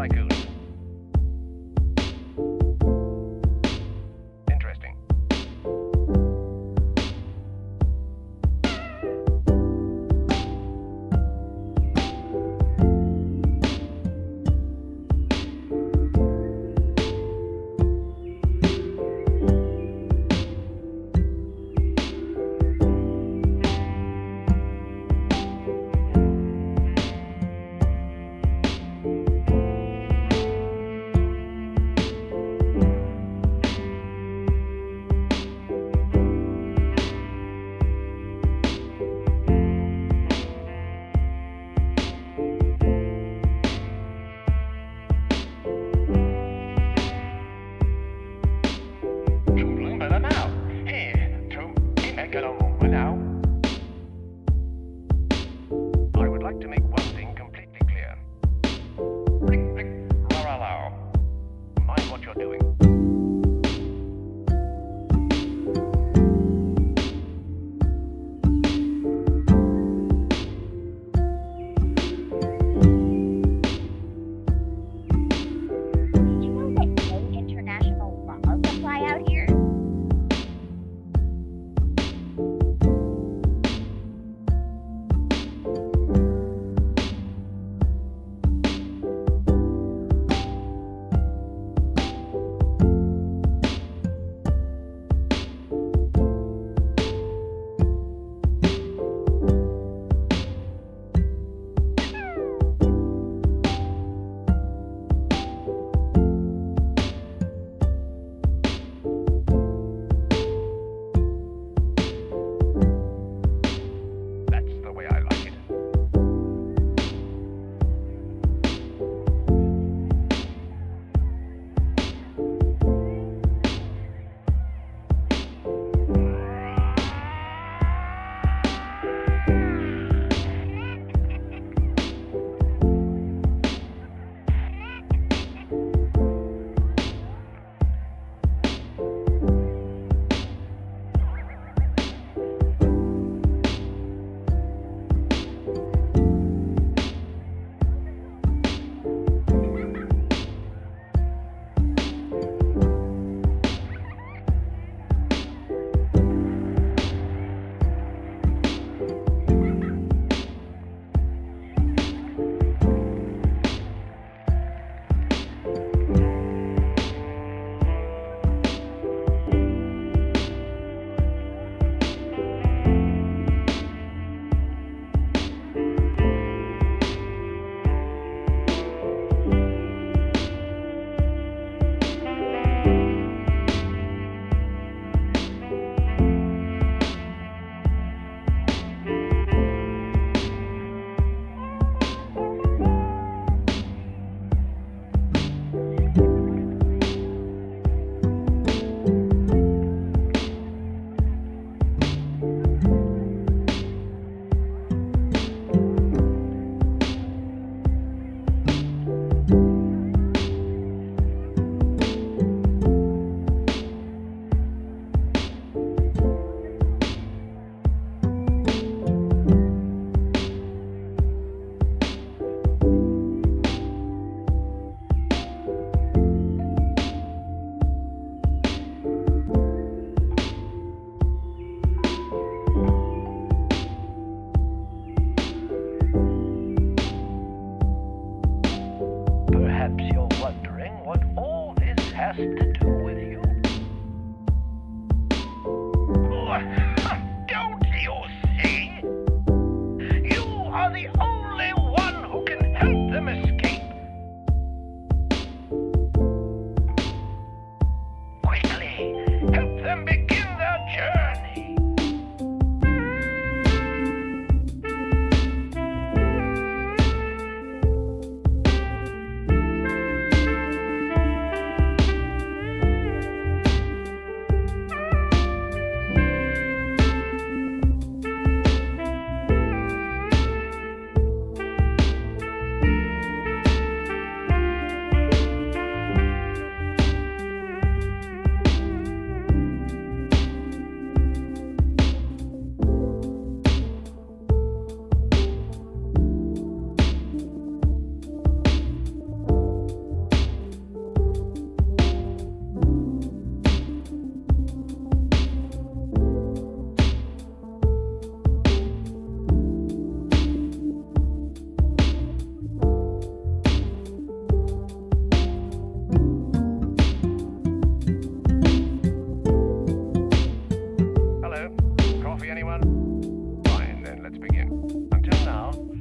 tycoon. Interesting.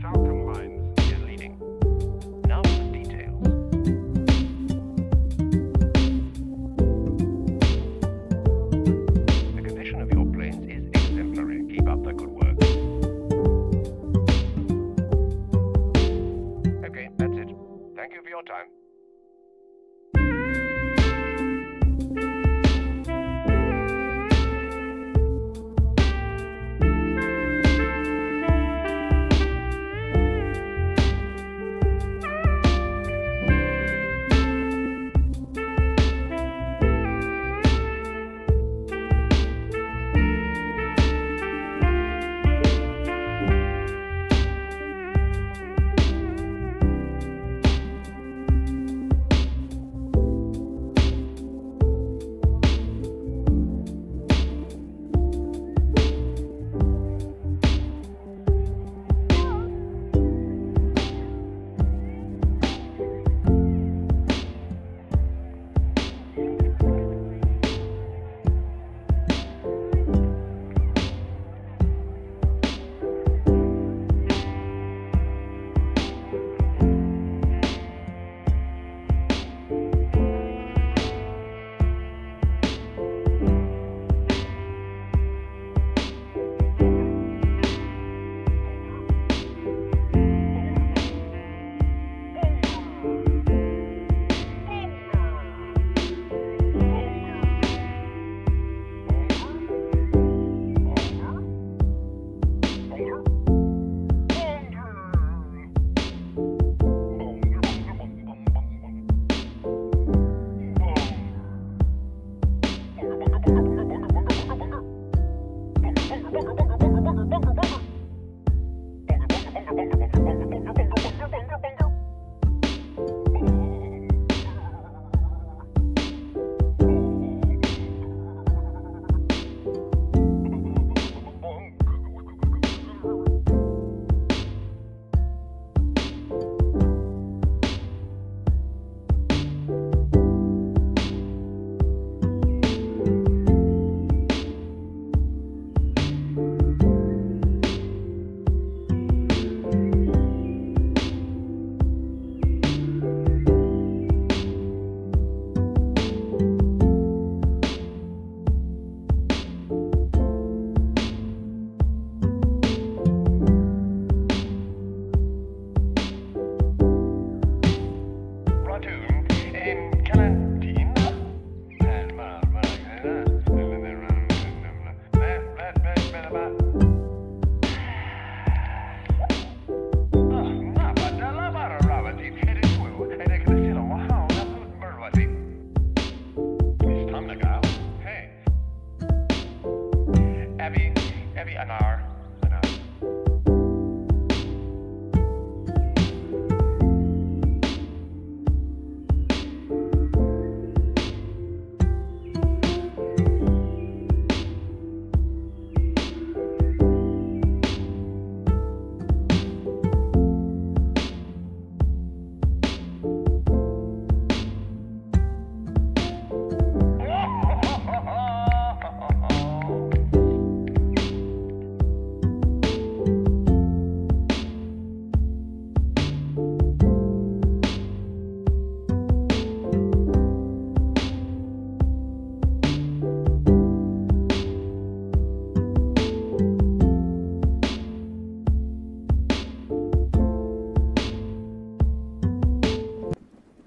Falcon Mines is leading. Now for the details. The condition of your planes is exemplary. Keep up the good work. Okay, that's it. Thank you for your time.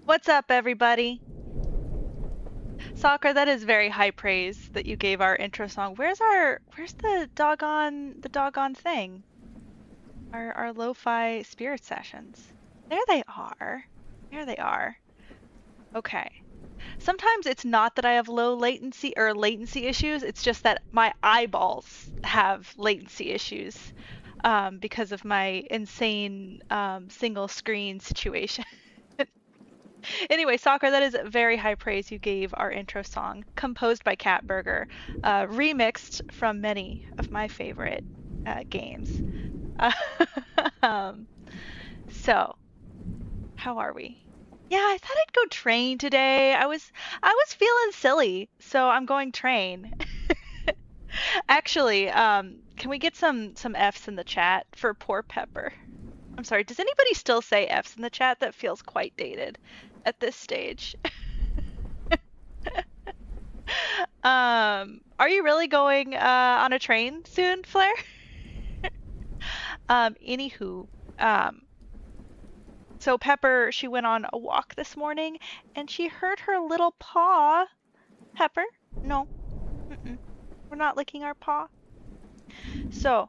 What's up, everybody? Soccer, that is very high praise that you gave our intro song. Where's the doggone thing? Our lo-fi spirit sessions. There they are. There they are. Okay. Sometimes it's not that I have low latency or latency issues, it's just that my eyeballs have latency issues because of my insane single screen situation. Anyway, Soccer, that is very high praise you gave our intro song, composed by Catburger, remixed from many of my favorite games. So, how are we? Yeah, I thought I'd go train today. I was feeling silly, so I'm going train. Actually, can we get some F's in the chat for poor Pepper? I'm sorry, does anybody still say F's in the chat? That feels quite dated at this stage. Are you really going on a train soon, Flair? Anywho, so Pepper, she went on a walk this morning and she hurt her little paw. Pepper? No. We're not licking our paw. So,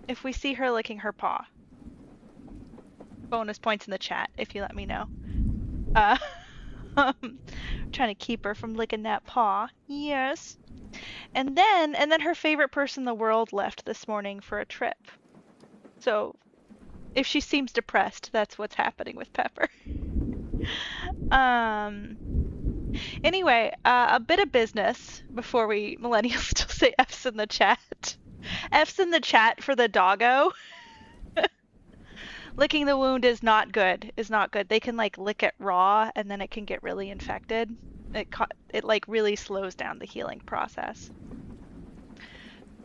if we see her licking her paw, bonus points in the chat if you let me know. Trying to keep her from licking that paw. Yes. And then her favorite person in the world left this morning for a trip. So, if she seems depressed, that's what's happening with Pepper. Anyway, a bit of business before we millennials still say F's in the chat. F's in the chat for the doggo. Licking the wound is not good. Is not good. They can like lick it raw and then it can get really infected. It like really slows down the healing process.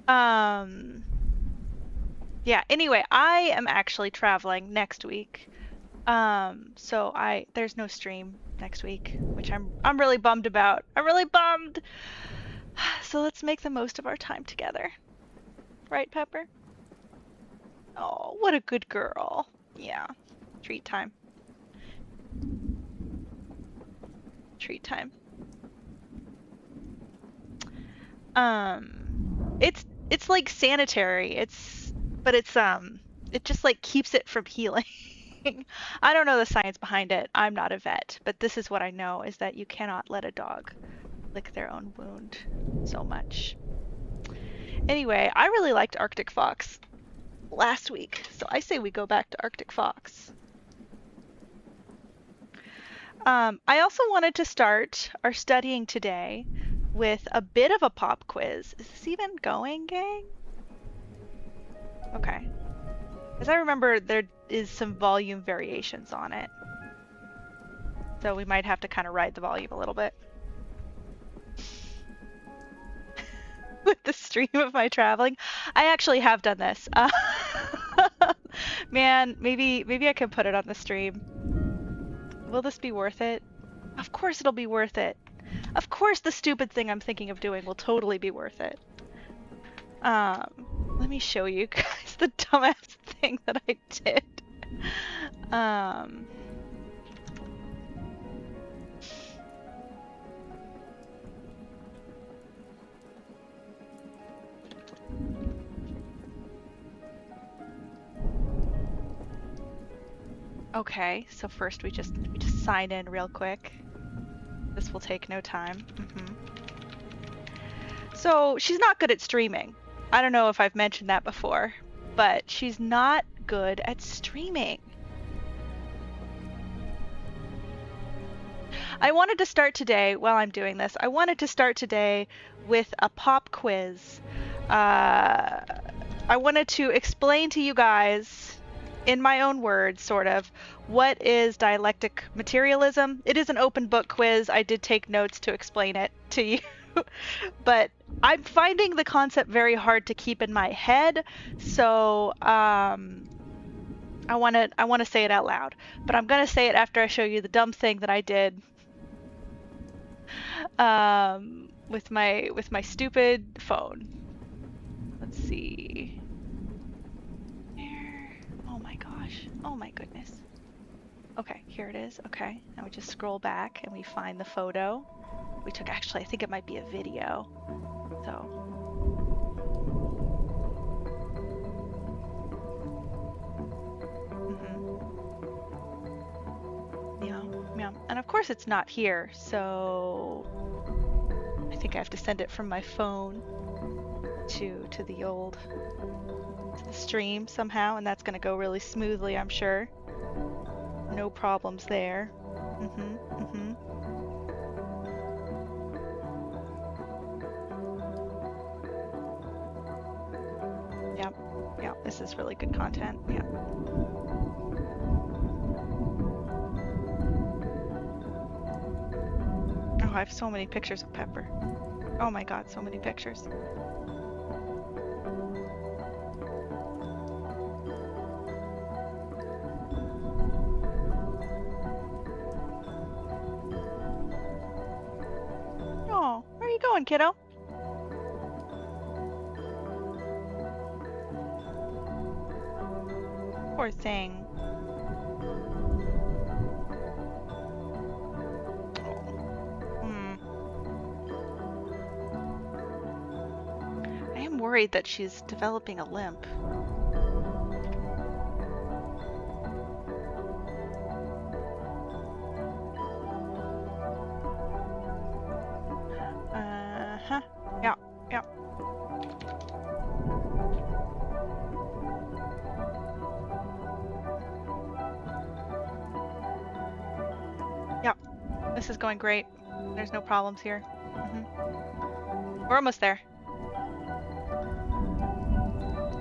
Yeah, anyway, I am actually traveling next week. So there's no stream next week, which I'm really bummed about. I'm really bummed. So let's make the most of our time together. Right, Pepper? Oh, what a good girl. Yeah. Treat time. Treat time. It's like sanitary. But it just like keeps it from healing. I don't know the science behind it. I'm not a vet, but this is what I know is that you cannot let a dog lick their own wound so much. Anyway, I really liked Arctic Fox last week, so I say we go back to Arctic Fox. I also wanted to start our studying today with a bit of a pop quiz. Is this even going, gang? Okay. As I remember, there is some volume variations on it. So we might have to kind of ride the volume a little bit. With the stream of my traveling. I actually have done this. Man, maybe I can put it on the stream. Will this be worth it? Of course it'll be worth it. Of course the stupid thing I'm thinking of doing will totally be worth it. Let me show you guys the dumbass thing that I did. Okay, so first we just sign in real quick. This will take no time. So she's not good at streaming. I don't know if I've mentioned that before, but she's not good at streaming. I wanted to start today, while I'm doing this, I wanted to start today with a pop quiz. I wanted to explain to you guys, in my own words, sort of, what is dialectic materialism. It is an open book quiz. I did take notes to explain it to you. But I'm finding the concept very hard to keep in my head, so I want to say it out loud. But I'm gonna say it after I show you the dumb thing that I did with my stupid phone. Let's see. There. Oh my gosh. Oh my goodness. Okay, here it is. Okay, now we just scroll back and we find the photo. We took, actually, I think it might be a video. So. Yeah. And of course it's not here, so I think I have to send it from my phone to the old stream somehow, and that's gonna go really smoothly, I'm sure. No problems there. Yep, this is really good content. Yeah. Oh, I have so many pictures of Pepper. Oh my god, so many pictures. going, kiddo? Poor thing. I am worried that she's developing a limp. Yeah, yeah. Yeah, this is going great. There's no problems here. We're almost there.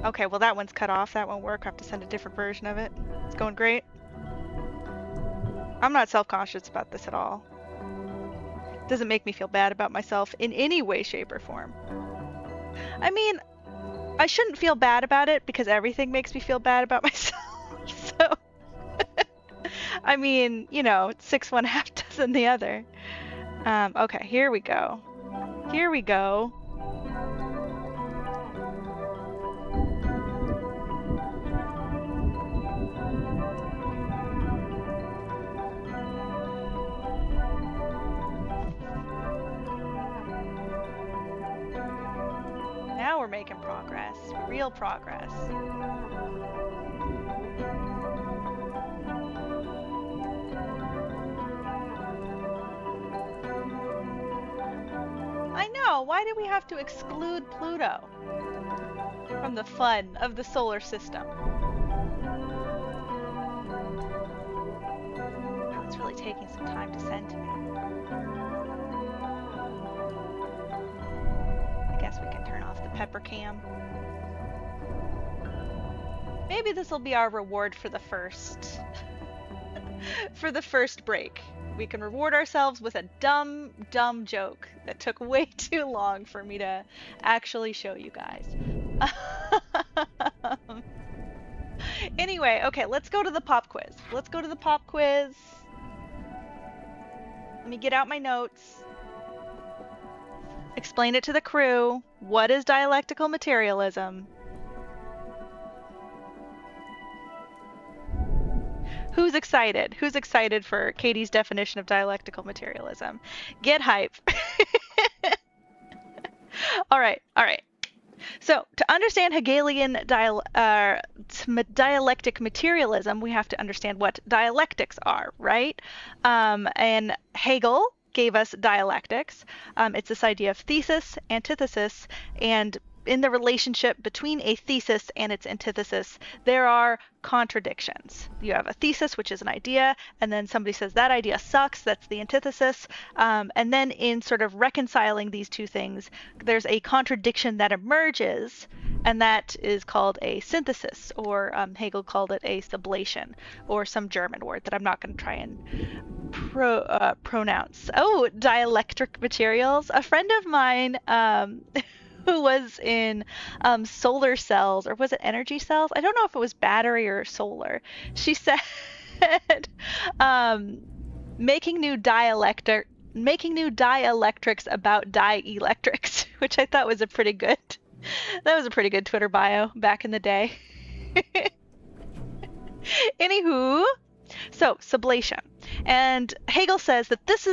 Okay, well that one's cut off. That won't work. I have to send a different version of it. It's going great. I'm not self-conscious about this at all. It doesn't make me feel bad about myself in any way, shape, or form. I mean, I shouldn't feel bad about it because everything makes me feel bad about myself. So, I mean, you know, 6 1 half dozen the other. Okay, here we go. Here we go. Now we're making progress. Real progress. I know, why do we have to exclude Pluto from the fun of the solar system? Oh, it's really taking some time to send to me. I guess we can turn off the pepper cam. Maybe this will be our reward for the first for the first break. We can reward ourselves with a dumb joke that took way too long for me to actually show you guys. Anyway, okay, let's go to the pop quiz. Let's go to the pop quiz. Let me get out my notes. Explain it to the crew. What is dialectical materialism? Who's excited? Who's excited for Katie's definition of dialectical materialism? Get hype. All right. So, to understand Hegelian dialectic materialism, we have to understand what dialectics are, right? And Hegel gave us dialectics. It's this idea of thesis, antithesis, and in the relationship between a thesis and its antithesis, there are contradictions. You have a thesis, which is an idea, and then somebody says that idea sucks, that's the antithesis. And then in sort of reconciling these two things, there's a contradiction that emerges, and that is called a synthesis, or Hegel called it a sublation, or some German word that I'm not going to try and pronounce. Oh, dielectric materials. A friend of mine who was in solar cells, or was it energy cells? I don't know if it was battery or solar. She said making new dielectrics about dielectrics, which I thought was a pretty good Twitter bio back in the day. Anywho, so sublation. And Hegel says that this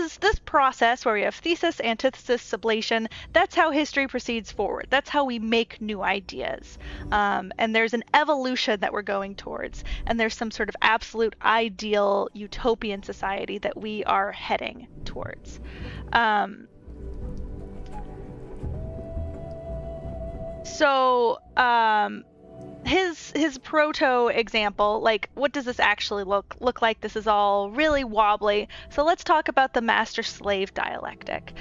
process where we have thesis, antithesis, sublation, that's how history proceeds forward. That's how we make new ideas. And there's an evolution that we're going towards. And there's some sort of absolute ideal utopian society that we are heading towards. His proto example, like, what does this actually look like? This is all really wobbly. So let's talk about the master-slave dialectic.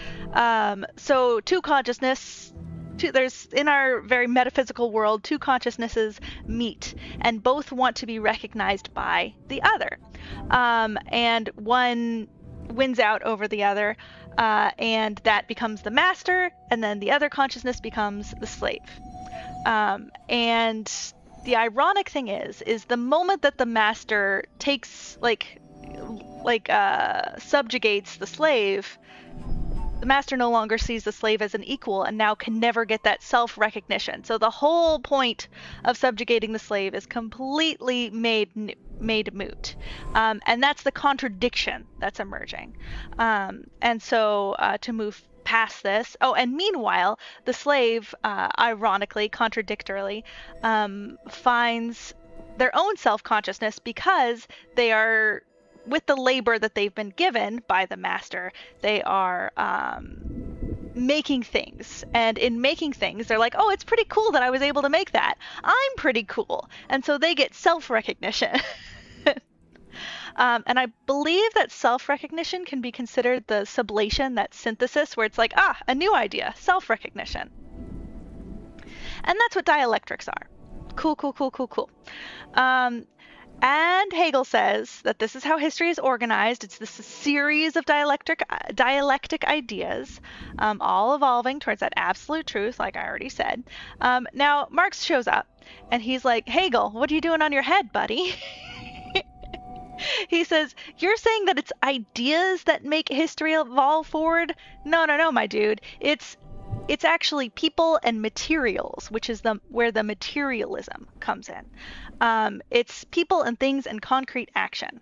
So there's in our very metaphysical world, two consciousnesses meet, and both want to be recognized by the other. And one wins out over the other, and that becomes the master, and then the other consciousness becomes the slave. And the ironic thing is the moment that the master takes subjugates the slave, the master no longer sees the slave as an equal and now can never get that self-recognition. So the whole point of subjugating the slave is completely made moot. And that's the contradiction that's emerging. And so to move past this, and meanwhile, the slave, ironically, contradictorily, finds their own self-consciousness because they are, with the labor that they've been given by the master, they are making things. And in making things, they're like, oh, it's pretty cool that I was able to make that. I'm pretty cool. And so they get self-recognition. And I believe that self-recognition can be considered the sublation, that synthesis, where it's like, a new idea, self-recognition. And that's what dialectics are. Cool, cool, cool, cool, cool. And Hegel says that this is how history is organized. It's this series of dialectic ideas, all evolving towards that absolute truth, like I already said. Now, Marx shows up, and he's like, Hegel, what are you doing on your head, buddy? He says, you're saying that it's ideas that make history evolve forward? No, my dude. It's actually people and materials, which is where the materialism comes in. It's people and things and concrete action.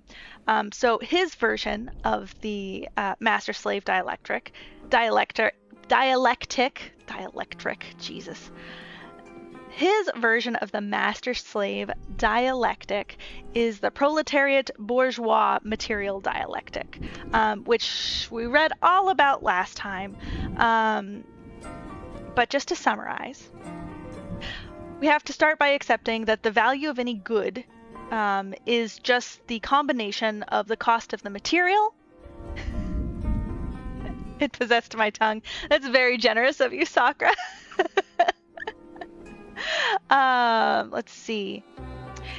So his version of the master-slave dialectic, Jesus. His version of the master-slave dialectic is the proletariat-bourgeois material dialectic, which we read all about last time. But just to summarize, we have to start by accepting that the value of any good is just the combination of the cost of the material. It possessed my tongue. That's very generous of you, Sakura. Let's see.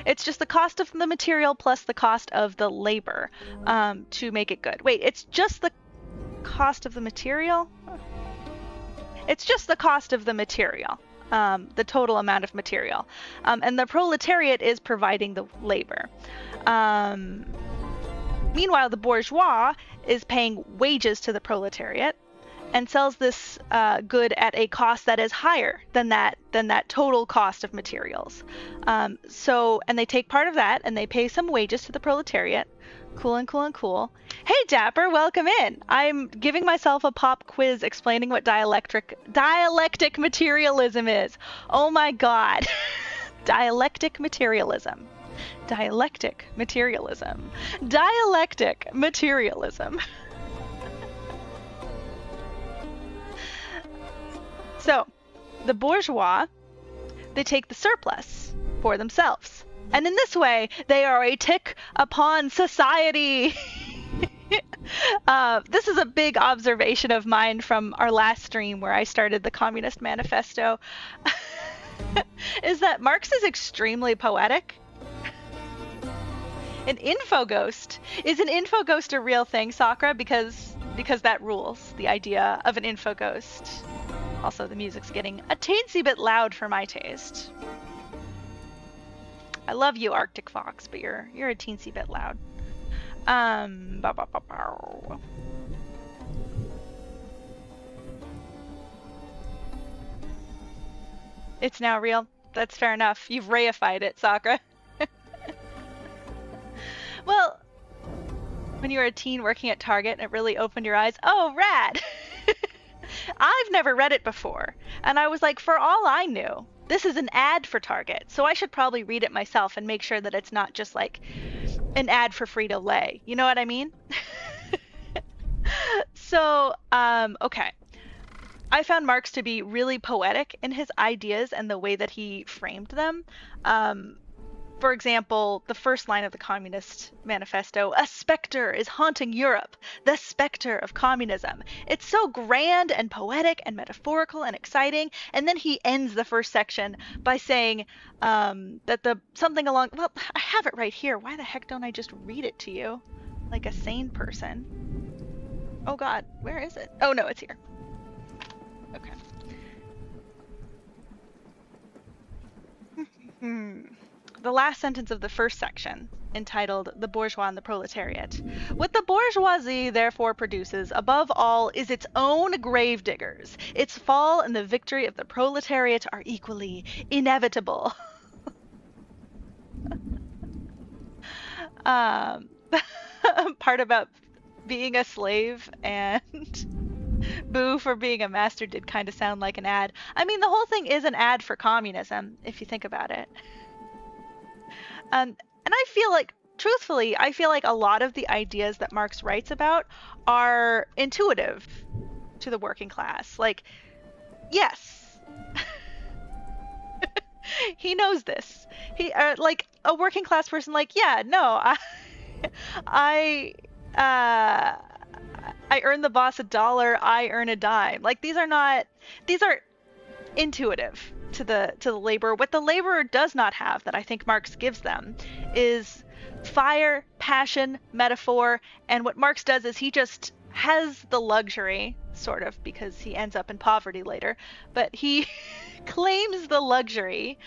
It's just the cost of the material plus the cost of the labor to make it good. Wait, it's just the cost of the material? It's just the cost of the material, the total amount of material. And the proletariat is providing the labor. Meanwhile, the bourgeois is paying wages to the proletariat and sells this good at a cost that is higher than that total cost of materials. And they take part of that and they pay some wages to the proletariat. Cool and cool and cool. Hey Dapper, welcome in. I'm giving myself a pop quiz explaining what dialectic materialism is. Oh my god. Dialectic materialism. Dialectic materialism. Dialectic materialism. So, the bourgeois, they take the surplus for themselves. And in this way, they are a tick upon society. This is a big observation of mine from our last stream where I started the Communist Manifesto. Is that Marx is extremely poetic. An infoghost. Is an infoghost a real thing, Sakura? Because that rules, the idea of an infoghost. Also, the music's getting a teensy bit loud for my taste. I love you, Arctic Fox, but you're a teensy bit loud. It's now real. That's fair enough. You've reified it, Sakura. Well, when you were a teen working at Target and it really opened your eyes, oh, rad! I've never read it before, and I was like, for all I knew, this is an ad for Target, so I should probably read it myself and make sure that it's not just like an ad for Frito-Lay. You know what I mean? So, okay. I found Marx to be really poetic in his ideas and the way that he framed them. For example, the first line of the Communist Manifesto, a specter is haunting Europe, the specter of communism. It's so grand and poetic and metaphorical and exciting. And then he ends the first section by saying that something along, well, I have it right here. Why the heck don't I just read it to you like a sane person? Oh God, where is it? Oh no, it's here. Okay. The last sentence of the first section entitled The Bourgeois and the Proletariat. What the bourgeoisie therefore produces, above all, is its own gravediggers. Its fall and the victory of the proletariat are equally inevitable. Part about being a slave and boo for being a master did kind of sound like an ad. I mean, the whole thing is an ad for communism, if you think about it. And I feel like, truthfully, I feel like a lot of the ideas that Marx writes about are intuitive to the working class. Like, yes, he knows this. He, like a working class person, like, yeah, no, I earn the boss $1, I earn a dime. Like, these are intuitive to the laborer. What the laborer does not have, that I think Marx gives them, is fire, passion, metaphor. And what Marx does is he just has the luxury, sort of, because he ends up in poverty later, but he claims the luxury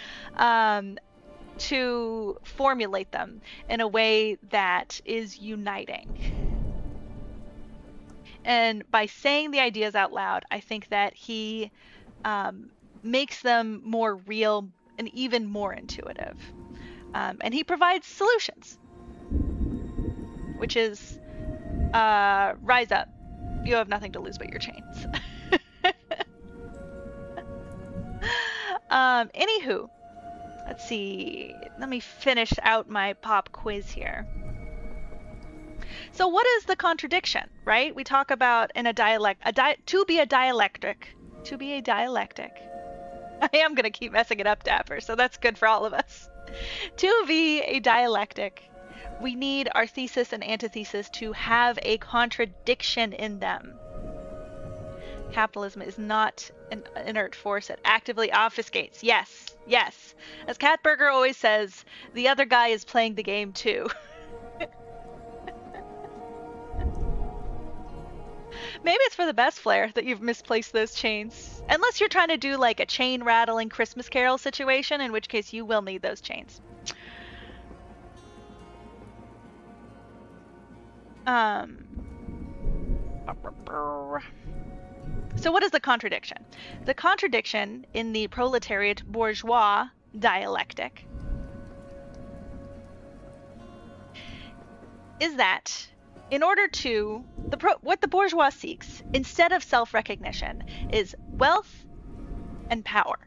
to formulate them in a way that is uniting. And by saying the ideas out loud, I think that he makes them more real and even more intuitive. And he provides solutions, which is rise up. You have nothing to lose but your chains. Anywho, let's see. Let me finish out my pop quiz here. So what is the contradiction, right? We talk about in a dialect, to be a dialectic. I am going to keep messing it up, Dapper, so that's good for all of us. To be a dialectic, we need our thesis and antithesis to have a contradiction in them. Capitalism is not an inert force. It actively obfuscates. Yes, yes. As Katberger always says, the other guy is playing the game too. Maybe it's for the best, Flair, that you've misplaced those chains. Unless you're trying to do like a chain rattling Christmas Carol situation, in which case you will need those chains. So what is the contradiction? The contradiction in the proletariat bourgeois dialectic is that in order to, what the bourgeois seeks, instead of self-recognition, is wealth and power.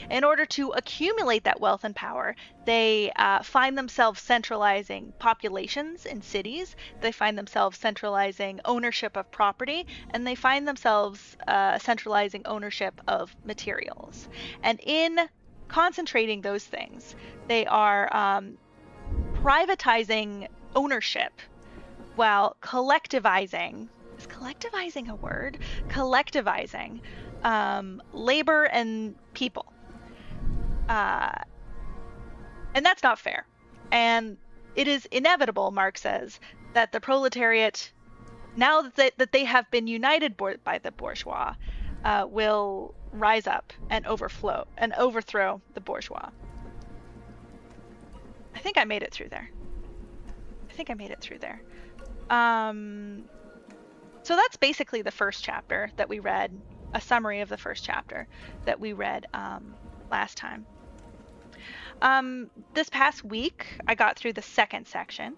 In order to accumulate that wealth and power, they find themselves centralizing populations in cities, they find themselves centralizing ownership of property, and they find themselves centralizing ownership of materials. And in concentrating those things, they are privatizing ownership while collectivizing, is collectivizing a word? Collectivizing labor and people. And that's not fair. And it is inevitable, Marx says, that the proletariat, now that they have been united by the bourgeois, will rise up and overthrow the bourgeois. I think I made it through there. So that's basically the first chapter that we read, a summary of the first chapter that we read last time. This past week, I got through the second section.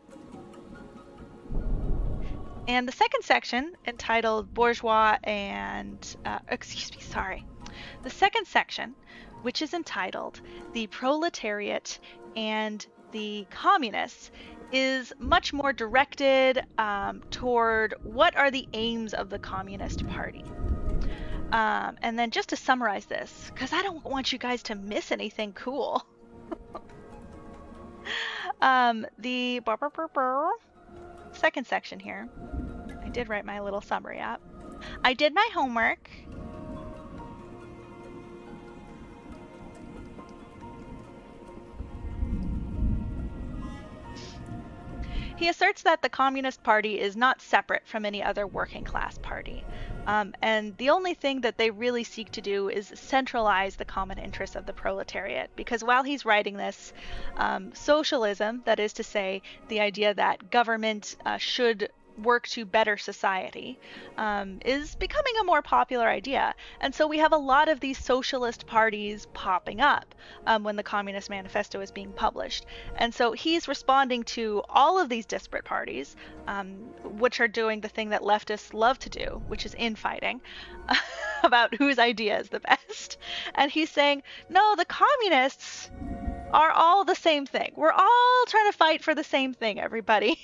And the second section, entitled Bourgeois and, the second section, which is entitled The Proletariat and the Communists, is much more directed toward what are the aims of the Communist Party. And then just to summarize this, because I don't want you guys to miss anything cool. The second section here, I did write my little summary up. I did my homework. He asserts that the Communist Party is not separate from any other working class party. And the only thing that they really seek to do is centralize the common interests of the proletariat. Because while he's writing this, socialism, that is to say, the idea that government should work to better society, is becoming a more popular idea. And so we have a lot of these socialist parties popping up when the Communist Manifesto is being published. And so he's responding to all of these disparate parties, which are doing the thing that leftists love to do, which is infighting about whose idea is the best. And he's saying, no, the communists are all the same thing. We're all trying to fight for the same thing, everybody.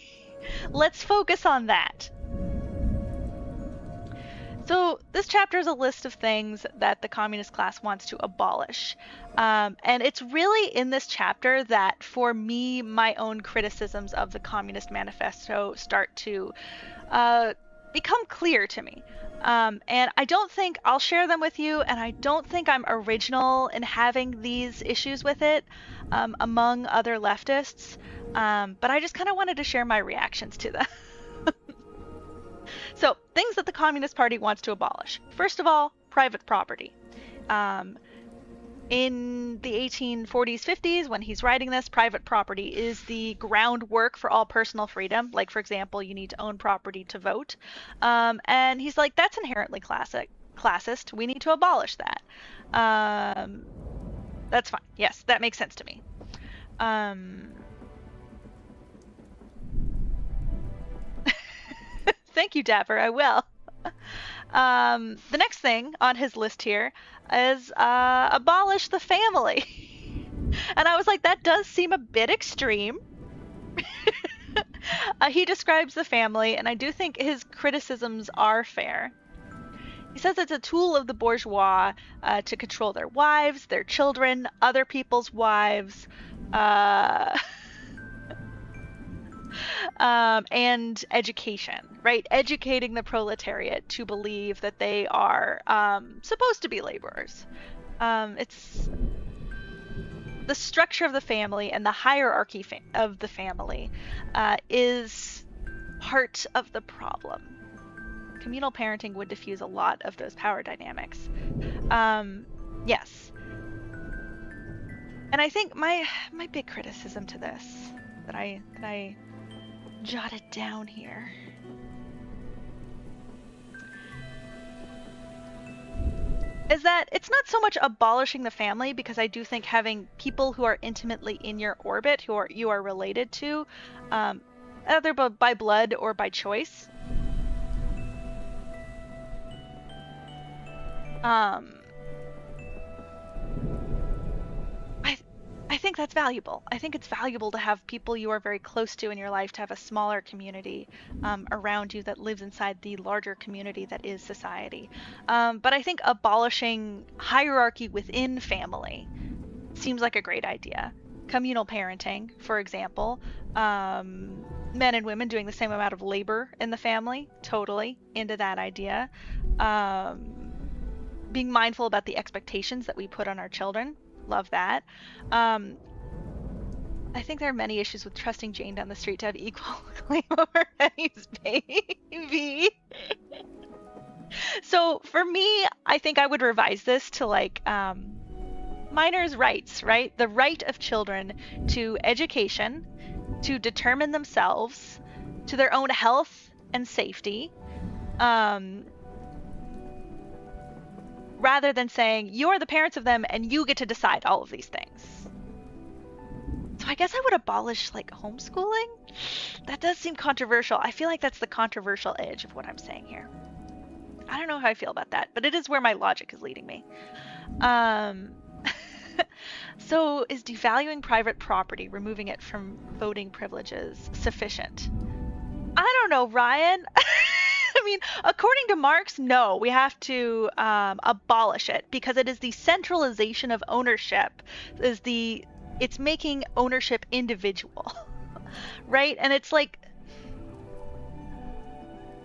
Let's focus on that. So this chapter is a list of things that the communist class wants to abolish. And it's really in this chapter that, for me, my own criticisms of the Communist Manifesto start to become clear to me. And I don't think I'll share them with you, and I don't think I'm original in having these issues with it among other leftists. But I just kind of wanted to share my reactions to them. So, things that the Communist Party wants to abolish. First of all, private property. In the 1840s, 50s, when he's writing this, private property is the groundwork for all personal freedom. Like, for example, you need to own property to vote. And he's like, that's inherently classist. We need to abolish that. That's fine. Yes, that makes sense to me. Thank you, Dapper. I will. The next thing on his list here is abolish the family. And I was like, that does seem a bit extreme. He describes the family, and I do think his criticisms are fair. He says it's a tool of the bourgeois to control their wives, their children, other people's wives, and education, right? Educating the proletariat to believe that they are supposed to be laborers. It's the structure of the family and the hierarchy of the family is part of the problem. Communal parenting would diffuse a lot of those power dynamics. Yes. And I think my big criticism to this that I jotted down here is that it's not so much abolishing the family, because I do think having people who are intimately in your orbit, who you are related to, either by blood or by choice, I think that's valuable. I think it's valuable to have people you are very close to in your life, to have a smaller community around you that lives inside the larger community that is society. But I think abolishing hierarchy within family seems like a great idea. Communal parenting, for example, men and women doing the same amount of labor in the family, totally into that idea. Being mindful about the expectations that we put on our children. Love that. I think there are many issues with trusting Jane down the street to have equal claim over Penny's baby. So for me, I think I would revise this to like minors' rights, right? The right of children to education, to determine themselves, to their own health and safety. Rather than saying, you're the parents of them and you get to decide all of these things. So I guess I would abolish like homeschooling. That does seem controversial. I feel like that's the controversial edge of what I'm saying here. I don't know how I feel about that, but it is where my logic is leading me. So is devaluing private property, removing it from voting privileges, sufficient? I don't know, Ryan. I mean, according to Marx, no, we have to abolish it, because it is the centralization of ownership. It's making ownership individual, right? And it's like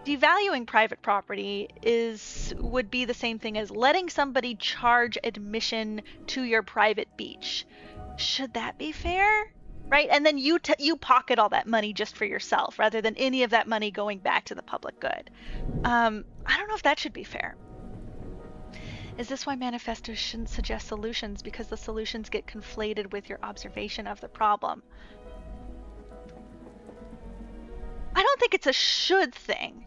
devaluing private property would be the same thing as letting somebody charge admission to your private beach. Should that be fair? right? And then you pocket all that money just for yourself rather than any of that money going back to the public good. I don't know if that should be fair. Is this why manifestos shouldn't suggest solutions, because the solutions get conflated with your observation of the problem? I don't think it's a should thing.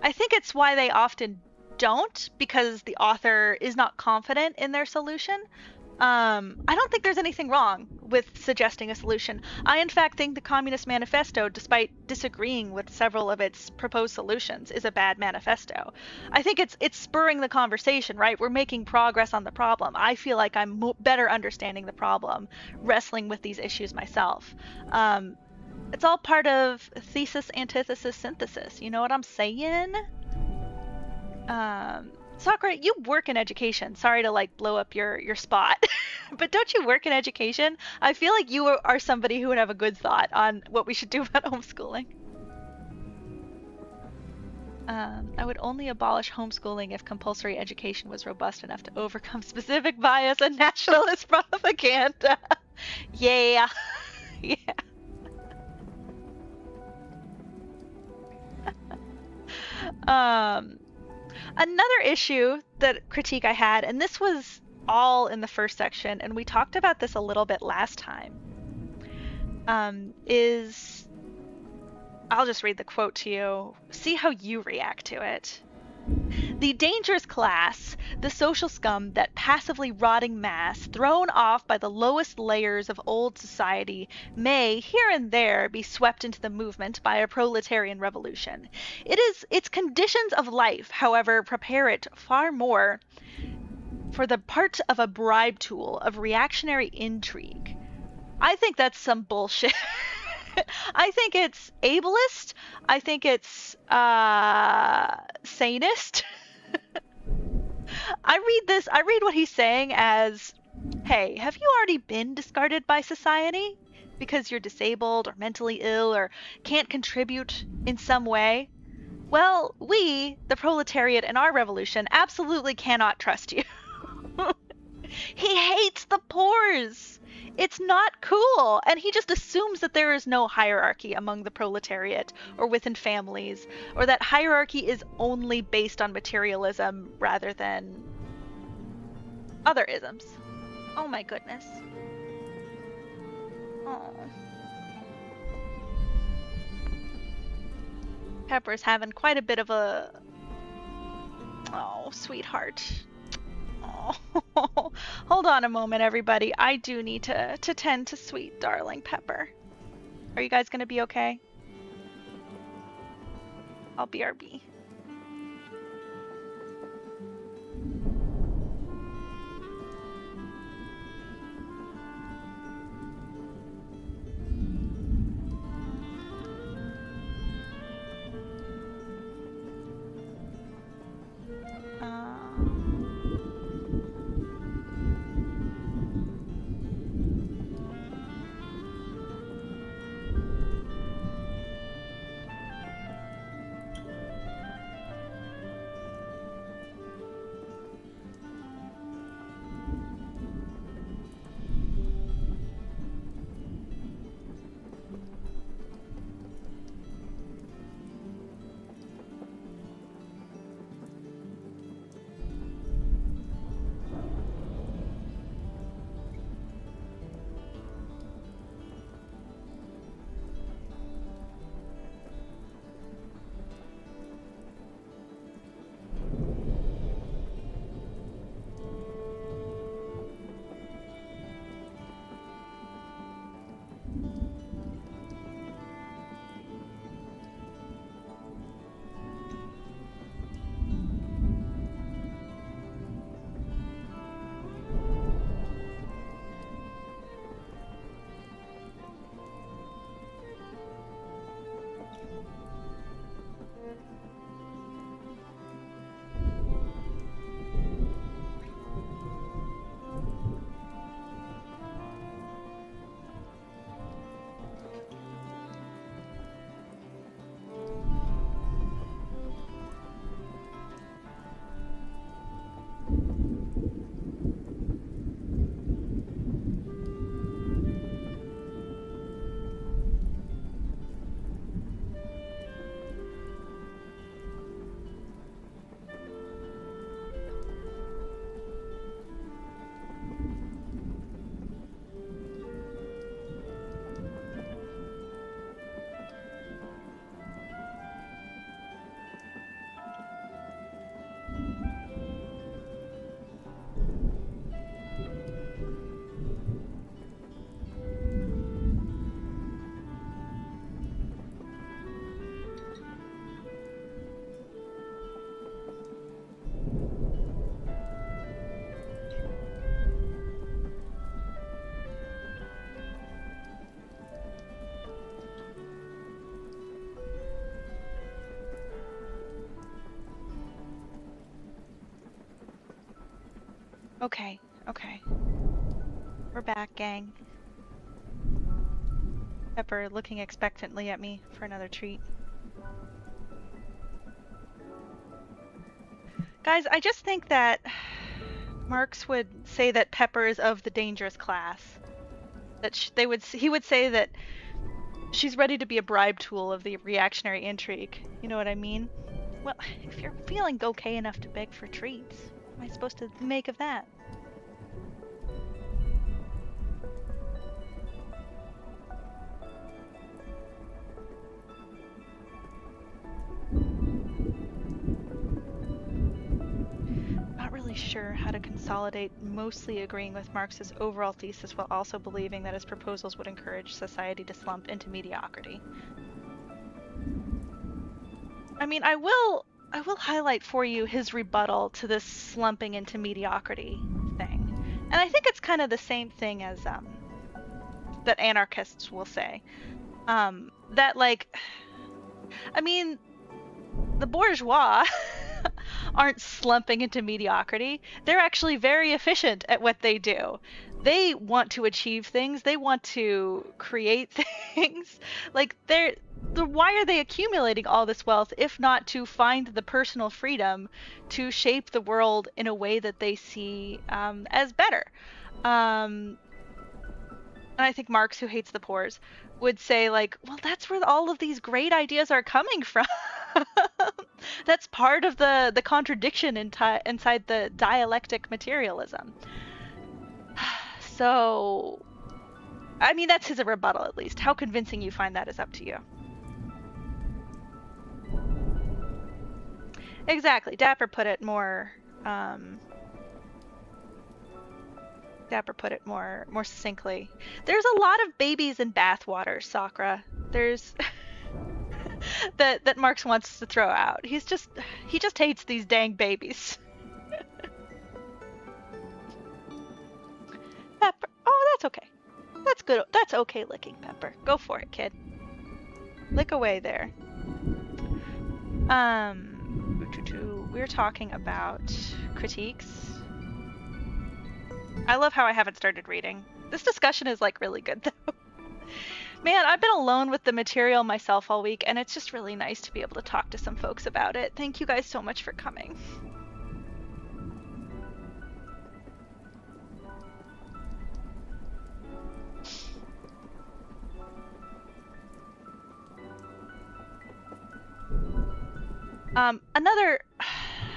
I think it's why they often don't, because the author is not confident in their solution. I don't think there's anything wrong with suggesting a solution. I, in fact, think the Communist Manifesto, despite disagreeing with several of its proposed solutions, is a bad manifesto. I think it's spurring the conversation, right? We're making progress on the problem. I feel like I'm better understanding the problem, wrestling with these issues myself. It's all part of thesis, antithesis, synthesis. You know what I'm saying? Sakura, you work in education. Sorry to like blow up your spot, but don't you work in education? I feel like you are somebody who would have a good thought on what we should do about homeschooling. I would only abolish homeschooling if compulsory education was robust enough to overcome specific bias and nationalist propaganda. Yeah. Yeah. Another issue, that critique I had, and this was all in the first section, and we talked about this a little bit last time, is, I'll just read the quote to you, see how you react to it. The dangerous class, the social scum, that passively rotting mass, thrown off by the lowest layers of old society, may, here and there, be swept into the movement by a proletarian revolution. Its conditions of life, however, prepare it far more for the part of a bribe tool of reactionary intrigue. I think that's some bullshit. I think it's ableist. I think it's sanist. I read what he's saying as, hey, have you already been discarded by society because you're disabled or mentally ill or can't contribute in some way? Well, we, the proletariat in our revolution, absolutely cannot trust you. He hates the pores. It's not cool. And he just assumes that there is no hierarchy among the proletariat or within families, or that hierarchy is only based on materialism rather than other isms. Oh my goodness. Oh. Pepper's having quite a bit of a... Oh, sweetheart. Oh, hold on a moment, everybody. I do need to tend to sweet darling Pepper. Are you guys gonna be okay? I'll BRB. Okay, okay. We're back, gang. Pepper looking expectantly at me for another treat. Guys, I just think that Marx would say that Pepper is of the dangerous class. That he would say that she's ready to be a bribe tool of the reactionary intrigue. You know what I mean? Well, if you're feeling okay enough to beg for treats, what am I supposed to make of that? Not really sure how to consolidate mostly agreeing with Marx's overall thesis while also believing that his proposals would encourage society to slump into mediocrity. I mean, I will highlight for you his rebuttal to this slumping into mediocrity thing. And I think it's kind of the same thing as that anarchists will say. That like I mean, the bourgeois aren't slumping into mediocrity. They're actually very efficient at what they do. They want to achieve things. They want to create things. Like why are they accumulating all this wealth if not to find the personal freedom to shape the world in a way that they see as better? And I think Marx, who hates the poors, would say like, well, that's where all of these great ideas are coming from. That's part of the contradiction inside the dialectic materialism. So, I mean, that's his rebuttal at least. How convincing you find that is up to you. Exactly. Dapper put it more succinctly. There's a lot of babies in bathwater, Sakura. There's that Marx wants to throw out. He just hates these dang babies. Pepper. Oh, that's okay. That's good. That's okay licking, Pepper. Go for it, kid. Lick away there. We're talking about critiques. I love how I haven't started reading. This discussion is like really good though. Man, I've been alone with the material myself all week, and it's just really nice to be able to talk to some folks about it. Thank you guys so much for coming.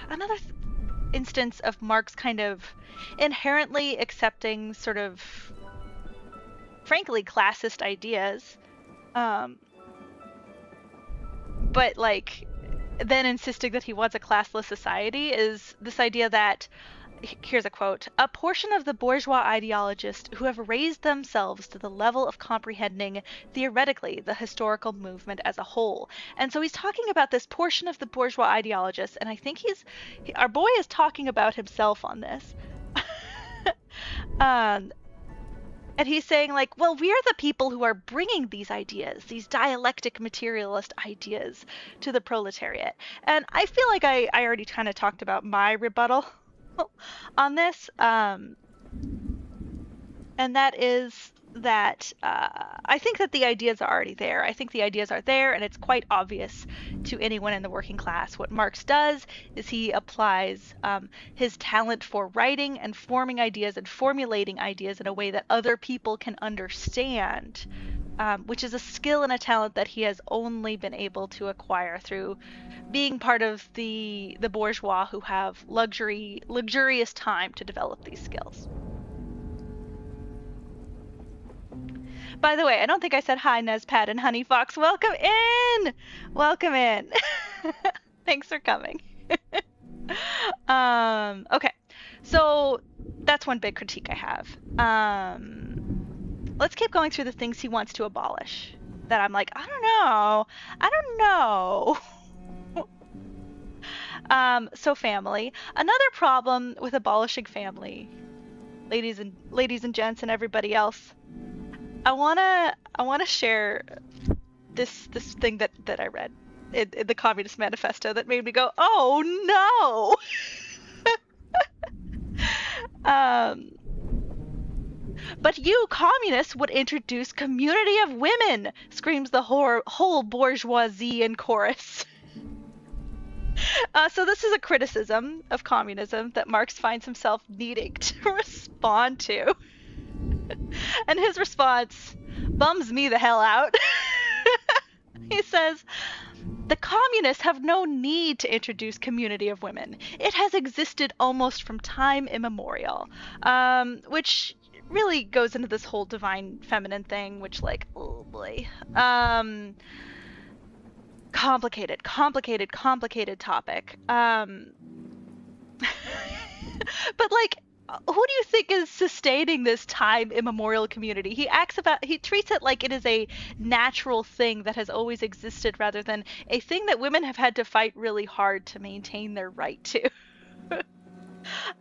Another instance of Marx kind of inherently accepting sort of frankly classist ideas, but like then insisting that he wants a classless society is this idea that, here's a quote, a portion of the bourgeois ideologists who have raised themselves to the level of comprehending theoretically the historical movement as a whole. And so he's talking about this portion of the bourgeois ideologists, and I think our boy is talking about himself on this. And he's saying like, well, we're the people who are bringing these ideas, these dialectic materialist ideas to the proletariat. And I feel like I already kind of talked about my rebuttal on this, and that is that I think that the ideas are already there. I think the ideas are there, and it's quite obvious to anyone in the working class. What Marx does is he applies his talent for writing and forming ideas and formulating ideas in a way that other people can understand, which is a skill and a talent that he has only been able to acquire through being part of the bourgeois who have luxurious time to develop these skills. By the way, I don't think I said hi, Nezpad and Honey Fox. Welcome in! Welcome in. Thanks for coming. Okay, so that's one big critique I have. Let's keep going through the things he wants to abolish. That I'm like, I don't know. So family. Another problem with abolishing family, ladies and gents and everybody else. I wanna share this thing that I read in the Communist Manifesto that made me go, oh no. Um, but you communists would introduce community of women, screams the whole bourgeoisie in chorus. So this is a criticism of communism that Marx finds himself needing to respond to. And his response bums me the hell out. He says, the communists have no need to introduce community of women. It has existed almost from time immemorial, which really goes into this whole divine feminine thing, which, like, oh boy. Complicated topic. But, like, who do you think is sustaining this time immemorial community? He treats it like it is a natural thing that has always existed rather than a thing that women have had to fight really hard to maintain their right to.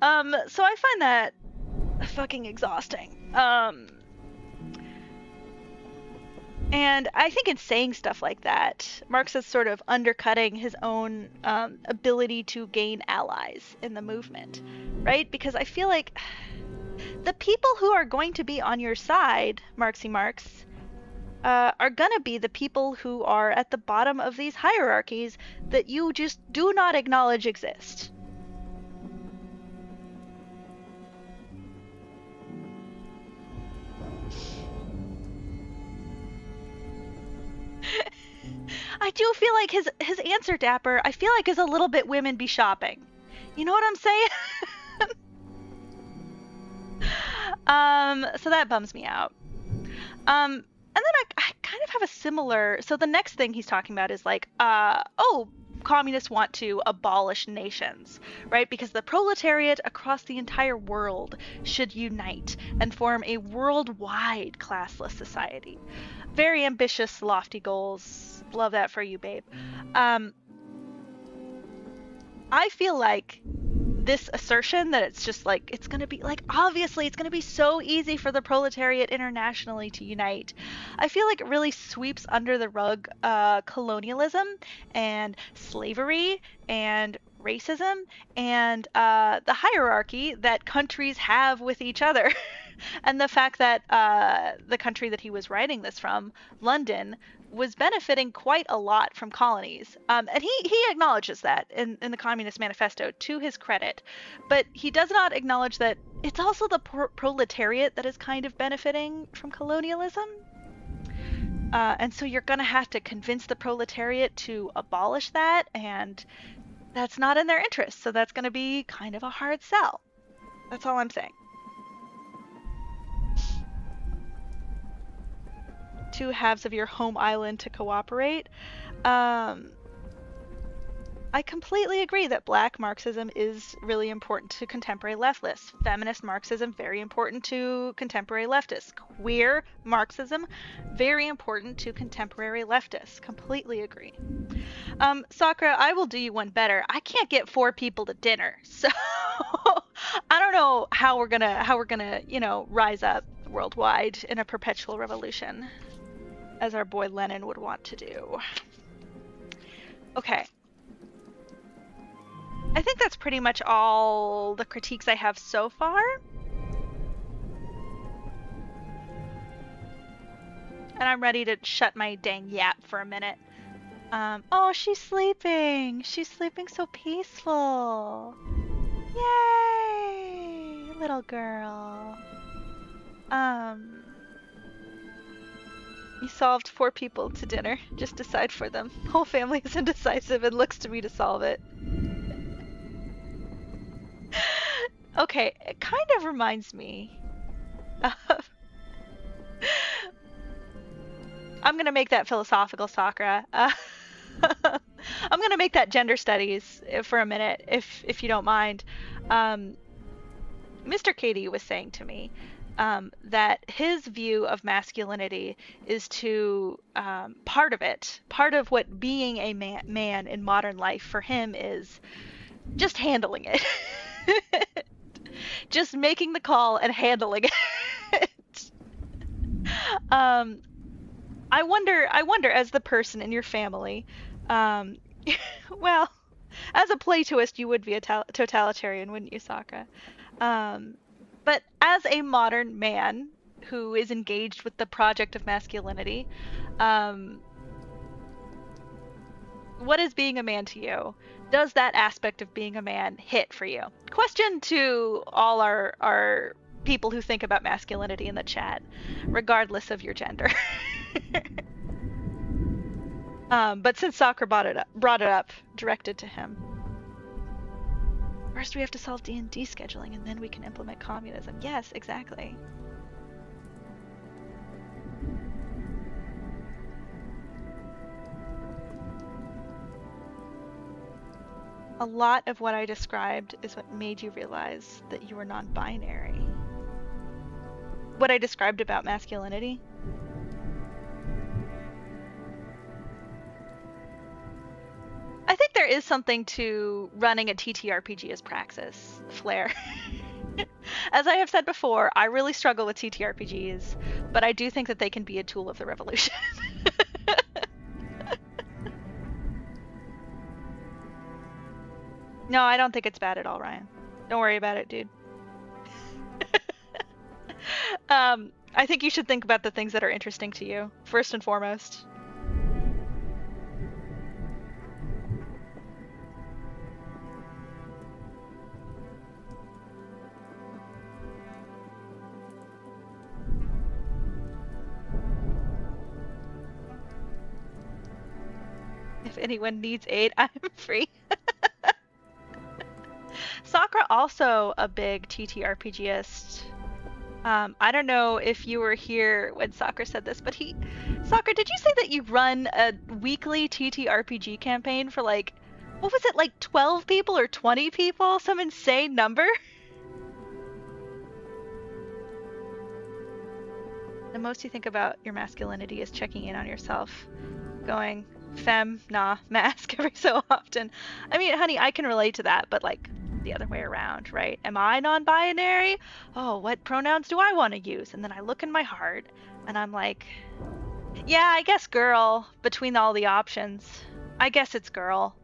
So I find that fucking exhausting. And I think in saying stuff like that, Marx is sort of undercutting his own ability to gain allies in the movement, right? Because I feel like the people who are going to be on your side, Marxy Marx, are going to be the people who are at the bottom of these hierarchies that you just do not acknowledge exist. I do feel like his answer, Dapper, I feel like is a little bit women be shopping. You know what I'm saying? So that bums me out. And then I kind of have a similar. So the next thing he's talking about is like, communists want to abolish nations, right? Because the proletariat across the entire world should unite and form a worldwide classless society. Very ambitious, lofty goals. Love that for you, babe. I feel like this assertion that it's just like, it's going to be like, obviously it's going to be so easy for the proletariat internationally to unite. I feel like it really sweeps under the rug colonialism and slavery and racism and the hierarchy that countries have with each other. And the fact that the country that he was writing this from, London, was benefiting quite a lot from colonies. And he acknowledges that in the Communist Manifesto, to his credit. But he does not acknowledge that it's also the proletariat that is kind of benefiting from colonialism. And so you're going to have to convince the proletariat to abolish that, and that's not in their interest. So that's going to be kind of a hard sell. That's all I'm saying. Two halves of your home island to cooperate. I completely agree that Black Marxism is really important to contemporary leftists. Feminist Marxism, very important to contemporary leftists. Queer Marxism, very important to contemporary leftists. Completely agree. Sakura, I will do you one better. I can't get 4 people to dinner, so I don't know how we're gonna, rise up worldwide in a perpetual revolution, as our boy Lenin would want to do. Okay. I think that's pretty much all the critiques I have so far. And I'm ready to shut my dang yap for a minute. Oh, she's sleeping. She's sleeping so peaceful. Yay, little girl. You solved 4 people to dinner. Just decide for them. Whole family is indecisive and looks to me to solve it. Okay, it kind of reminds me of... I'm gonna make that philosophical, Sakura. I'm gonna make that gender studies for a minute, if you don't mind. Mr. Katie was saying to me that his view of masculinity is to part of what being a man in modern life for him is just handling it. Just making the call and handling it. I wonder as the person in your family, well, as a Platoist, you would be a totalitarian, wouldn't you, Sakura? as a modern man who is engaged with the project of masculinity, what is being a man to you? Does that aspect of being a man hit for you? Question to all our people who think about masculinity in the chat, regardless of your gender. But since Soccer brought it up, directed to him. First, we have to solve D&D scheduling, and then we can implement communism. Yes, exactly. A lot of what I described is what made you realize that you were non-binary. What I described about masculinity? I think there is something to running a TTRPG as praxis, flair. As I have said before, I really struggle with TTRPGs, but I do think that they can be a tool of the revolution. No, I don't think it's bad at all, Ryan. Don't worry about it, dude. I think you should think about the things that are interesting to you, first and foremost. If anyone needs aid, I'm free. Sakura also a big TTRPGist. I don't know if you were here when Sakura said this, but Sakura, did you say that you run a weekly TTRPG campaign for like, what was it, like 12 people or 20 people? Some insane number? The most you think about your masculinity is checking in on yourself, going, femme, nah, mask every so often. I mean, honey, I can relate to that, but like the other way around, right? Am I non-binary? Oh, what pronouns do I want to use? And then I look in my heart and I'm like, yeah, I guess girl, between all the options. I guess it's girl.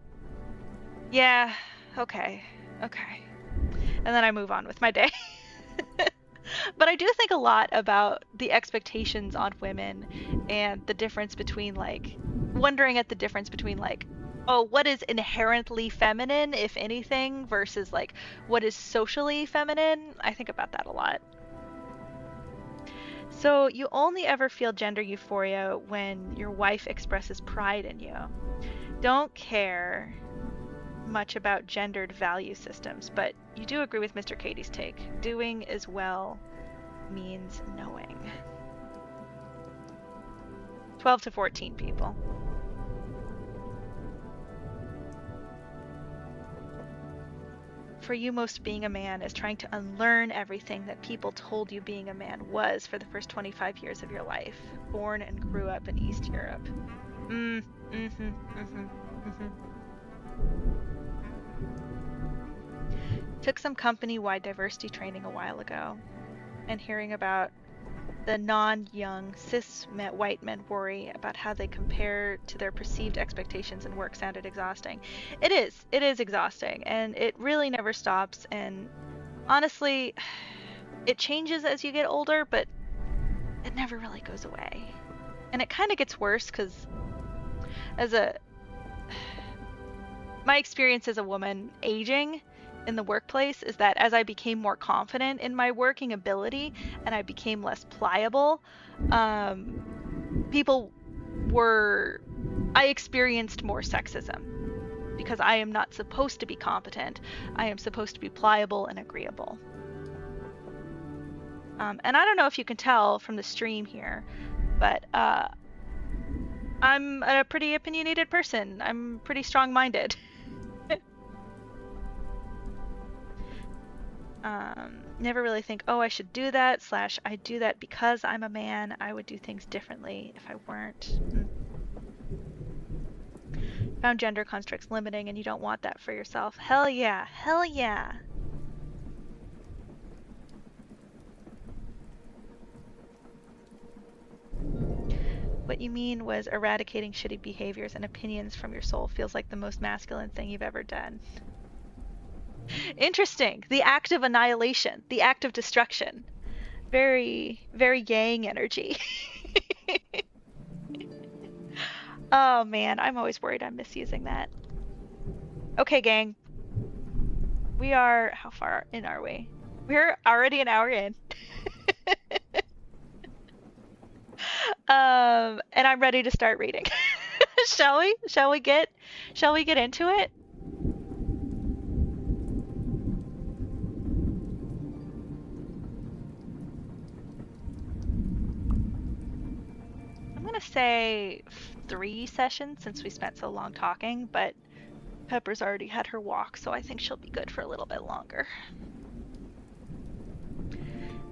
Yeah, okay. And then I move on with my day. But I do think a lot about the expectations on women and the difference between like, wondering at the difference between like, oh, what is inherently feminine, if anything, versus like what is socially feminine. I think about that a lot. So you only ever feel gender euphoria when your wife expresses pride in you. Don't care much about gendered value systems, but you do agree with Mr. Katie's take. Doing as well means knowing. 12 to 14 people. For you, most being a man is trying to unlearn everything that people told you being a man was for the first 25 years of your life. Born and grew up in East Europe. Took some company-wide diversity training a while ago, and hearing about the non-young cis white men worry about how they compare to their perceived expectations in work sounded exhausting. It is exhausting, and it really never stops, and honestly, it changes as you get older, but it never really goes away. And it kind of gets worse because my experience as a woman aging in the workplace is that as I became more confident in my working ability and I became less pliable, I experienced more sexism because I am not supposed to be competent. I am supposed to be pliable and agreeable. And I don't know if you can tell from the stream here, but I'm a pretty opinionated person. I'm pretty strong-minded. Never really think, oh, I should do that, / I do that because I'm a man. I would do things differently if I weren't. Found gender constructs limiting and you don't want that for yourself. Hell yeah. Hell yeah. What you mean was eradicating shitty behaviors and opinions from your soul feels like the most masculine thing you've ever done. Interesting. The act of annihilation, the act of destruction. Very, very yang energy. Oh man, I'm always worried I'm misusing that. Okay, gang. We are, how far in are we? We're already an hour in. And I'm ready to start reading. Shall we? Shall we get into it? I'm gonna say 3 sessions since we spent so long talking, but Pepper's already had her walk, so I think she'll be good for a little bit longer.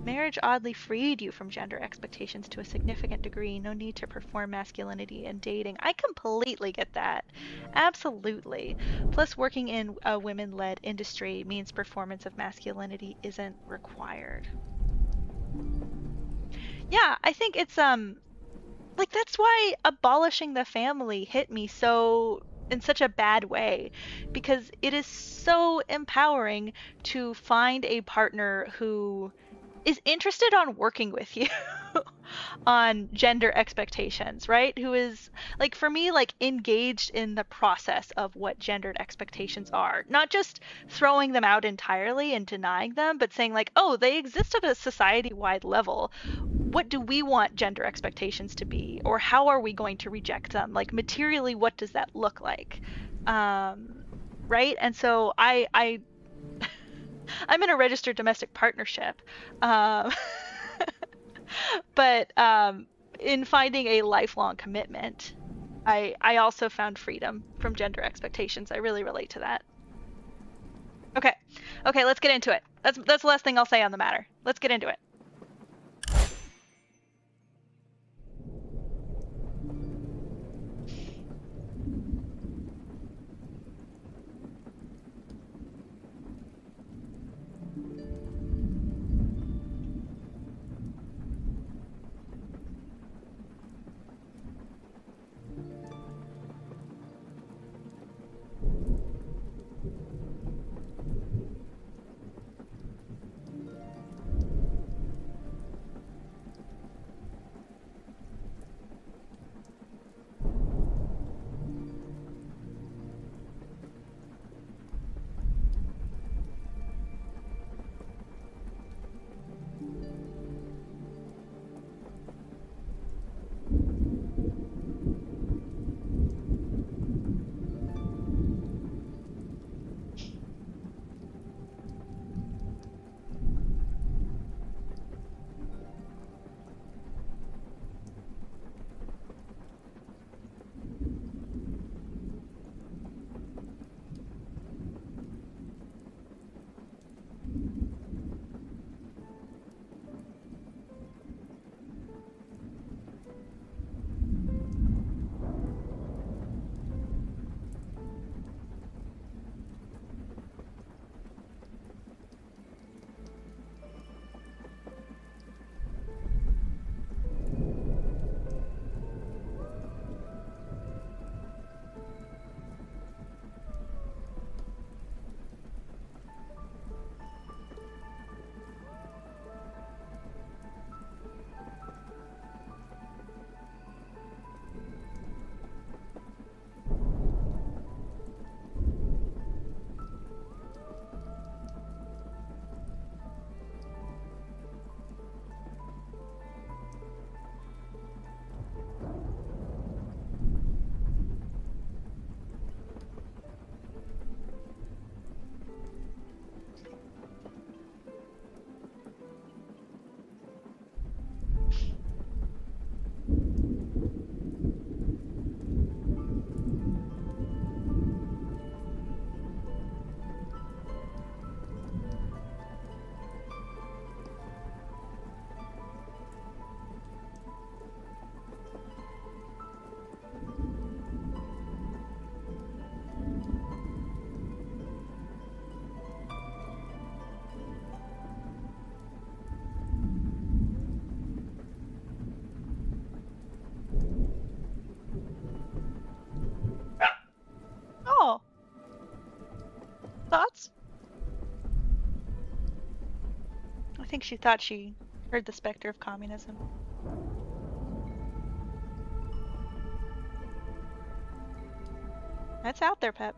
Marriage oddly freed you from gender expectations to a significant degree. No need to perform masculinity in dating. I completely get that. Absolutely. Plus, working in a women-led industry means performance of masculinity isn't required. Yeah, I think it's like that's why abolishing the family hit me so in such a bad way, because it is so empowering to find a partner who is interested on working with you on gender expectations, right? Who is, like, for me, like, engaged in the process of what gendered expectations are, not just throwing them out entirely and denying them, but saying, like, oh, they exist at a society-wide level. What do we want gender expectations to be, or how are we going to reject them? Like, materially, what does that look like? Right? And so I'm in a registered domestic partnership, um, but in finding a lifelong commitment, I also found freedom from gender expectations. I really relate to that. Okay, okay, let's get into it. That's the last thing I'll say on the matter. Let's get into it. think she thought she heard the specter of communism. That's out there, Pep.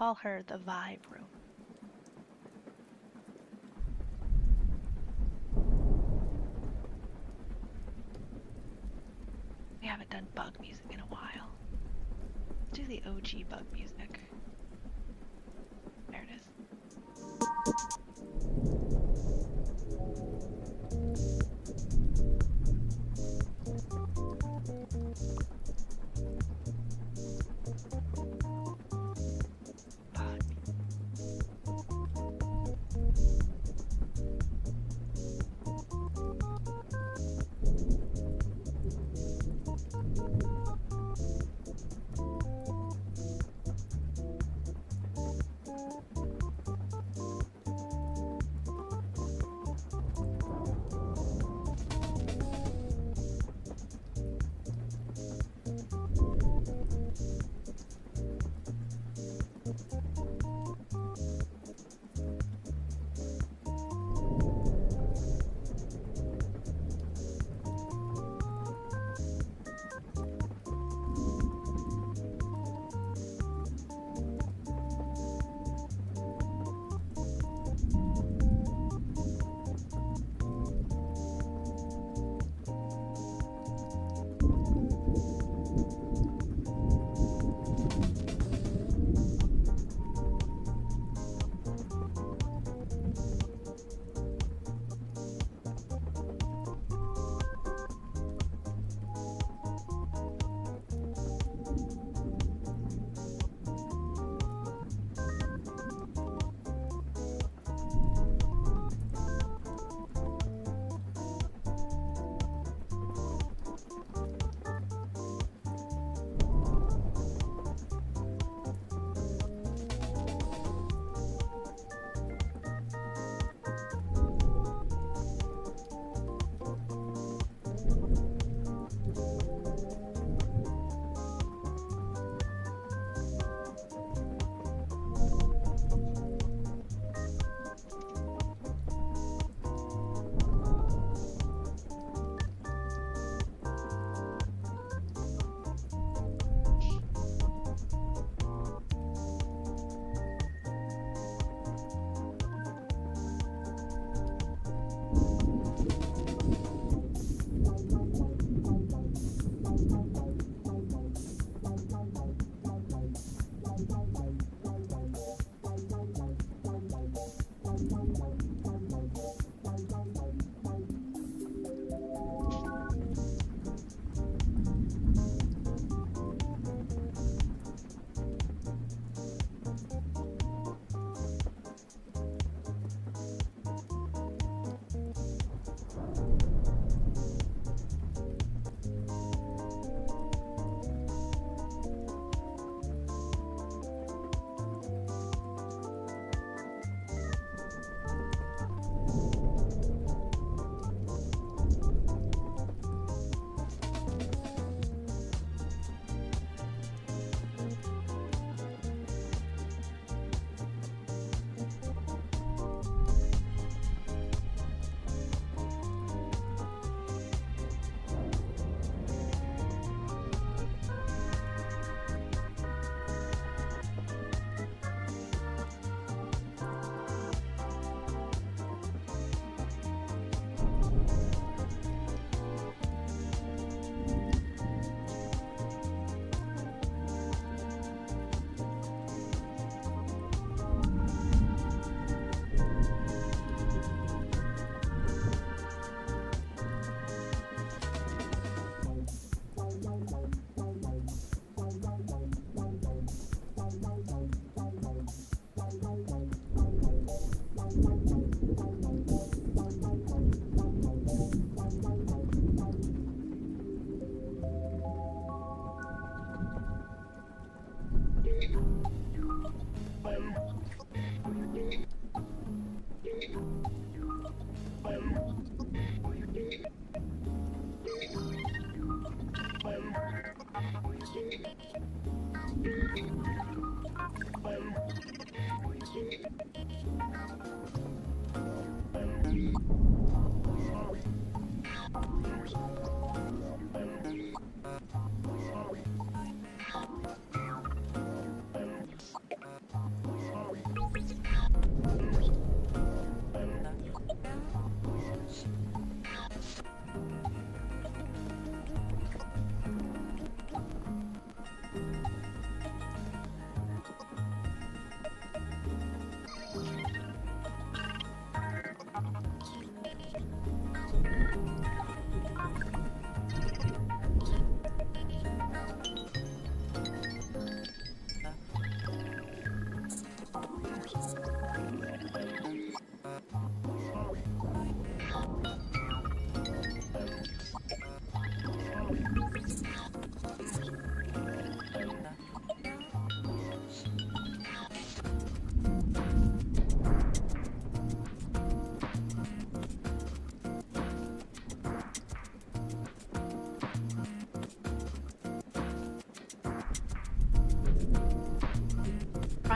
call her the vibe room. We haven't done bug music in a while. Let's do the OG bug music. There it is. Bug.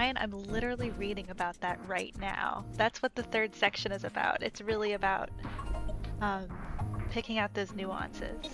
mine, I'm literally reading about that right now. That's what the third section is about. It's really about um, picking out those nuances.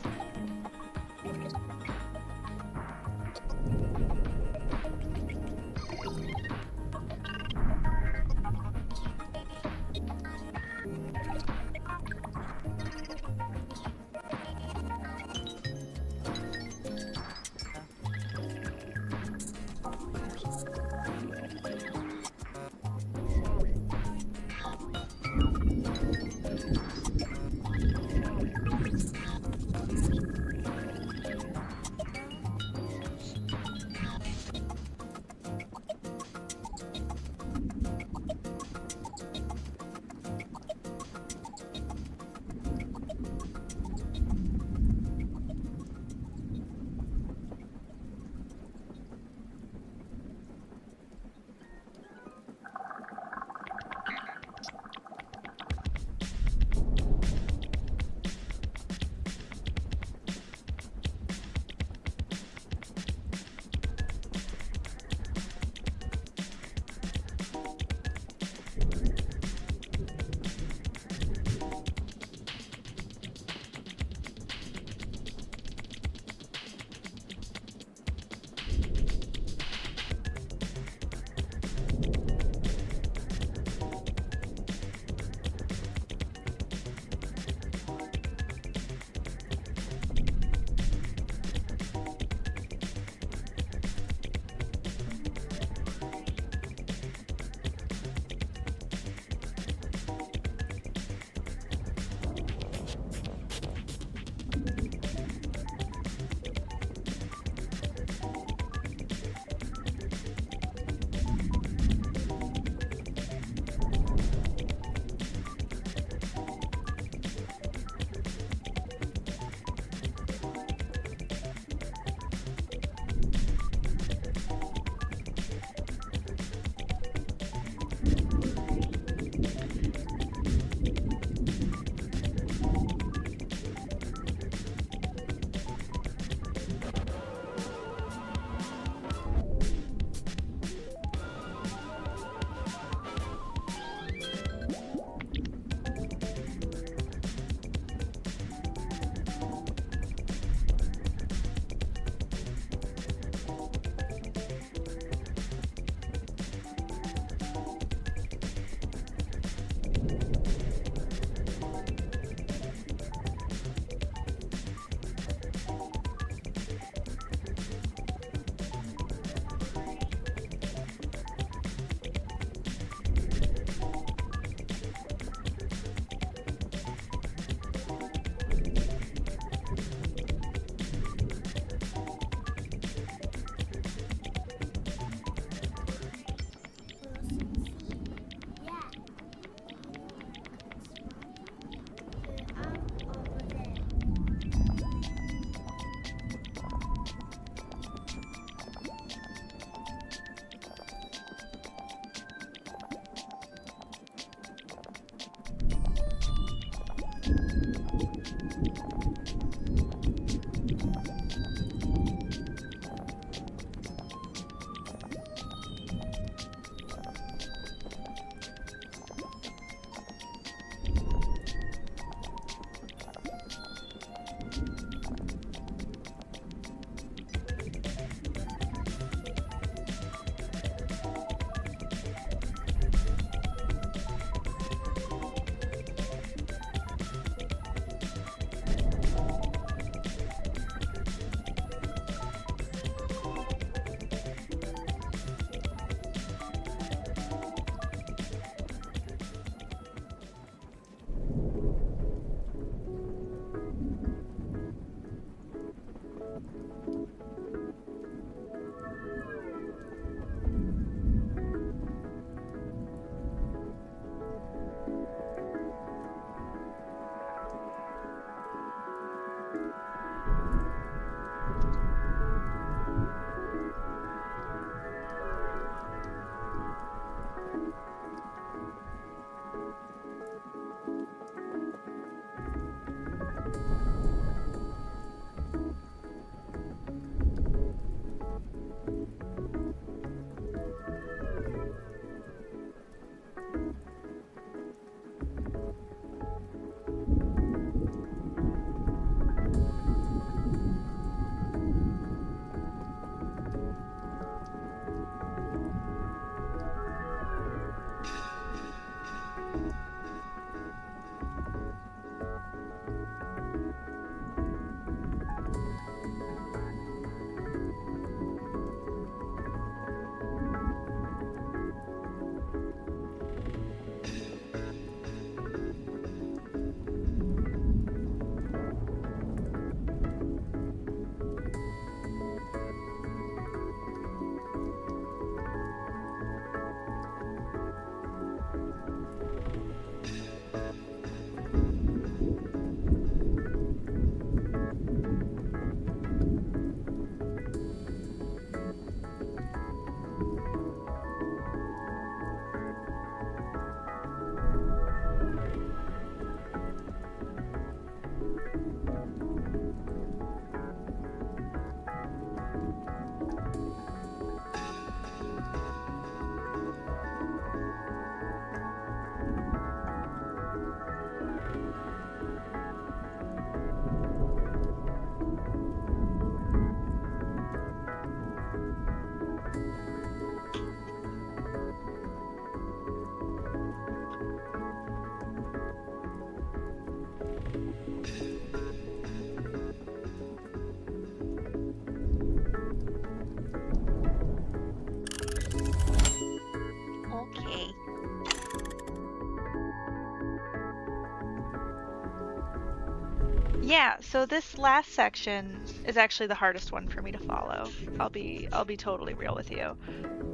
Yeah, so this last section is actually the hardest one for me to follow. I'll be totally real with you.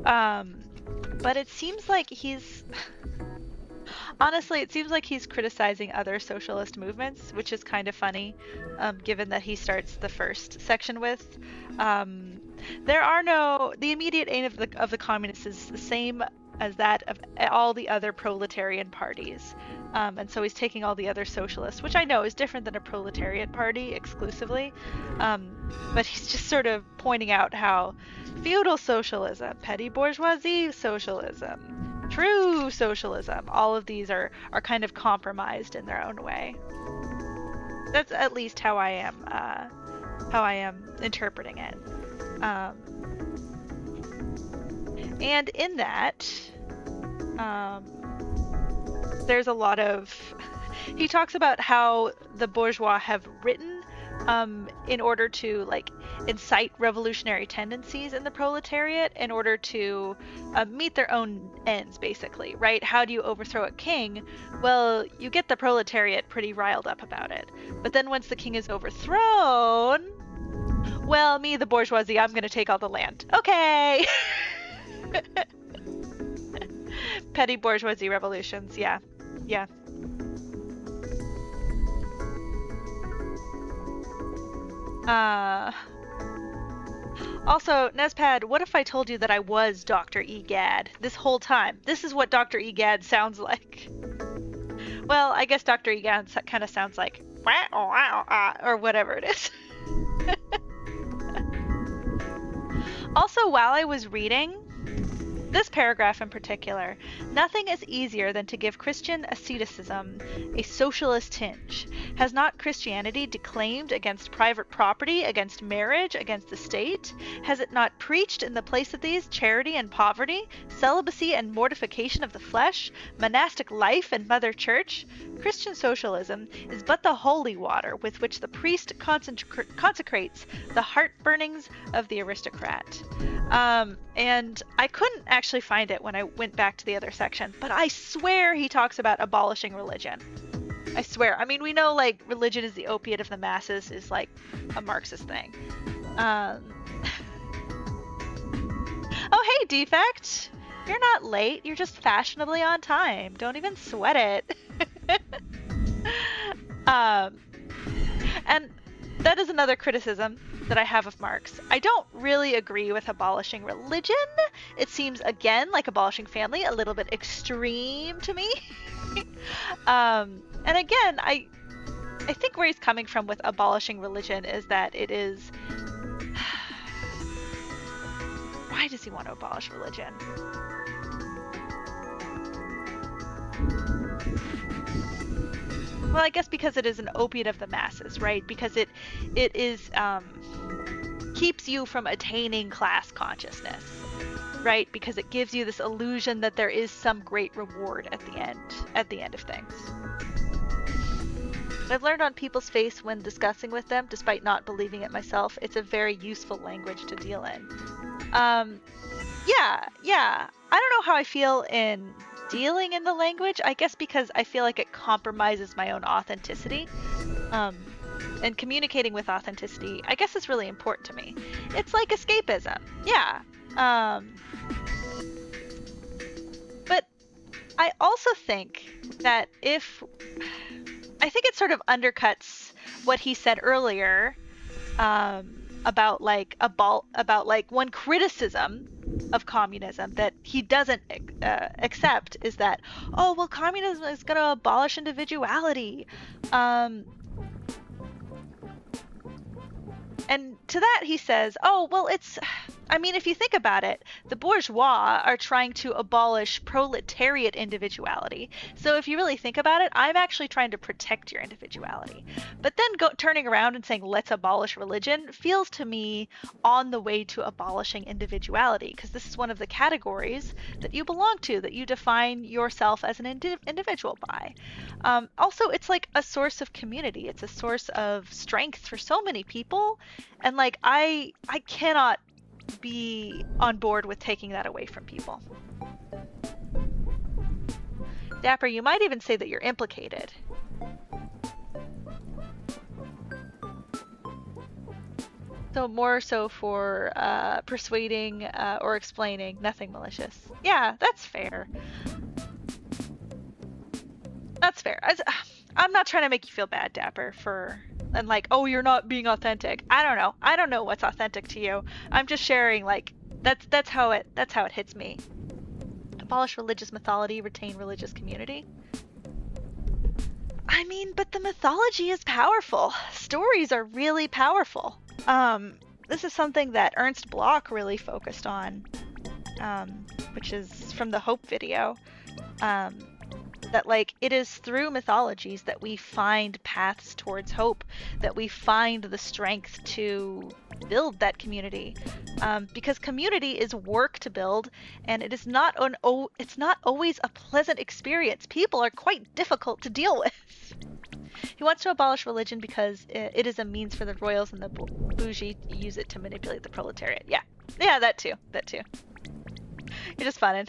But it seems like he's honestly, it seems like he's criticizing other socialist movements, which is kind of funny, given that he starts the first section with, the immediate aim of the communists is the same as that of all the other proletarian parties. And so he's taking all the other socialists, which I know is different than a proletariat party exclusively, but he's just sort of pointing out how feudal socialism, petty bourgeoisie socialism, true socialism, all of these are kind of compromised in their own way. That's at least how I am interpreting it. And in that, there's a lot of he talks about how the bourgeois have written in order to like incite revolutionary tendencies in the proletariat in order to meet their own ends, basically, right? How do you overthrow a king? Well, you get the proletariat pretty riled up about it. But then once the king is overthrown, well, me, the bourgeoisie, I'm going to take all the land. Okay. Petty bourgeoisie revolutions, yeah. Yeah. Also, Nezpad, what if I told you that I was Dr. Egad this whole time? This is what Dr. Egad sounds like. Well, I guess Dr. Egad kind of sounds like or whatever it is. Also, while I was reading this paragraph in particular, nothing is easier than to give Christian asceticism a socialist tinge. Has not Christianity declaimed against private property, against marriage, against the state? Has it not preached in the place of these charity and poverty, celibacy and mortification of the flesh, monastic life and mother church? Christian socialism is but the holy water with which the priest consecrates the heart burnings of the aristocrat. And I couldn't actually find it when I went back to the other section, but I swear he talks about abolishing religion. I swear. I mean, we know like religion is the opiate of the masses is like a Marxist thing. Oh, hey, Defect. You're not late. You're just fashionably on time. Don't even sweat it. And that is another criticism that I have of Marx. I don't really agree with abolishing religion. It seems, again, like abolishing family, a little bit extreme to me. And again, I think where he's coming from with abolishing religion is that it is... Why does he want to abolish religion? Well, I guess because it is an opiate of the masses, right? Because it is keeps you from attaining class consciousness, right? Because it gives you this illusion that there is some great reward at the end of things. I've learned on people's face when discussing with them, despite not believing it myself, it's a very useful language to deal in. Yeah. I don't know how I feel in dealing in the language, I guess because I feel like it compromises my own authenticity. And communicating with authenticity, I guess, is really important to me. It's like escapism. Yeah. But I also think that I think it sort of undercuts what he said earlier about one criticism of communism that he doesn't accept is that, oh, well, communism is going to abolish individuality. And to that he says, oh, well, if you think about it, the bourgeois are trying to abolish proletariat individuality. So if you really think about it, I'm actually trying to protect your individuality. But then turning around and saying, let's abolish religion, feels to me on the way to abolishing individuality, because this is one of the categories that you belong to, that you define yourself as an individual by. Also, it's like a source of community. It's a source of strength for so many people. And like, I cannot be on board with taking that away from people. Dapper, you might even say that you're implicated. So more so for persuading or explaining, nothing malicious. Yeah, that's fair. That's fair. I'm not trying to make you feel bad, Dapper, and like, oh, you're not being authentic. I don't know. I don't know what's authentic to you. I'm just sharing, like, that's how it hits me. Abolish religious mythology, retain religious community. I mean, but the mythology is powerful. Stories are really powerful. This is something that Ernst Bloch really focused on, which is from the Hope video. That, like, it is through mythologies that we find paths towards hope, that we find the strength to build that community, because community is work to build, and it is it's not always a pleasant experience. People are quite difficult to deal with. He wants to abolish religion because it is a means for the royals and the bougie to use it to manipulate the proletariat. Yeah, that too. You're just funnin'.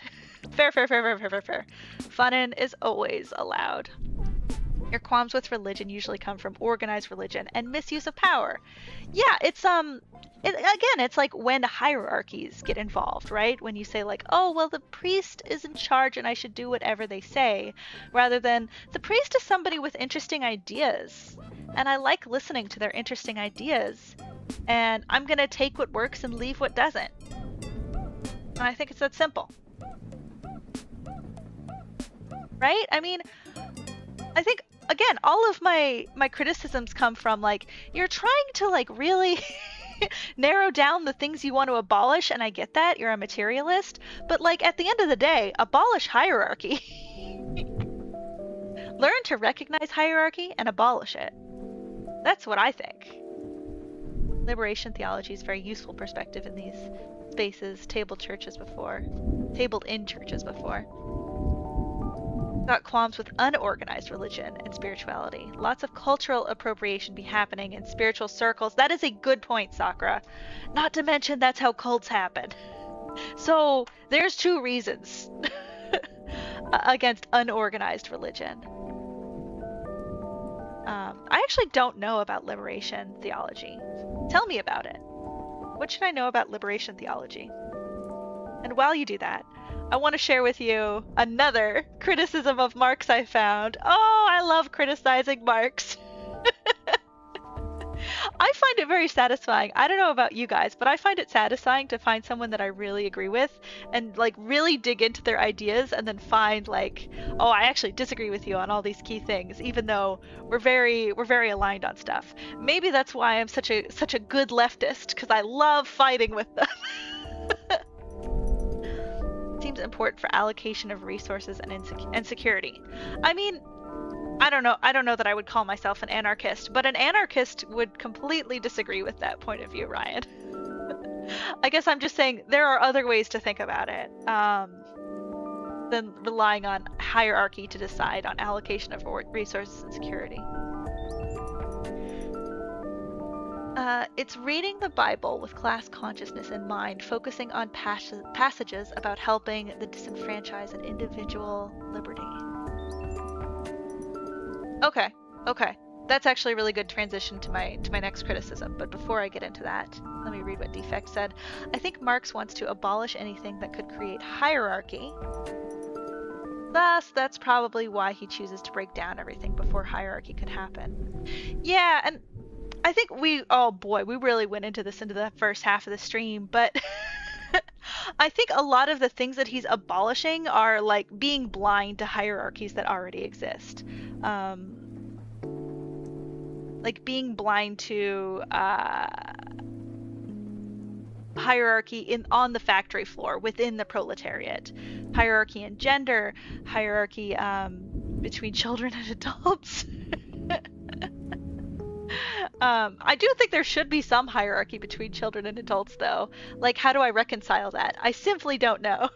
Fair. Funnin' is always allowed. Your qualms with religion usually come from organized religion and misuse of power. Yeah, it's it's like when hierarchies get involved, right? When you say, like, oh, well, the priest is in charge and I should do whatever they say, rather than the priest is somebody with interesting ideas, and I like listening to their interesting ideas, and I'm gonna take what works and leave what doesn't. And I think it's that simple. Right? I mean, I think, again, all of my criticisms come from, like, you're trying to, like, really narrow down the things you want to abolish, and I get that, you're a materialist, but, like, at the end of the day, abolish hierarchy. Learn to recognize hierarchy and abolish it. That's what I think. Liberation theology is a very useful perspective in these spaces, tabled in churches before. Got qualms with unorganized religion and spirituality. Lots of cultural appropriation be happening in spiritual circles. That is a good point, Sakura. Not to mention that's how cults happen. So there's two reasons against unorganized religion. I actually don't know about liberation theology. Tell me about it. What should I know about liberation theology? And while you do that, I want to share with you another criticism of Marx I found. Oh, I love criticizing Marx. I find it very satisfying. I don't know about you guys, but I find it satisfying to find someone that I really agree with and, like, really dig into their ideas and then find, like, oh, I actually disagree with you on all these key things, even though we're very aligned on stuff. Maybe that's why I'm such a good leftist, because I love fighting with them. Seems important for allocation of resources and security. I mean, I don't know that I would call myself an anarchist, but an anarchist would completely disagree with that point of view, Ryan. I guess I'm just saying there are other ways to think about it than relying on hierarchy to decide on allocation of resources and security. It's reading the Bible with class consciousness in mind, focusing on passages about helping the disenfranchised and individual liberty. Okay. That's actually a really good transition to my next criticism, but before I get into that, let me read what Defect said. I think Marx wants to abolish anything that could create hierarchy. Thus, that's probably why he chooses to break down everything before hierarchy could happen. Yeah, and I think we really went into the first half of the stream, but I think a lot of the things that he's abolishing are, like, being blind to hierarchies that already exist. Like being blind to hierarchy on the factory floor within the proletariat, hierarchy in gender, hierarchy between children and adults. I do think there should be some hierarchy between children and adults, though. Like, how do I reconcile that? I simply don't know.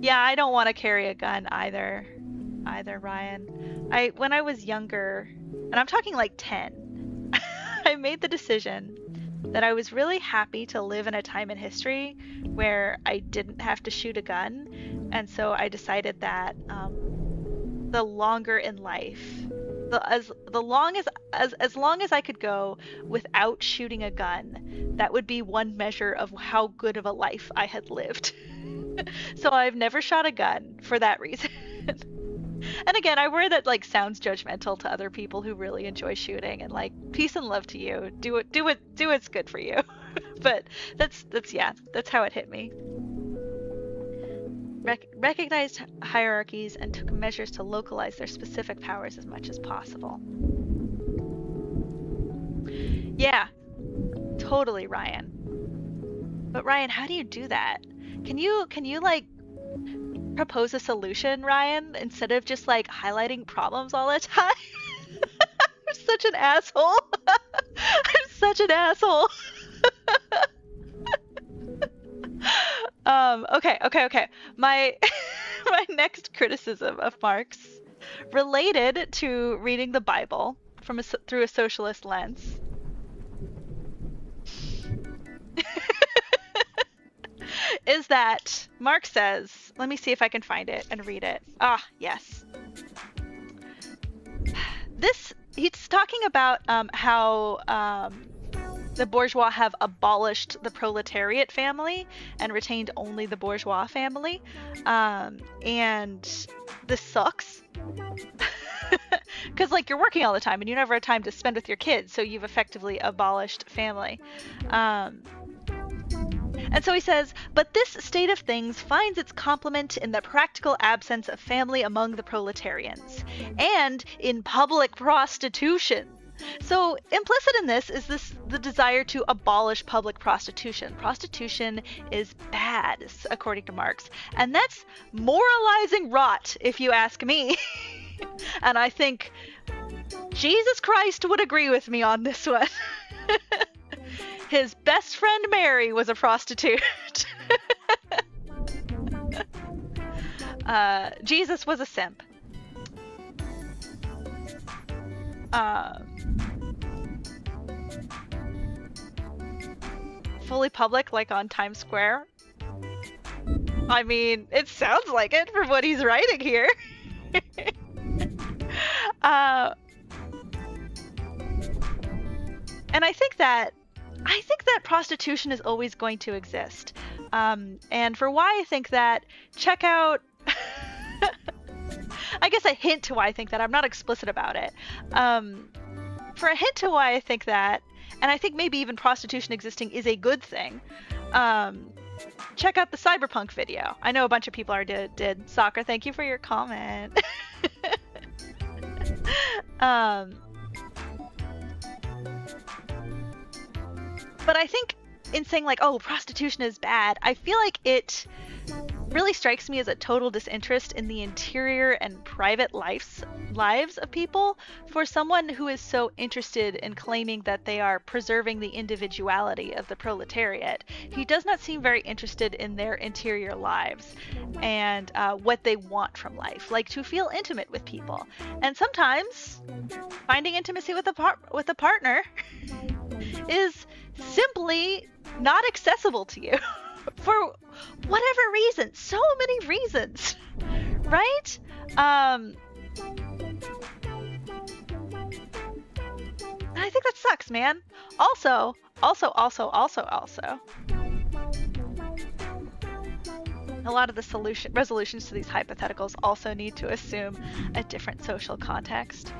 Yeah, I don't want to carry a gun either, Ryan. When I was younger, and I'm talking like 10, I made the decision that I was really happy to live in a time in history where I didn't have to shoot a gun, and so I decided that the As long as I could go without shooting a gun, that would be one measure of how good of a life I had lived. So I've never shot a gun for that reason. And again, I worry that like sounds judgmental to other people who really enjoy shooting, and like peace and love to you. Do what's good for you. But that's how it hit me. Recognized hierarchies and took measures to localize their specific powers as much as possible. Yeah, totally, Ryan. But Ryan, how do you do that? Can you like propose a solution, Ryan, instead of just like highlighting problems all the time? I'm such an asshole. I'm such an asshole. Okay. My next criticism of Marx related to reading the Bible through a socialist lens. Is that Marx says, let me see if I can find it and read it. Ah, yes. He's talking about how the bourgeois have abolished the proletariat family and retained only the bourgeois family. And this sucks. Because like you're working all the time and you never have time to spend with your kids, so you've effectively abolished family. And so he says, but this state of things finds its complement in the practical absence of family among the proletarians, and in public prostitution. So implicit in this is the desire to abolish public prostitution. Prostitution is bad, according to Marx, and that's moralizing rot, if you ask me. And I think Jesus Christ would agree with me on this one. His best friend Mary was a prostitute. Jesus was a simp. Fully public, like on Times Square. I mean, it sounds like it from what he's writing here. And I think that prostitution is always going to exist. And for why I think that, check out I guess a hint to why I think that. I'm not explicit about it. For a hint to why I think that, and I think maybe even prostitution existing is a good thing, check out the Cyberpunk video. I know a bunch of people did. Soccer, thank you for your comment. But I think in saying like, oh, prostitution is bad, I feel like it really strikes me as a total disinterest in the interior and private lives of people for someone who is so interested in claiming that they are preserving the individuality of the proletariat. He does not seem very interested in their interior lives and what they want from life, like to feel intimate with people. And sometimes finding intimacy with a partner is simply not accessible to you. For whatever reason, so many reasons, right? I think that sucks, man. Also, a lot of the resolutions to these hypotheticals also need to assume a different social context.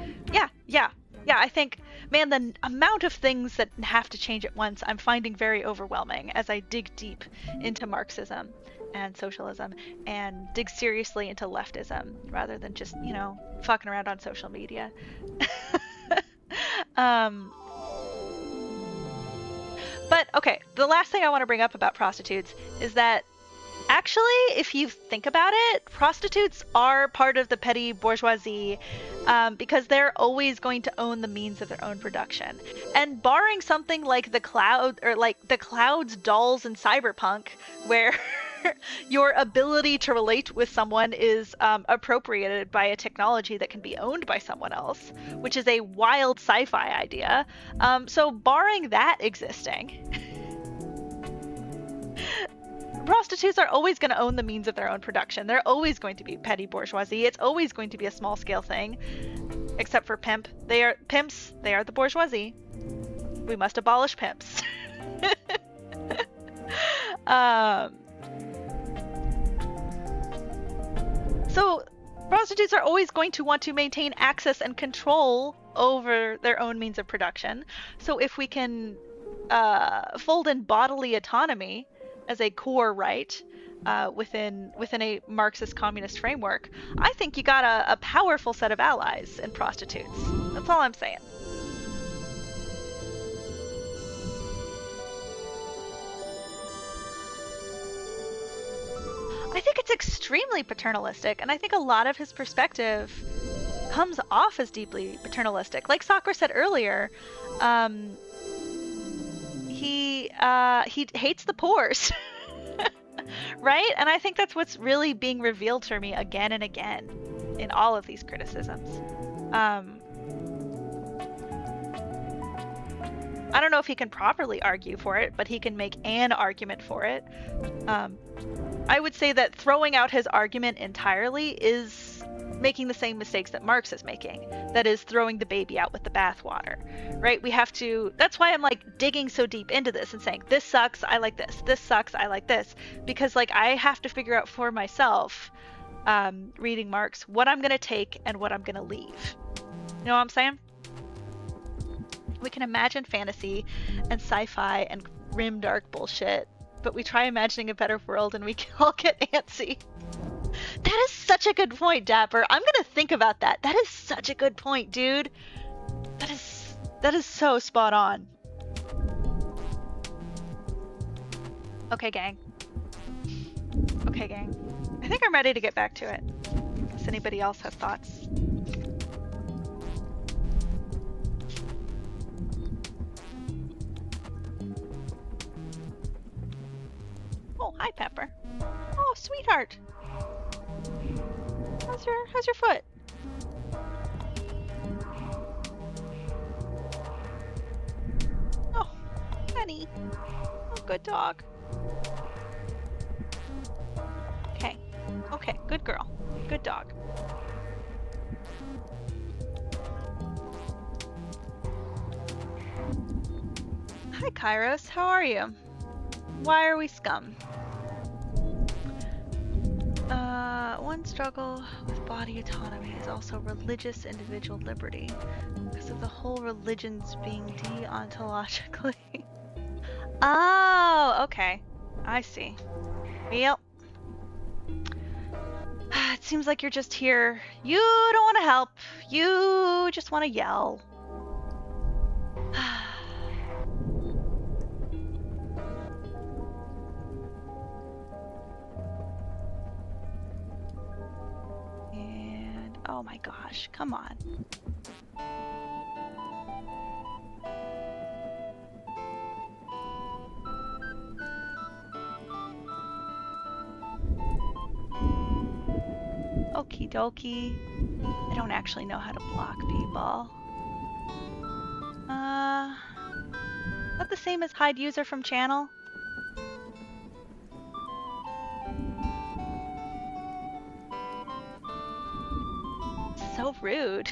Yeah, I think, man, the amount of things that have to change at once I'm finding very overwhelming as I dig deep into Marxism and socialism and dig seriously into leftism rather than just, fucking around on social media. But, okay, the last thing I want to bring up about prostitutes is that actually, if you think about it, prostitutes are part of the petty bourgeoisie because they're always going to own the means of their own production. And barring something like the Clouds, dolls, and Cyberpunk, where your ability to relate with someone is appropriated by a technology that can be owned by someone else, which is a wild sci-fi idea. So barring that existing, prostitutes are always going to own the means of their own production. They're always going to be petty bourgeoisie. It's always going to be a small scale thing. except for pimp. They are pimps. They are the bourgeoisie. We must abolish pimps. So prostitutes are always going to want to maintain access and control over their own means of production. So if we can fold in bodily autonomy as a core right within a Marxist communist framework, I think you got a powerful set of allies in prostitutes. That's all I'm saying. I think it's extremely paternalistic, and I think a lot of his perspective comes off as deeply paternalistic. Like Socrates said earlier, he hates the poors, right? And I think that's what's really being revealed for me again and again in all of these criticisms. I don't know if he can properly argue for it, but he can make an argument for it. I would say that throwing out his argument entirely is making the same mistakes that Marx is making. That is throwing the baby out with the bathwater, right? We have to, that's why I'm like digging so deep into this and saying, this sucks, I like this. This sucks, I like this. Because like I have to figure out for myself, reading Marx, what I'm going to take and what I'm going to leave. You know what I'm saying? We can imagine fantasy and sci-fi and grimdark bullshit, but we try imagining a better world and we all get antsy. That is such a good point, Dapper. I'm gonna think about that. That is such a good point, dude. That is so spot on. Okay, gang. Okay, gang. I think I'm ready to get back to it. Unless anybody else has thoughts. Oh, hi, Pepper. Oh, sweetheart. How's your foot? Oh, honey. Oh, good dog. Okay. Okay, good girl. Good dog. Hi, Kairos. How are you? Why are we scum? One struggle with body autonomy is also religious individual liberty, because of the whole religions being deontologically. Oh, okay. I see. Well, it seems like you're just here. You don't want to help. You just want to yell. Oh my gosh, come on. Okie dokie. I don't actually know how to block b-ball. Is that the same as hide user from channel? So rude.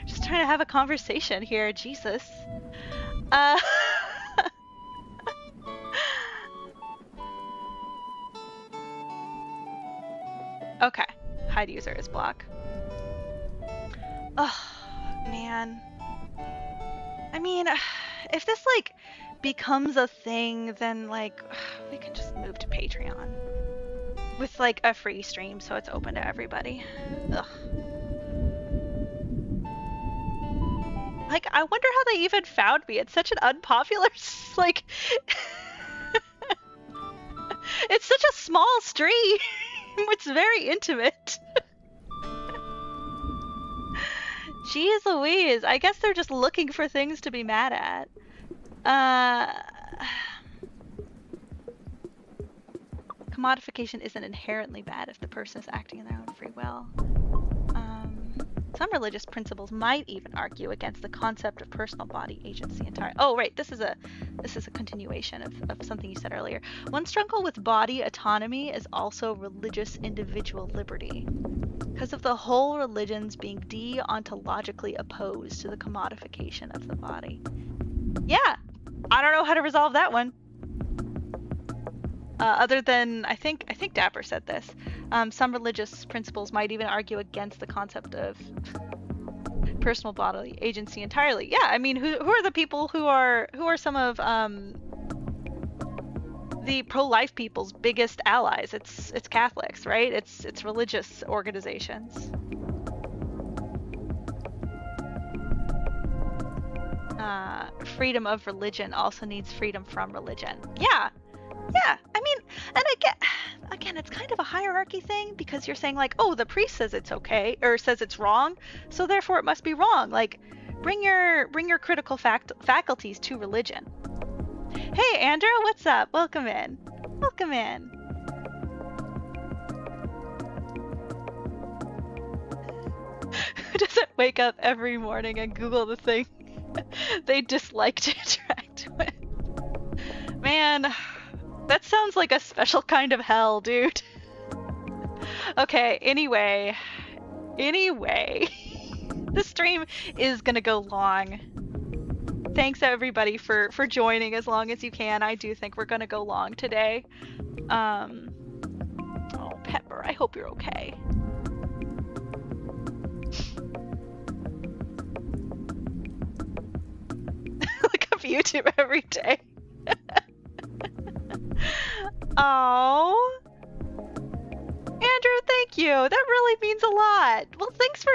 Just trying to have a conversation here, Jesus. Okay, hide user is block. Oh, man. I mean, if this like becomes a thing, then like we can just move to Patreon with like a free stream so it's open to everybody. Ugh. Like, I wonder how they even found me. It's such an unpopular, like, it's such a small stream. It's very intimate. Jeez Louise. I guess they're just looking for things to be mad at. Commodification isn't inherently bad if the person is acting in their own free will. Some religious principles might even argue against the concept of personal body agency entirely. Oh, right. This is a continuation of something you said earlier. One struggle with body autonomy is also religious individual liberty, because of the whole religions being deontologically opposed to the commodification of the body. Yeah, I don't know how to resolve that one. Other than, I think Dapper said this. Some religious principles might even argue against the concept of personal bodily agency entirely. Yeah, I mean, who are the people who are some of the pro-life people's biggest allies? It's Catholics, right? It's religious organizations. Freedom of religion also needs freedom from religion. Yeah. I mean, and again, it's kind of a hierarchy thing, because you're saying like, oh, the priest says it's okay or says it's wrong, so therefore it must be wrong. Like, bring your critical faculties to religion. Hey, Andrew, what's up? Welcome in. Welcome in. Who doesn't wake up every morning and Google the thing they dislike to interact with? Man, that sounds like a special kind of hell, dude. Okay, anyway. The stream is gonna go long. Thanks everybody for joining as long as you can. I do think we're gonna go long today. Oh, Pepper, I hope you're okay. Look up YouTube every day. Oh, Andrew, thank you. That really means a lot. Well, thanks for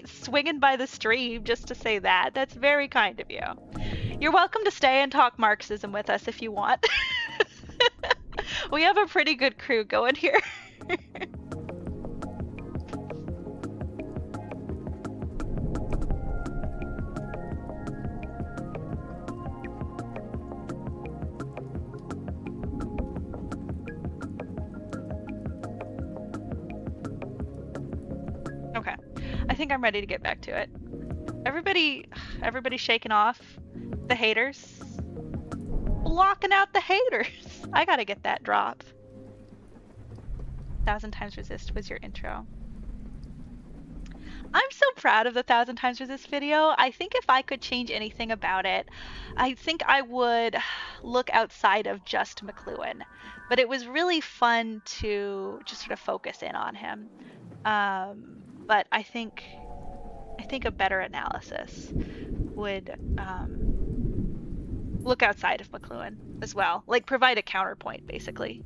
swinging by the stream just to say that. That's very kind of you. You're welcome to stay and talk Marxism with us if you want. We have a pretty good crew going here. Okay, I think I'm ready to get back to it. Everybody shaking off the haters. Blocking out the haters. I gotta get that drop. 1,000 Times Resist was your intro. I'm so proud of the 1,000 Times Resist video. I think if I could change anything about it, I think I would look outside of just McLuhan. But it was really fun to just sort of focus in on him. But I think a better analysis would look outside of McLuhan as well, like provide a counterpoint, basically.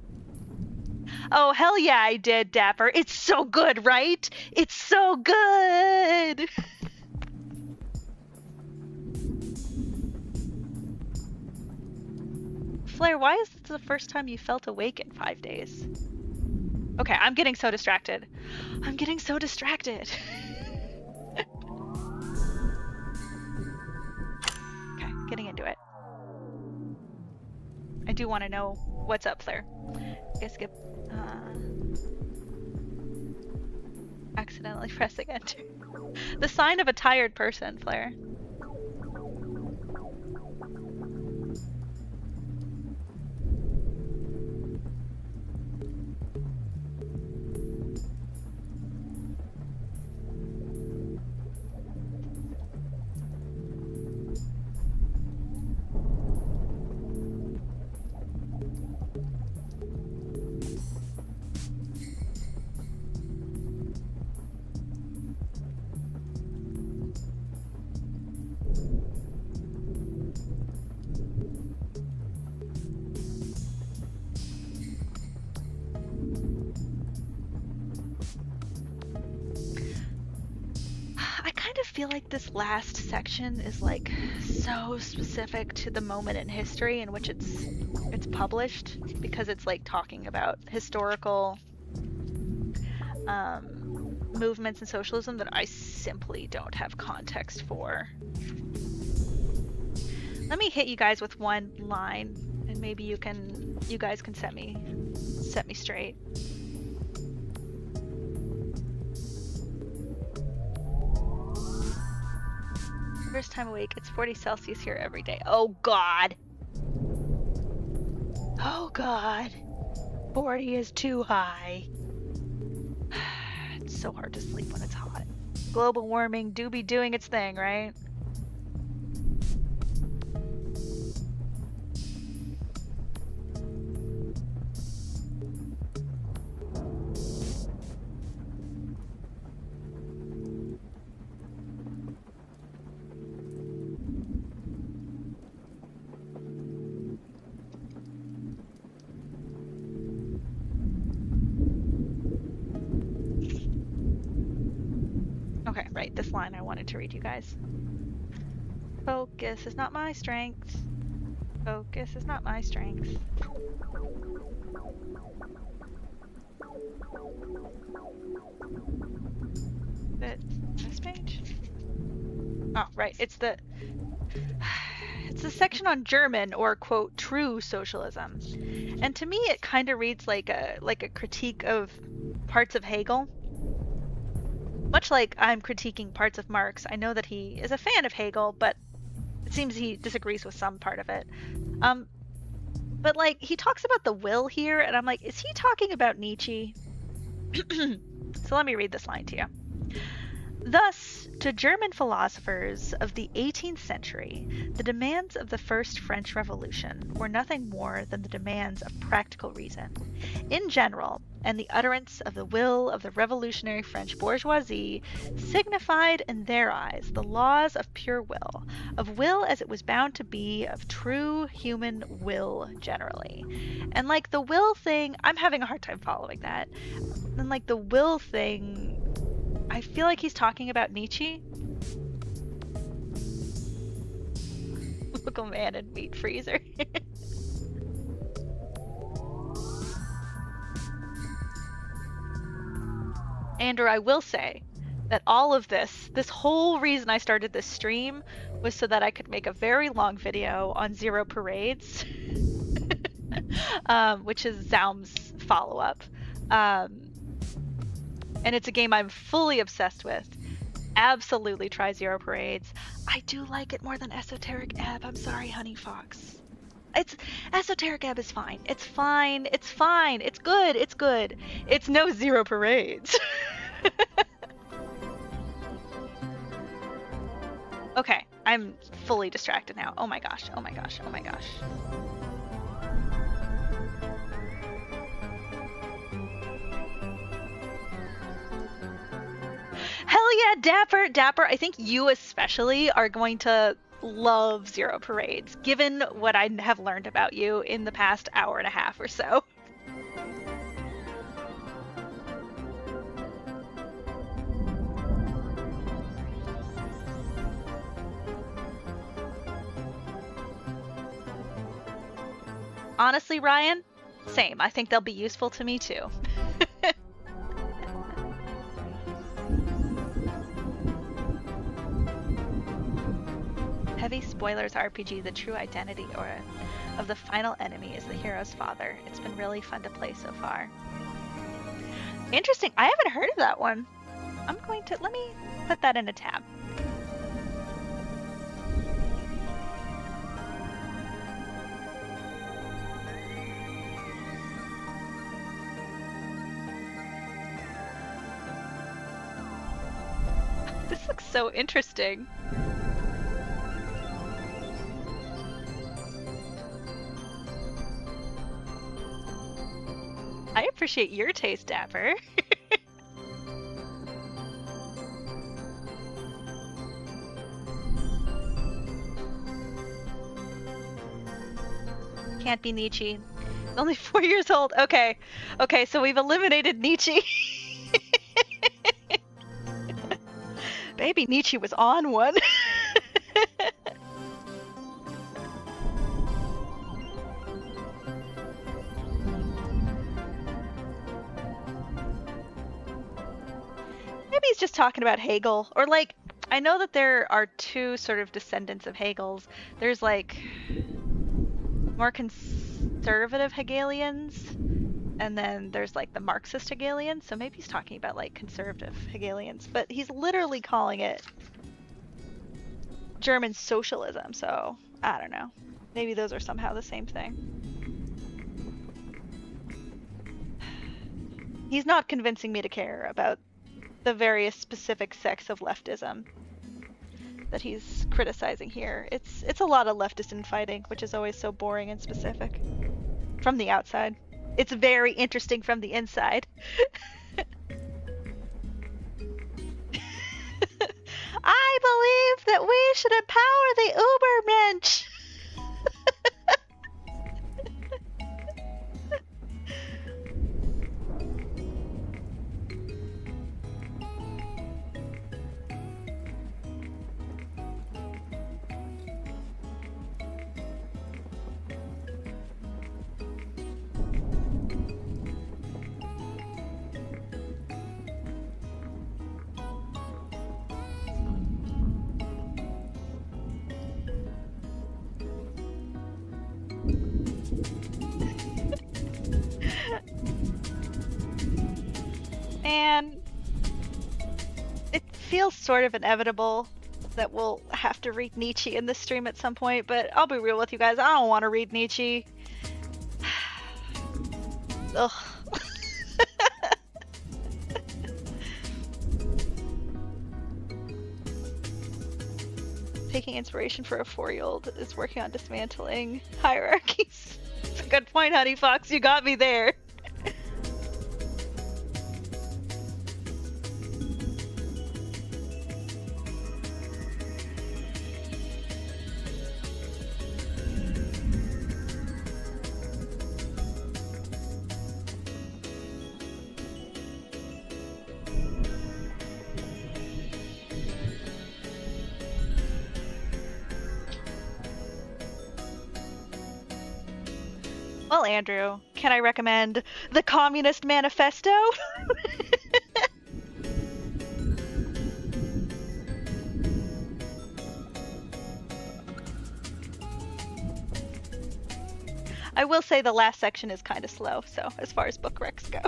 Oh, hell yeah, I did, Dapper. It's so good, right? It's so good! Flair, why is this the first time you felt awake in 5 days? Okay, I'm getting so distracted. Okay, getting into it. I do want to know what's up, Flair. I guess skip. Accidentally pressing enter. The sign of a tired person, Flair. Feel like this last section is like so specific to the moment in history in which it's published, because it's like talking about historical movements in socialism that I simply don't have context for. Let me hit you guys with one line, and maybe you guys can set me straight. First time awake, it's 40 Celsius here every day. Oh god. Oh god. 40 is too high. It's so hard to sleep when it's hot. Global warming do be doing its thing, right? Okay, right, this line I wanted to read you guys. Focus is not my strength. Focus is not my strength. This page? Oh, right, it's the section on German, or quote, true socialism. And to me it kind of reads like a critique of parts of Hegel. Much like I'm critiquing parts of Marx. I know that he is a fan of Hegel, but it seems he disagrees with some part of it. But like, he talks about the will here, and I'm like, is he talking about Nietzsche? So let me read this line to you. Thus, to German philosophers of the 18th century, the demands of the First French Revolution were nothing more than the demands of practical reason, in general, and the utterance of the will of the revolutionary French bourgeoisie signified in their eyes the laws of pure of will as it was bound to be, of true human will generally. And like the will thing, I'm having a hard time following that. And like the will thing, I feel like he's talking about Nietzsche. Local man and meat freezer. Andrew, I will say that all of this whole reason I started this stream was so that I could make a very long video on Zero Parades, which is Zaum's follow-up. And it's a game I'm fully obsessed with. Absolutely try Zero Parades. I do like it more than Esoteric Ebb. I'm sorry, Honey Fox. Esoteric Ebb is fine. It's fine. It's fine. It's good. It's good. It's no Zero Parades. Okay, I'm fully distracted now. Oh my gosh. Oh my gosh. Oh my gosh. Hell yeah, Dapper! Dapper, I think you especially are going to love Zero Parades, given what I have learned about you in the past hour and a half or so. Honestly, Ryan, same. I think they'll be useful to me too. Heavy spoilers RPG, the true identity of the final enemy is the hero's father. It's been really fun to play so far. Interesting. I haven't heard of that one. Let me put that in a tab. This looks so interesting. I appreciate your taste, Dapper. Can't be Nietzsche. Only 4 years old. Okay. Okay, so we've eliminated Nietzsche. Maybe Nietzsche was on one. Maybe he's just talking about Hegel. Or like, I know that there are two sort of descendants of Hegel's. There's like more conservative Hegelians, and then there's like the Marxist Hegelians. So maybe he's talking about like conservative Hegelians, but he's literally calling it German socialism, so I don't know. Maybe those are somehow the same thing. He's not convincing me to care about the various specific sects of leftism that he's criticizing here. It's a lot of leftist infighting, which is always so boring and specific. From the outside. It's very interesting from the inside. I believe that we should empower the Ubermensch. And it feels sort of inevitable that we'll have to read Nietzsche in this stream at some point, but I'll be real with you guys, I don't want to read Nietzsche. Ugh. Taking inspiration for a 4-year-old is working on dismantling hierarchies. It's a good point, Honey Fox, you got me there. Well, Andrew, can I recommend The Communist Manifesto? I will say the last section is kind of slow, so as far as book recs go.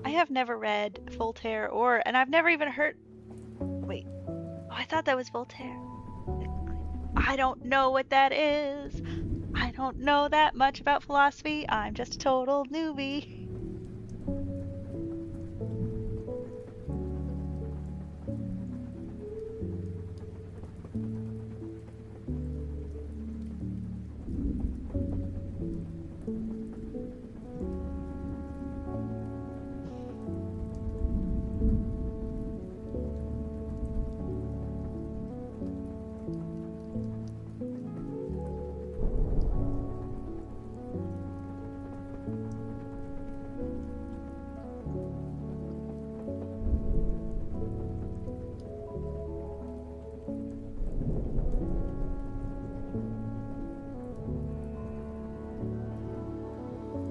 I have never read Voltaire and I've never even heard. Wait. Oh, I thought that was Voltaire. I don't know what that is. I don't know that much about philosophy. I'm just a total newbie.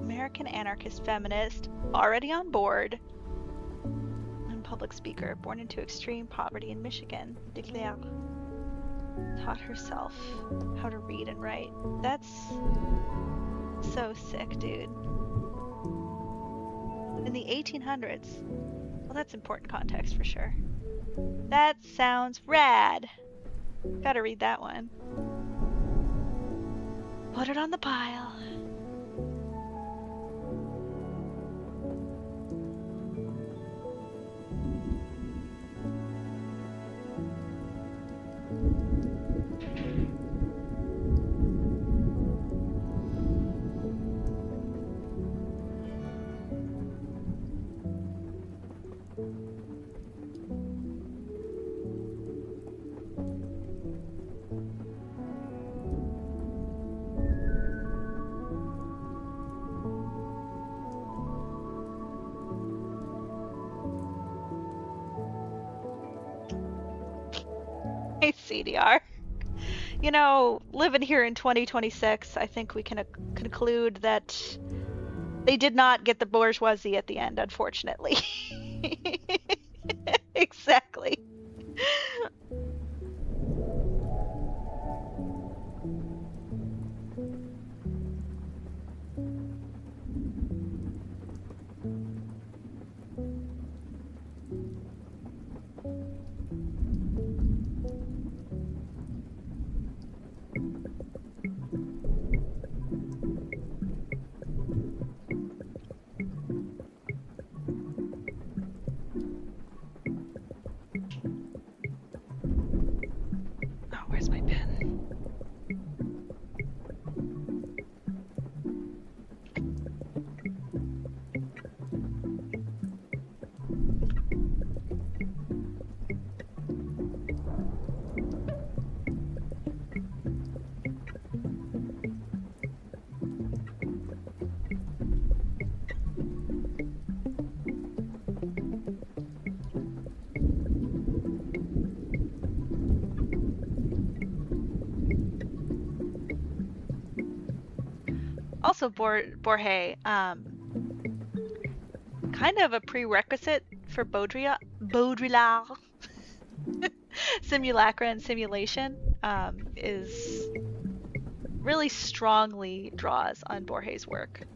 American anarchist feminist, already on board, and public speaker, born into extreme poverty in Michigan, Declare taught herself how to read and write. That's so sick, dude. In the 1800s. Well, that's important context for sure. That sounds rad. Gotta read that one. Put it on the pile. CDR. You know, living here in 2026, I think we can conclude that they did not get the bourgeoisie at the end, unfortunately. Exactly. Oh, where's my pen? Also, Borge, kind of a prerequisite for Baudrillard simulacra and simulation is really strongly draws on Borge's work.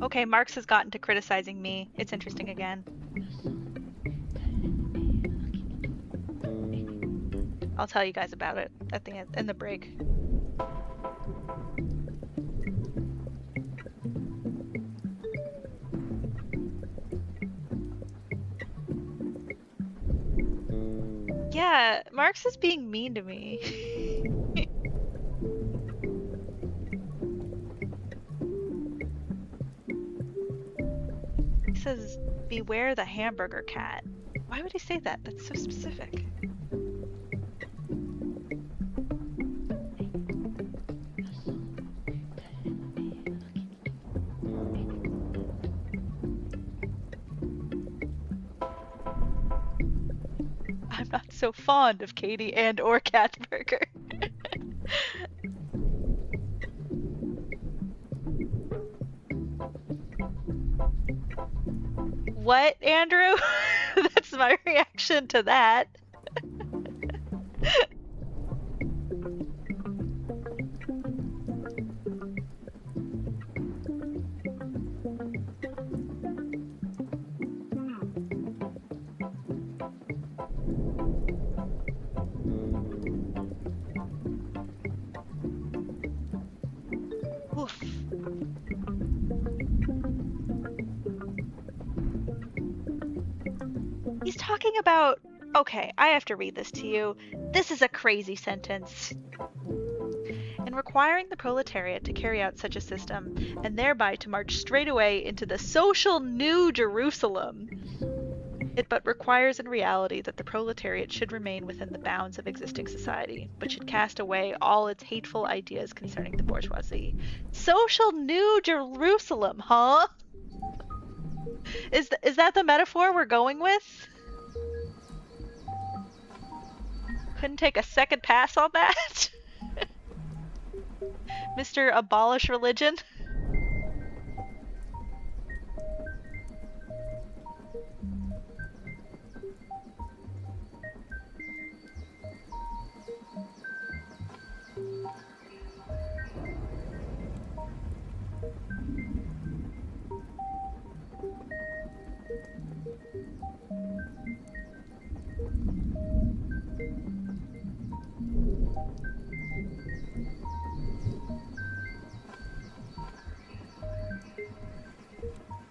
Okay, Marx has gotten to criticizing me. It's interesting again. I'll tell you guys about it at the end, in the break. Yeah, Marx is being mean to me. He says, beware the hamburger cat. Why would he say that? That's so specific. I'm not so fond of Katie and or Catburger. What, Andrew? That's my reaction to that. Oof. He's talking about... Okay, I have to read this to you. This is a crazy sentence. In requiring the proletariat to carry out such a system, and thereby to march straight away into the social New Jerusalem, it but requires in reality that the proletariat should remain within the bounds of existing society, but should cast away all its hateful ideas concerning the bourgeoisie. Social New Jerusalem, huh? Is that the metaphor we're going with? Couldn't take a second pass on that? Mr. Abolish Religion?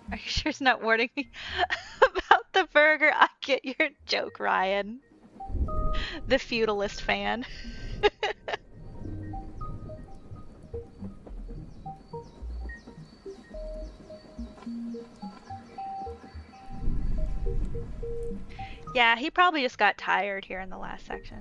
Are you sure it's not warning me about the burger? I get your joke, Ryan. The feudalist fan. Yeah, he probably just got tired here in the last section.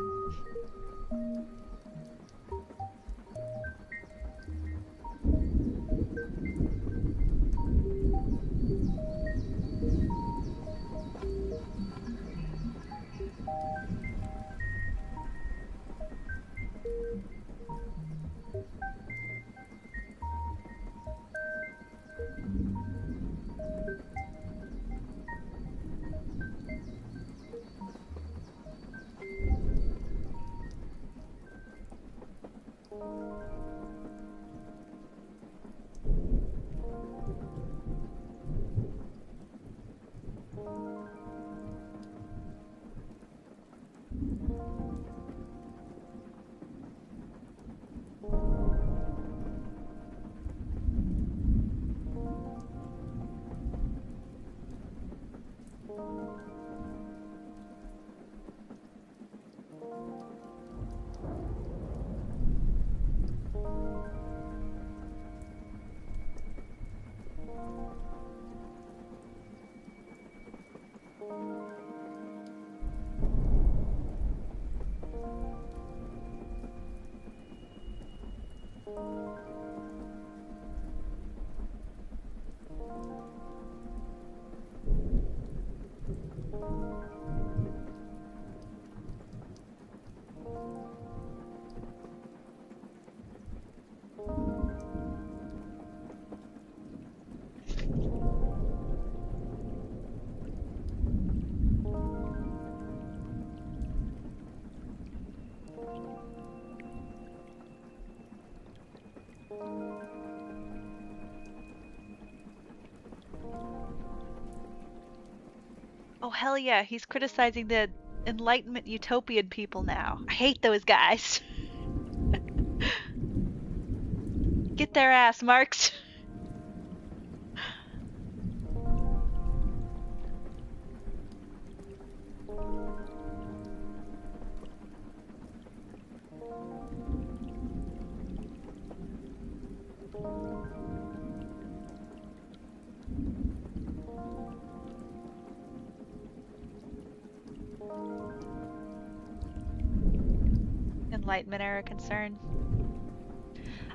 Oh, hell yeah, he's criticizing the Enlightenment utopian people now. I hate those guys. Get their ass, Marx. Enlightenment era concern.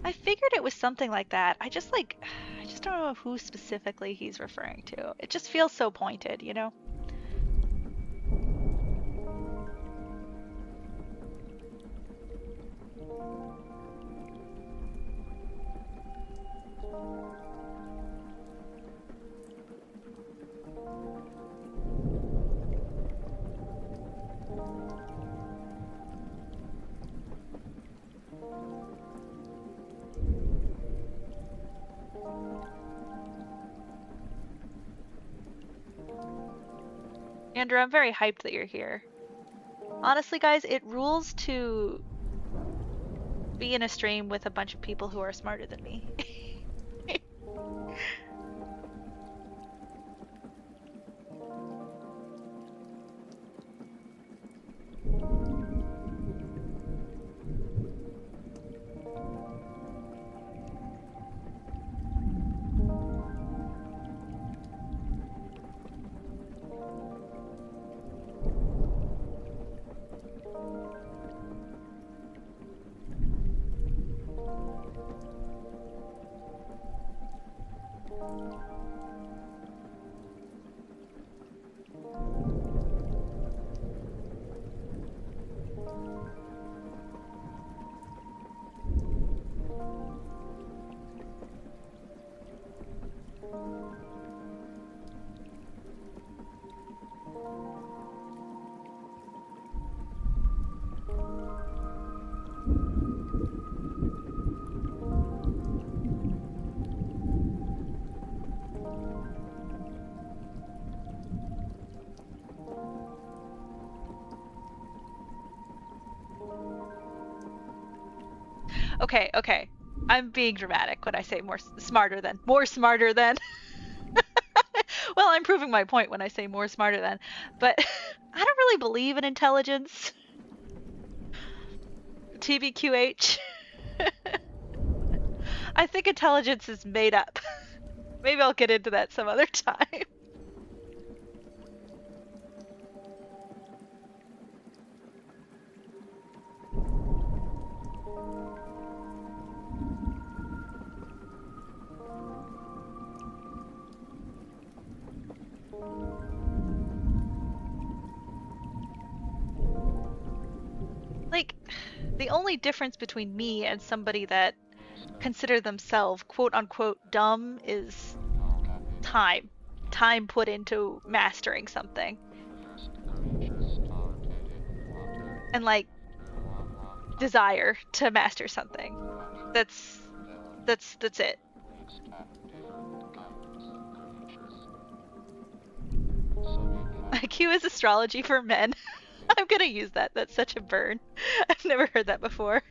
I figured it was something like that. I just don't know who specifically he's referring to. It just feels so pointed, you know? Andrew, I'm very hyped that you're here. Honestly, guys, it rules to be in a stream with a bunch of people who are smarter than me. Okay. I'm being dramatic when I say more smarter than. More smarter than. Well, I'm proving my point when I say more smarter than. But I don't really believe in intelligence. TBQH. I think intelligence is made up. Maybe I'll get into that some other time. Like, the only difference between me and somebody that consider themselves quote unquote dumb is time. Time put into mastering something. And like desire to master something. That's it. IQ is astrology for men. I'm gonna use that. That's such a burn. I've never heard that before.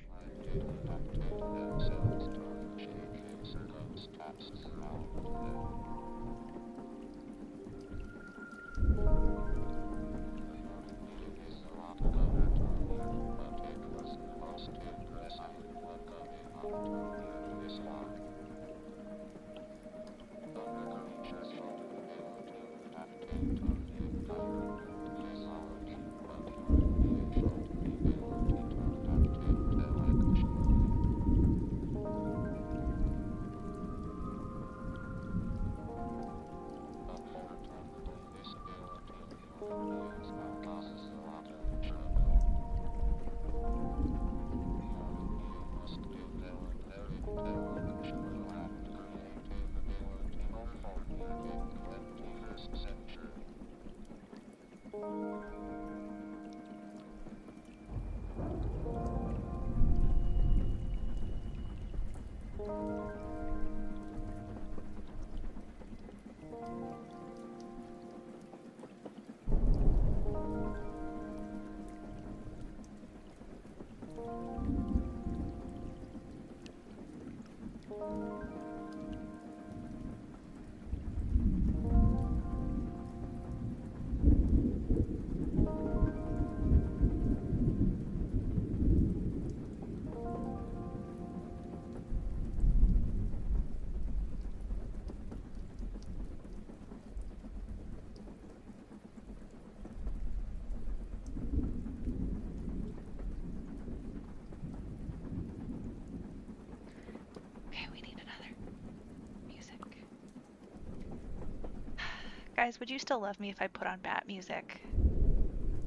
Guys, would you still love me if I put on bat music?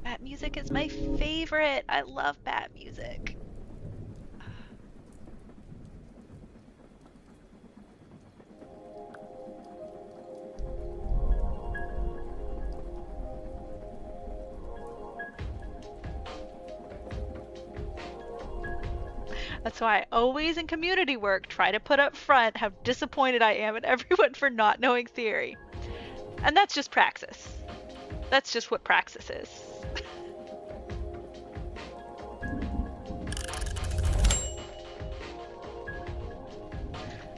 Bat music is my favorite. I love bat music. That's why I always in community work try to put up front how disappointed I am at everyone for not knowing theory. And that's just praxis. That's just what praxis is.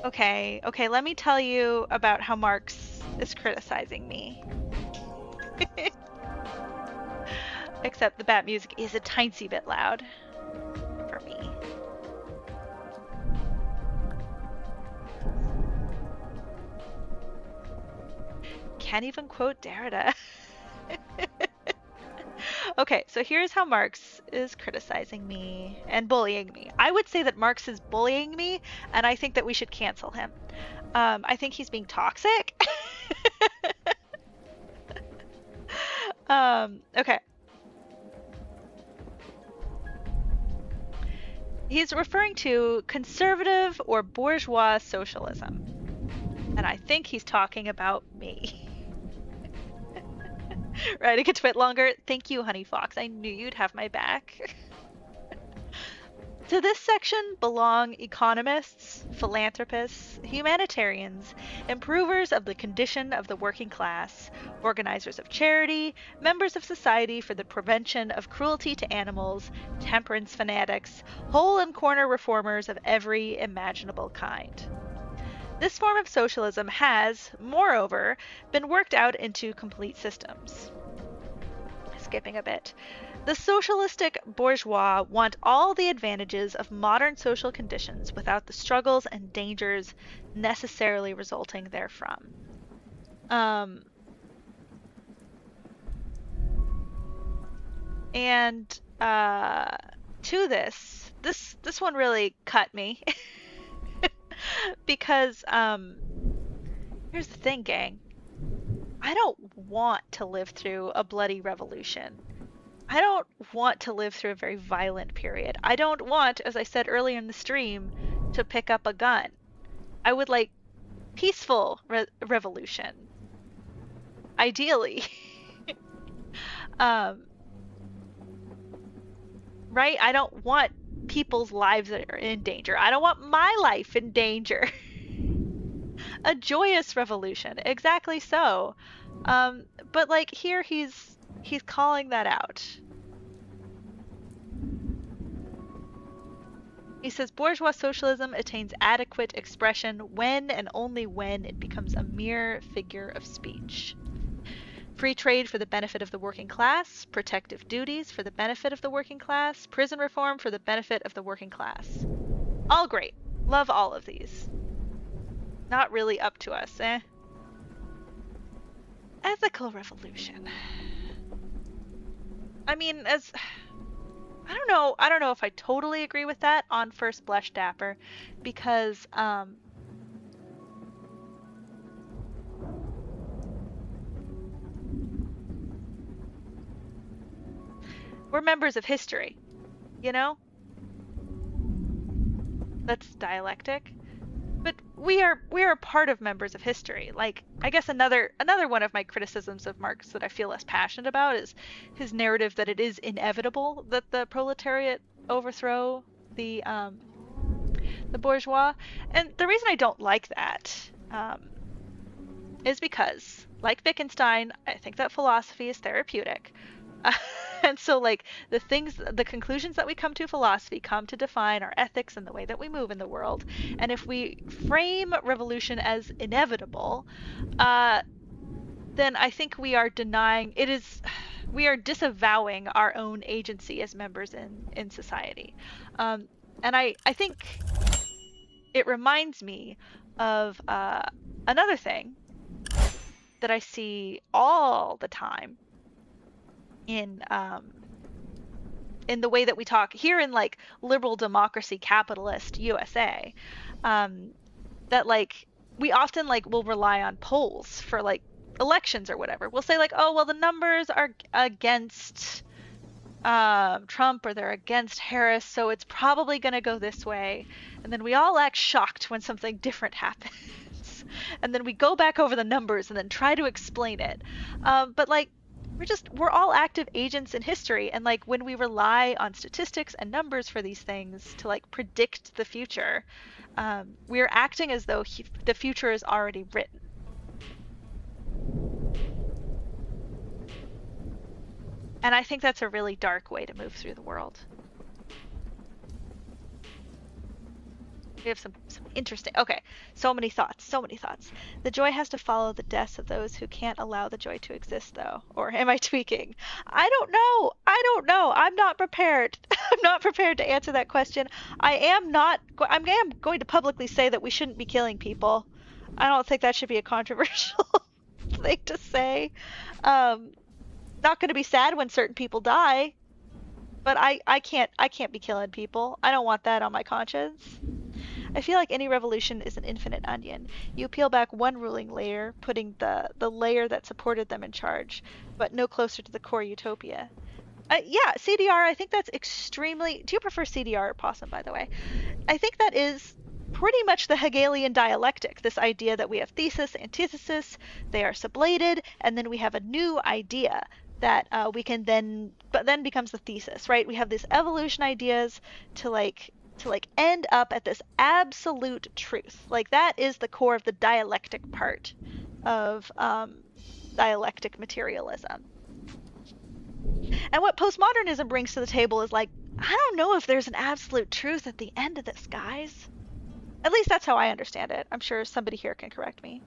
Okay, let me tell you about how Marx is criticizing me. Except the bat music is a tiny bit loud for me. Can't even quote Derrida. Okay, so here's how Marx is criticizing me and bullying me. I would say that Marx is bullying me, and I think that we should cancel him. I think he's being toxic. Okay. He's referring to conservative or bourgeois socialism. And I think he's talking about me. Writing a twit longer. Thank you, Honey Fox. I knew you'd have my back. To this section belong economists, philanthropists, humanitarians, improvers of the condition of the working class, organizers of charity, members of society for the prevention of cruelty to animals, temperance fanatics, hole and corner reformers of every imaginable kind. This form of socialism has, moreover, been worked out into complete systems. Skipping a bit. The socialistic bourgeois want all the advantages of modern social conditions without the struggles and dangers necessarily resulting therefrom. To this one really cut me. Because here's the thing, gang. I don't want to live through a bloody revolution. I don't want to live through a very violent period. I don't want, as I said earlier in the stream, to pick up a gun. I would like peaceful revolution. Ideally. Right? I don't want people's lives that are in danger. I don't want my life in danger. A joyous revolution. Exactly so. But like here he's calling that out. He says bourgeois socialism attains adequate expression when and only when it becomes a mere figure of speech. Free trade for the benefit of the working class, protective duties for the benefit of the working class, prison reform for the benefit of the working class. All great. Love all of these. Not really up to us, eh? Ethical revolution. I mean, I don't know if I totally agree with that on first blush, Dapper, because we're members of history, you know? That's dialectic. But we are part of members of history. Like, I guess another one of my criticisms of Marx that I feel less passionate about is his narrative that it is inevitable that the proletariat overthrow the bourgeois. And the reason I don't like that is because, like Wittgenstein, I think that philosophy is therapeutic. And so like the conclusions that we come to philosophy come to define our ethics and the way that we move in the world. And if we frame revolution as inevitable, then I think we are disavowing our own agency as members in society. And I think it reminds me of another thing that I see all the time in the way that we talk here in like liberal democracy capitalist USA, that like we often like will rely on polls for like elections or whatever. We'll say like, oh, well, the numbers are against Trump or they're against Harris, so it's probably going to go this way. And then we all act shocked when something different happens. And then we go back over the numbers and then try to explain it. But like, we're all active agents in history. And like, when we rely on statistics and numbers for these things to like predict the future, we're acting as though the future is already written. And I think that's a really dark way to move through the world. We have some interesting, okay, so many thoughts. The joy has to follow the deaths of those who can't allow the joy to exist, though. Or am I tweaking? I don't know. I'm not prepared. I'm not prepared to answer that question. I am going to publicly say that we shouldn't be killing people. I don't think that should be a controversial thing to say. Not going to be sad when certain people die, but I can't be killing people. I don't want that on my conscience. I feel like any revolution is an infinite onion. You peel back one ruling layer, putting the layer that supported them in charge, but no closer to the core utopia. Yeah, CDR, I think that's extremely... Do you prefer CDR or Possum, by the way? I think that is pretty much the Hegelian dialectic, this idea that we have thesis, antithesis, they are sublated, and then we have a new idea that we can then becomes the thesis, right? We have these evolution ideas to end up at this absolute truth. Like, that is the core of the dialectic part of dialectic materialism. And what postmodernism brings to the table is like, I don't know if there's an absolute truth at the end of this, guys. At least that's how I understand it. I'm sure somebody here can correct me.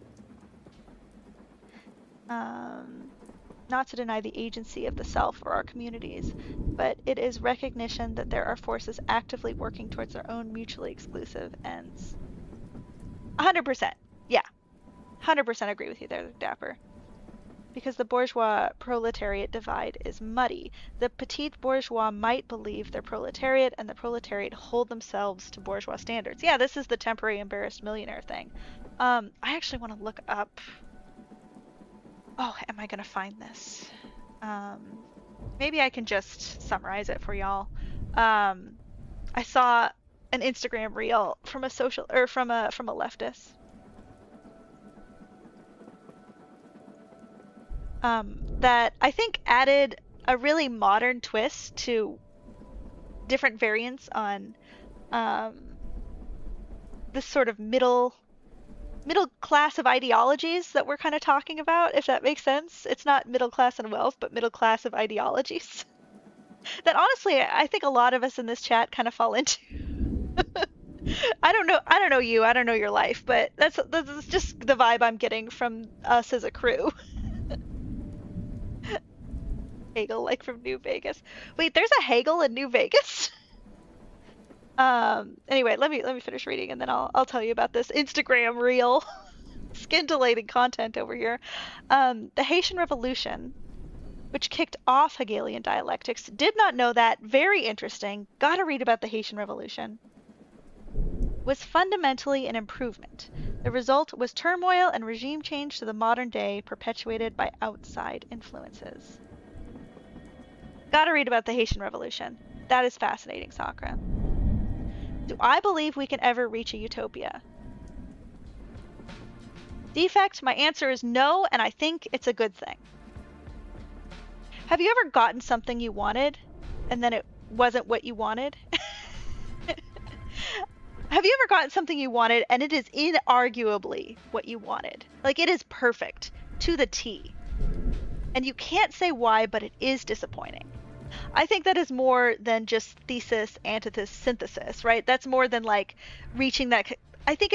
Not to deny the agency of the self or our communities, but it is recognition that there are forces actively working towards their own mutually exclusive ends. 100%. Yeah. 100% agree with you there, Dapper. Because the bourgeois-proletariat divide is muddy. The petite bourgeois might believe they're proletariat, and the proletariat hold themselves to bourgeois standards. Yeah, this is the temporary embarrassed millionaire thing. I actually want to look up... Oh, am I going to find this? Maybe I can just summarize it for y'all. I saw an Instagram reel from a from a leftist. That I think added a really modern twist to different variants on this sort of middle class of ideologies that we're kind of talking about, if that makes sense. It's not middle class and wealth, but middle class of ideologies. That honestly, I think a lot of us in this chat kind of fall into. I don't know you, I don't know your life, but that's just the vibe I'm getting from us as a crew. Hegel, like from New Vegas. Wait, there's a Hegel in New Vegas? Anyway, let me finish reading and then I'll tell you about this Instagram reel. Scintillating content over here. The Haitian Revolution, which kicked off Hegelian dialectics, did not know that. Very interesting. Gotta read about the Haitian Revolution. Was fundamentally an improvement. The result was turmoil and regime change to the modern day, perpetuated by outside influences. Gotta read about the Haitian Revolution. That is fascinating, Sakura. Do I believe we can ever reach a utopia? Defect, my answer is no, and I think it's a good thing. Have you ever gotten something you wanted, and then it wasn't what you wanted? Have you ever gotten something you wanted, and it is inarguably what you wanted? Like, it is perfect, to the T. And you can't say why, but it is disappointing. I think that is more than just thesis, antithesis, synthesis, right? That's more than like reaching that. I think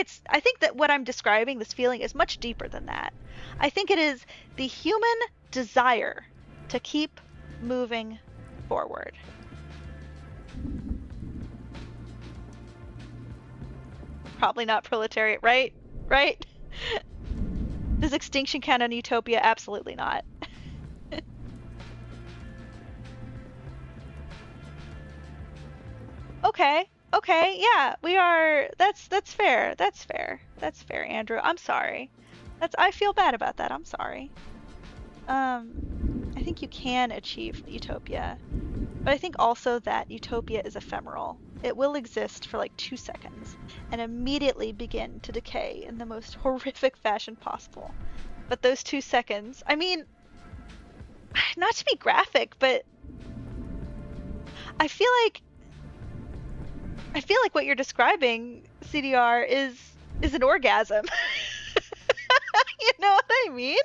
that what I'm describing, this feeling, is much deeper than that. I think it is the human desire to keep moving forward. Probably not proletariat, right? Right? Does extinction count on utopia? Absolutely not. Okay, yeah, we are. That's fair. That's fair, Andrew. I'm sorry. I feel bad about that. I'm sorry. I think you can achieve utopia, but I think also that utopia is ephemeral. It will exist for like 2 seconds and immediately begin to decay in the most horrific fashion possible. But those 2 seconds, I mean, not to be graphic, but I feel like what you're describing, CDR, is an orgasm. You know what I mean?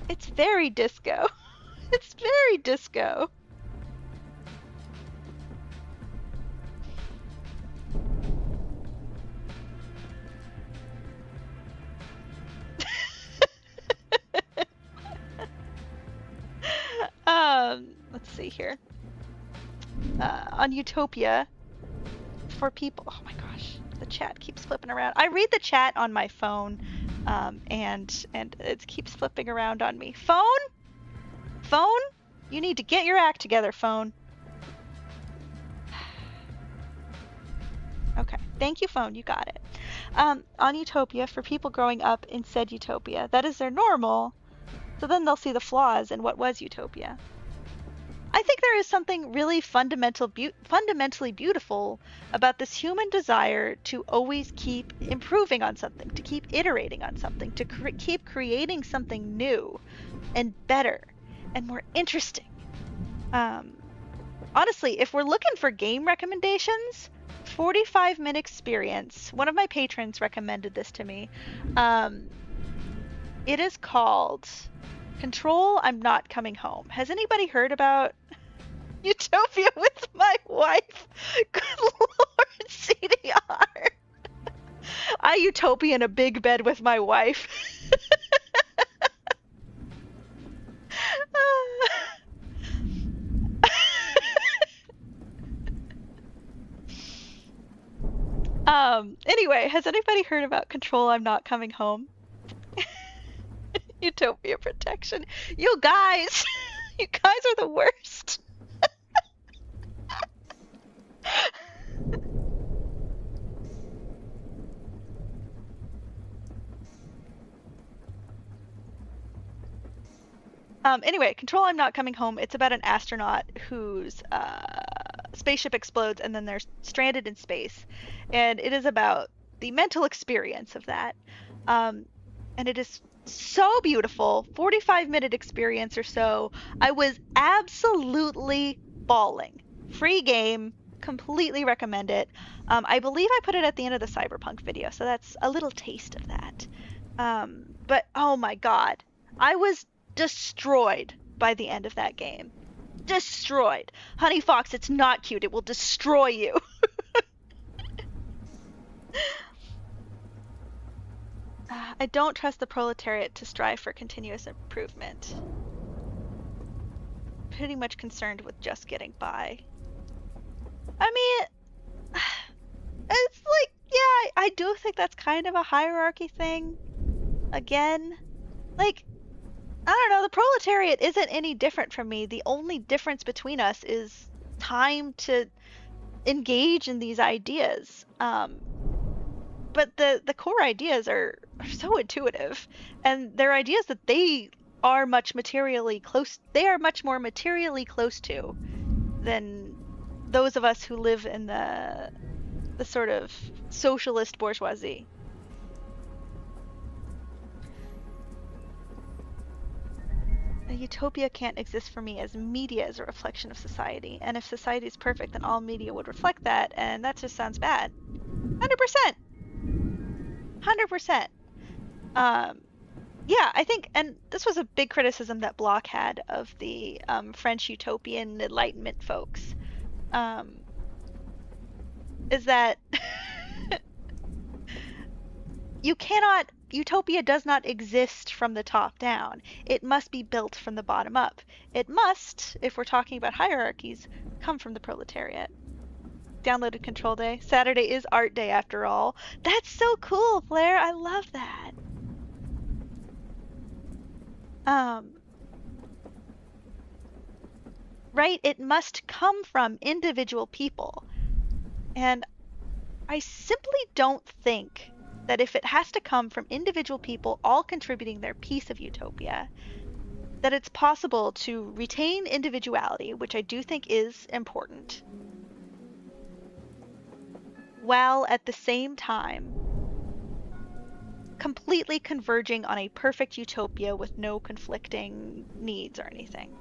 It's very disco. It's very disco. Let's see here. On Utopia, for people, oh my gosh, the chat keeps flipping around. I read the chat on my phone, and it keeps flipping around on me. Phone, you need to get your act together, phone. Okay, thank you, phone, you got it. On Utopia, for people growing up in said Utopia, that is their normal, so then they'll see the flaws in what was Utopia. I think there is something really fundamentally beautiful about this human desire to always keep improving on something, to keep iterating on something, to keep creating something new and better and more interesting. Honestly, if we're looking for game recommendations, 45-minute experience. One of my patrons recommended this to me. It is called Control, I'm Not Coming Home. Has anybody heard about Utopia with my wife? Good lord, CDR. I utopia in a big bed with my wife. Anyway, has anybody heard about Control, I'm Not Coming Home? Utopia protection. You guys are the worst. Anyway, Control, I'm Not Coming Home. It's about an astronaut whose spaceship explodes and then they're stranded in space. And it is about the mental experience of that. And it is so beautiful. 45-minute experience or so. I was absolutely bawling. Free game. Completely recommend it. I believe I put it at the end of the Cyberpunk video, so that's a little taste of that. But oh my god. I was destroyed by the end of that game. Destroyed. Honey Fox, it's not cute. It will destroy you. I don't trust the proletariat to strive for continuous improvement. Pretty much concerned with just getting by. I mean, it's like, yeah, I do think that's kind of a hierarchy thing. Again, like, I don't know, the proletariat isn't any different from me. The only difference between us is time to engage in these ideas. But the core ideas are so intuitive, and they're ideas that they are much more materially close to than those of us who live in the sort of socialist bourgeoisie. A utopia can't exist for me as media as a reflection of society, and if society is perfect, then all media would reflect that, and that just sounds bad. 100%. 100%. Yeah, I think, and this was a big criticism that Bloch had of the French utopian Enlightenment folks, is that utopia does not exist from the top down. It must be built from the bottom up. It must, if we're talking about hierarchies, come from the proletariat. Downloaded Control Day. Saturday is art day after all. That's so cool, Blair. I love that. right? It must come from individual people. And I simply don't think that if it has to come from individual people all contributing their piece of utopia, that it's possible to retain individuality, which I do think is important, while at the same time completely converging on a perfect utopia with no conflicting needs or anything.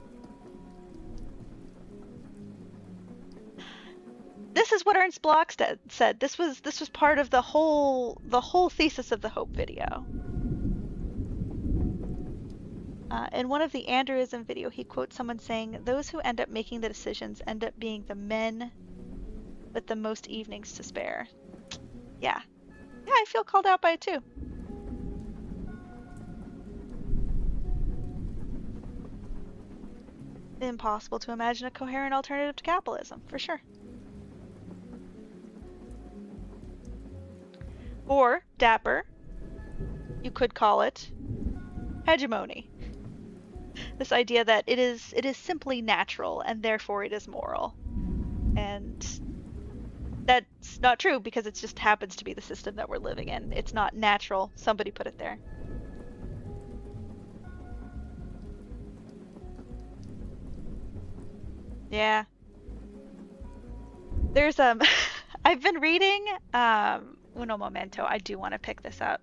This is what Ernst Bloch said. This was part of the whole thesis of the Hope video. In one of the Andrewism video, he quotes someone saying, "Those who end up making the decisions end up being the men with the most evenings to spare." Yeah. Yeah, I feel called out by it too. Impossible to imagine a coherent alternative to capitalism, for sure. Or, dapper, you could call it hegemony. This idea that it is simply natural and therefore it is moral. And that's not true because it just happens to be the system that we're living in. It's not natural. Somebody put it there. Yeah. There's I've been reading Uno Momento. I do want to pick this up.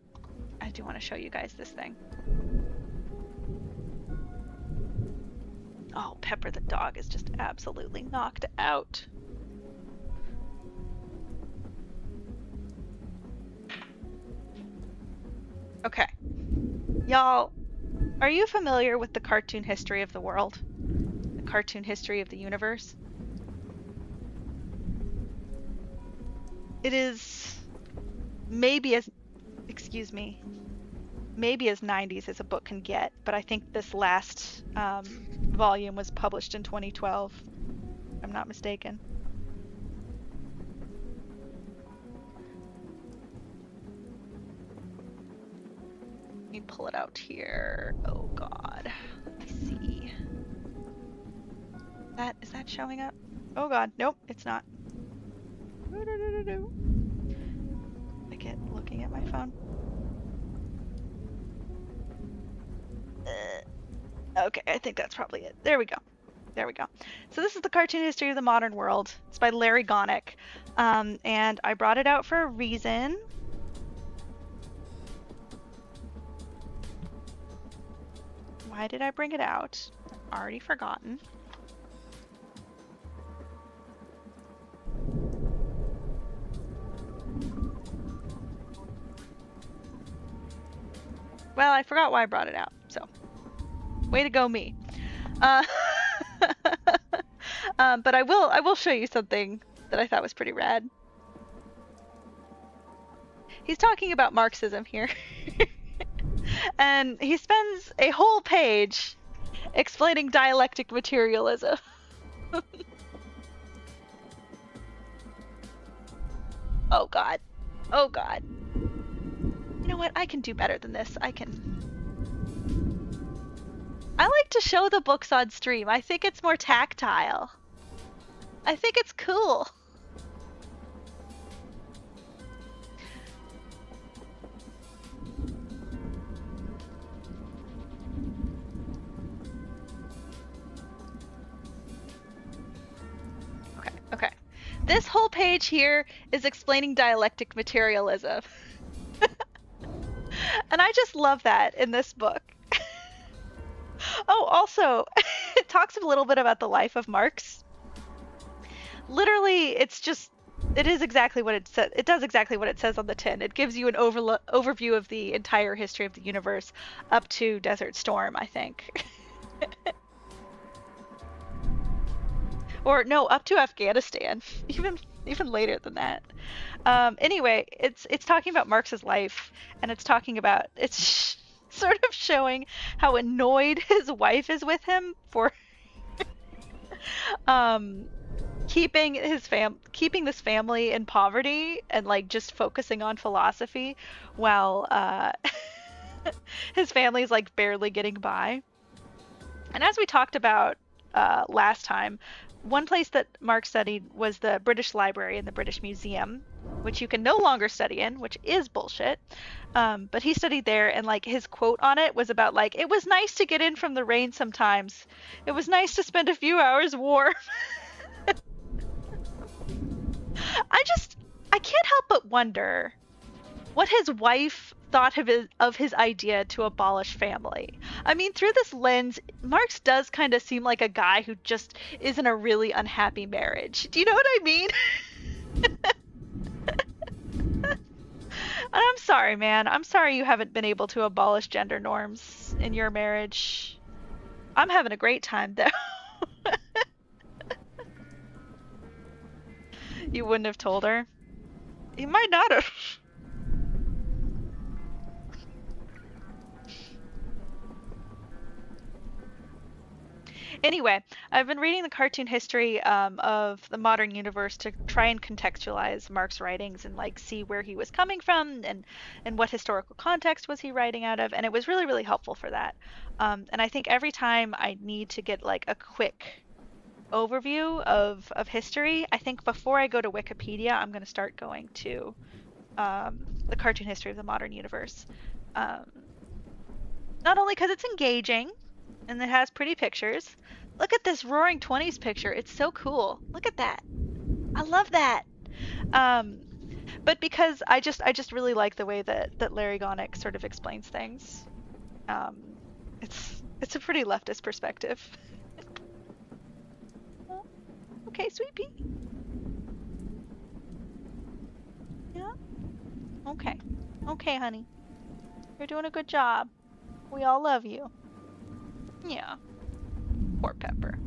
I do want to show you guys this thing. Oh, Pepper the dog is just absolutely knocked out. Okay. Y'all, are you familiar with the cartoon history of the world? The cartoon history of the universe? It is maybe as, maybe as 90s as a book can get, but I think this last volume was published in 2012, if I'm not mistaken. Let me pull it out here. Oh god. Let me see. Is that showing up? Oh god, nope, it's not. I get looking at my phone. Okay, I think that's probably it. There we go. There we go. So this is the cartoon history of the modern world. It's by Larry Gonick. And I brought it out for a reason. Why did I bring it out? Already forgotten. Well, I forgot why I brought it out, so way to go me. But I will show you something that I thought was pretty rad. He's talking about Marxism here. And he spends a whole page explaining dialectic materialism. Oh god. Oh god. You know what? I can do better than this. I like to show the books on stream. I think it's more tactile. I think it's cool. Okay. This whole page here is explaining dialectic materialism. And I just love that in this book. Oh, also, it talks a little bit about the life of Marx. Literally, it is exactly what it says. It does exactly what it says on the tin. It gives you an overview of the entire history of the universe up to Desert Storm, I think. Or no, up to Afghanistan. Even later than that. Anyway, it's talking about Marx's life, and it's sort of showing how annoyed his wife is with him for keeping this family in poverty and like just focusing on philosophy while his family's like barely getting by. And as we talked about last time. One place that Mark studied was the British Library and the British Museum, which you can no longer study in, which is bullshit. But he studied there, and like his quote on it was about like, it was nice to get in from the rain sometimes. It was nice to spend a few hours warm. I can't help but wonder what his wife thought of his idea to abolish family. I mean, through this lens, Marx does kind of seem like a guy who just is in a really unhappy marriage. Do you know what I mean? And I'm sorry, man. I'm sorry you haven't been able to abolish gender norms in your marriage. I'm having a great time, though. You wouldn't have told her? You might not have. Anyway, I've been reading the cartoon history of the modern universe to try and contextualize Marx's writings and like see where he was coming from and what historical context was he writing out of, and it was really, really helpful for that. And I think every time I need to get like a quick overview of history, I think before I go to Wikipedia, I'm going to start going to the cartoon history of the modern universe. Not only because it's engaging and it has pretty pictures. Look at this Roaring Twenties picture. It's so cool. Look at that. I love that. But because I just really like the way that Larry Gonick sort of explains things. It's a pretty leftist perspective. Oh, okay, sweet pea. Yeah. Okay. Okay, honey. You're doing a good job. We all love you. Yeah. Poor Pepper.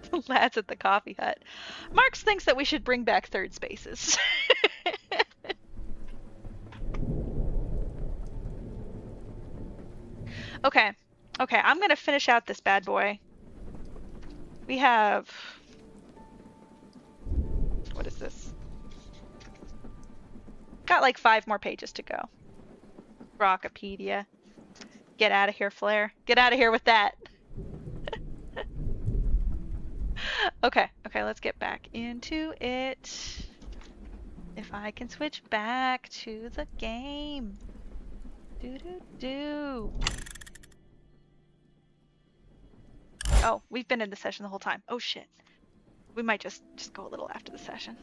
The lads at the coffee hut. Marx thinks that we should bring back third spaces. Okay. Okay, I'm gonna finish out this bad boy. We have... What is this? Got like 5 more pages to go. Rockopedia. Get out of here, Flair. Get out of here with that. Okay, let's get back into it. If I can switch back to the game. Do. Oh, we've been in the session the whole time. Oh shit. We might just go a little after the session.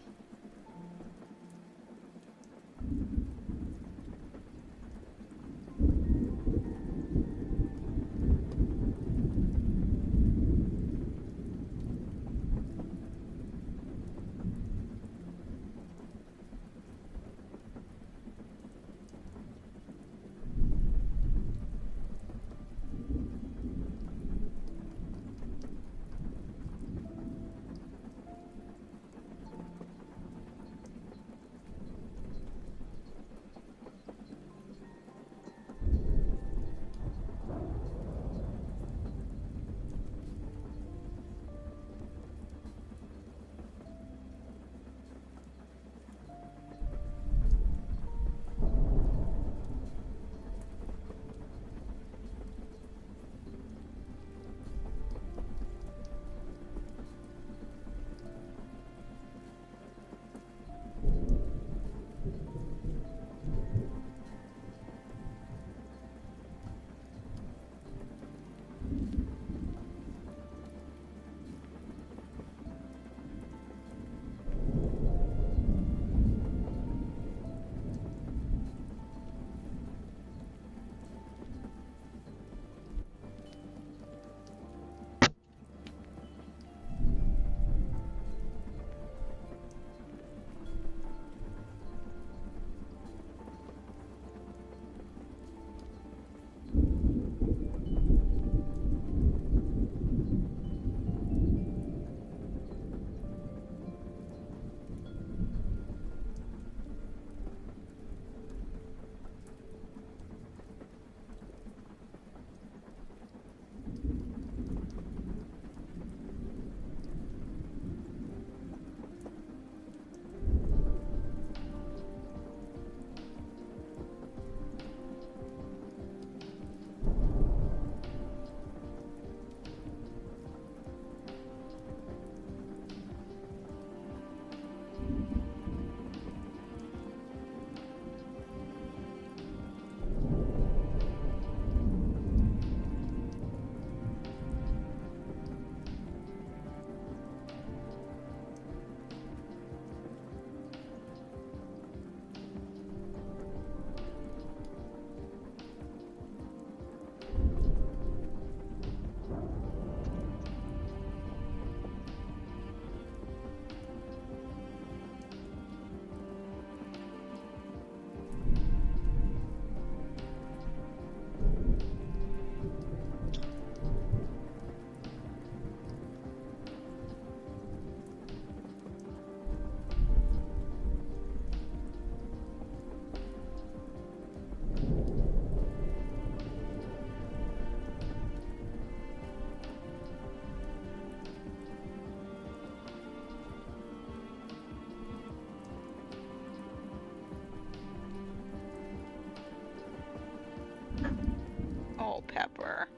Pepper.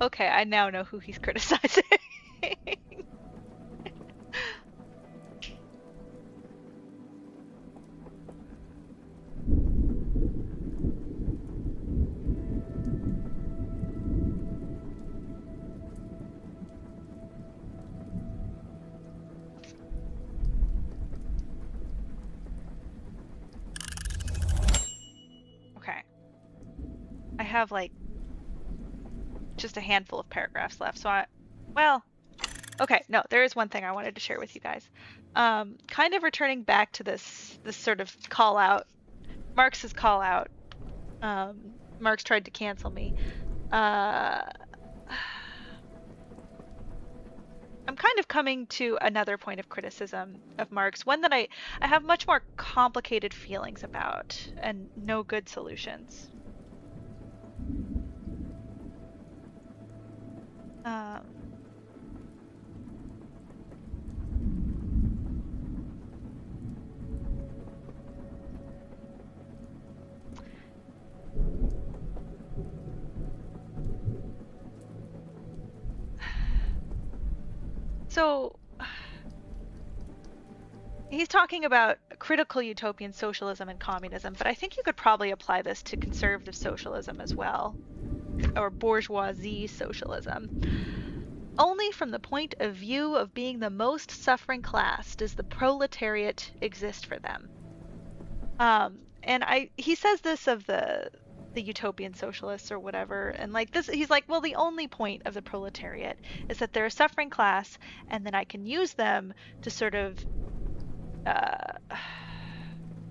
Okay, I now know who he's criticizing. Okay. I have like just a handful of paragraphs left, so well, okay, no, there is one thing I wanted to share with you guys. Kind of returning back to this sort of call out, Marx's call out. Marx tried to cancel me. I'm kind of coming to another point of criticism of Marx, one that I have much more complicated feelings about and no good solutions. So he's talking about critical utopian socialism and communism, but I think you could probably apply this to conservative socialism as well, or bourgeoisie socialism. Only from the point of view of being the most suffering class does the proletariat exist for them. And he says this of the utopian socialists or whatever, and like this, he's like, well, the only point of the proletariat is that they're a suffering class, and then I can use them to sort of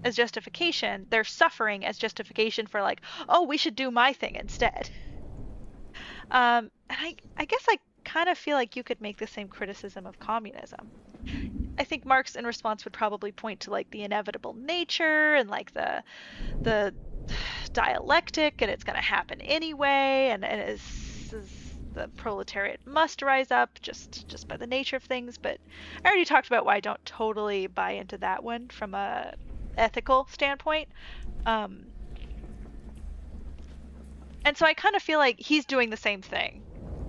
as justification, their suffering as justification for like, oh, we should do my thing instead. And I guess I kind of feel like you could make the same criticism of communism. I think Marx in response would probably point to like the inevitable nature and like the dialectic, and it's going to happen anyway, and the proletariat must rise up just by the nature of things. But I already talked about why I don't totally buy into that one from a ethical standpoint. And so I kind of feel like he's doing the same thing,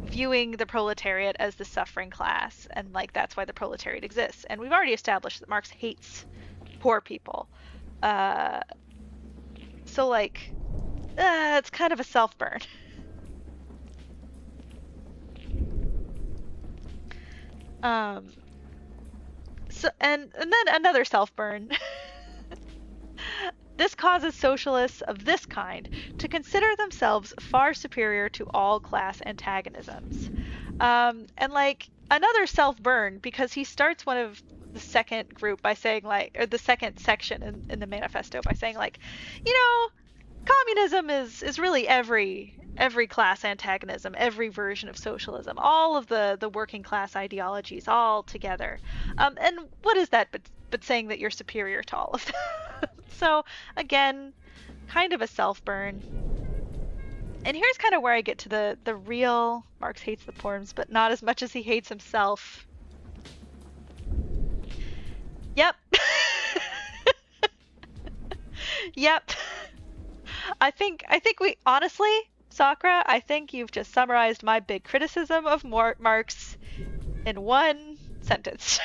viewing the proletariat as the suffering class, and like that's why the proletariat exists. And we've already established that Marx hates poor people. So like, it's kind of a self-burn. So and then another self-burn. This causes socialists of this kind to consider themselves far superior to all class antagonisms. And like another self-burn, because he starts one of the second group by saying like, or the second section in the manifesto by saying like, you know, communism is really every class antagonism, every version of socialism, all of the working class ideologies all together. And what is that but saying that you're superior to all of them? So again, kind of a self-burn. And here's kind of where I get to the real Marx hates the forms, but not as much as he hates himself. Yep. Yep. I think we honestly, Sakura, I think you've just summarized my big criticism of Marx in one sentence.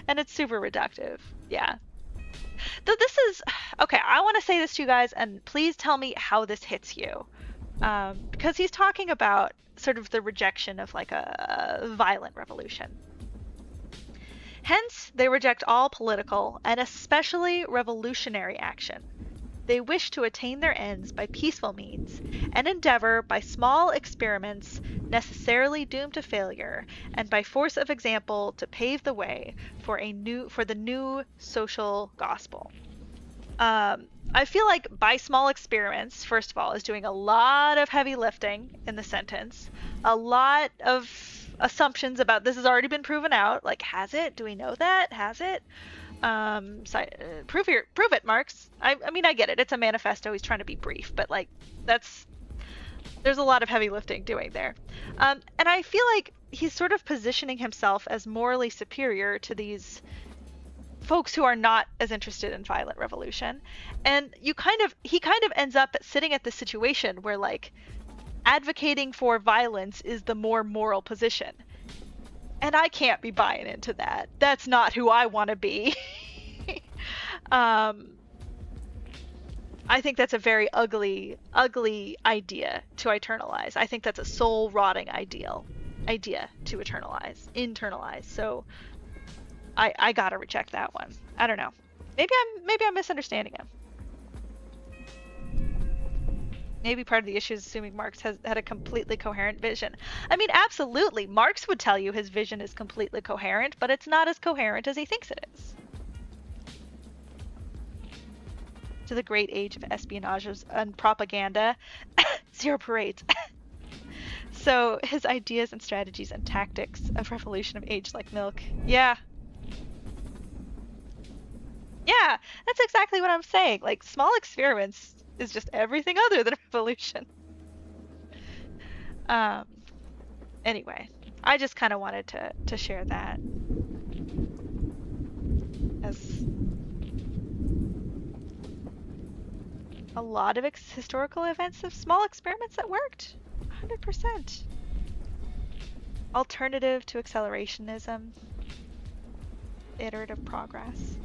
And it's super reductive. Yeah. Though this is okay, I want to say this to you guys, and please tell me how this hits you. Because he's talking about sort of the rejection of like a violent revolution. Hence, they reject all political and especially revolutionary action. They wish to attain their ends by peaceful means and endeavor by small experiments necessarily doomed to failure and by force of example to pave the way for the new social gospel. I feel like by small experiments, first of all, is doing a lot of heavy lifting in the sentence, a lot of assumptions about this has already been proven out. Like, has it? Do we know that? Has it? Prove it, Marx. I mean, I get it. It's a manifesto. He's trying to be brief, but like, there's a lot of heavy lifting doing there. And I feel like he's sort of positioning himself as morally superior to these folks who are not as interested in violent revolution. And he kind of ends up sitting at the situation where like advocating for violence is the more moral position. And I can't be buying into that. That's not who I want to be. I think that's a very ugly idea to internalize. I think that's a soul-rotting idea to internalize. So I gotta reject that one. I don't know. Maybe I'm misunderstanding him. Maybe part of the issue is assuming Marx had a completely coherent vision. I mean, absolutely. Marx would tell you his vision is completely coherent, but it's not as coherent as he thinks it is. To the great age of espionage and propaganda, zero parades. So his ideas and strategies and tactics of revolution have aged like milk. Yeah. Yeah, that's exactly what I'm saying. Like, small experiments is just everything other than revolution. Anyway, I just kind of wanted to share that as a lot of historical events of small experiments that worked. 100%. Alternative to accelerationism. Iterative progress.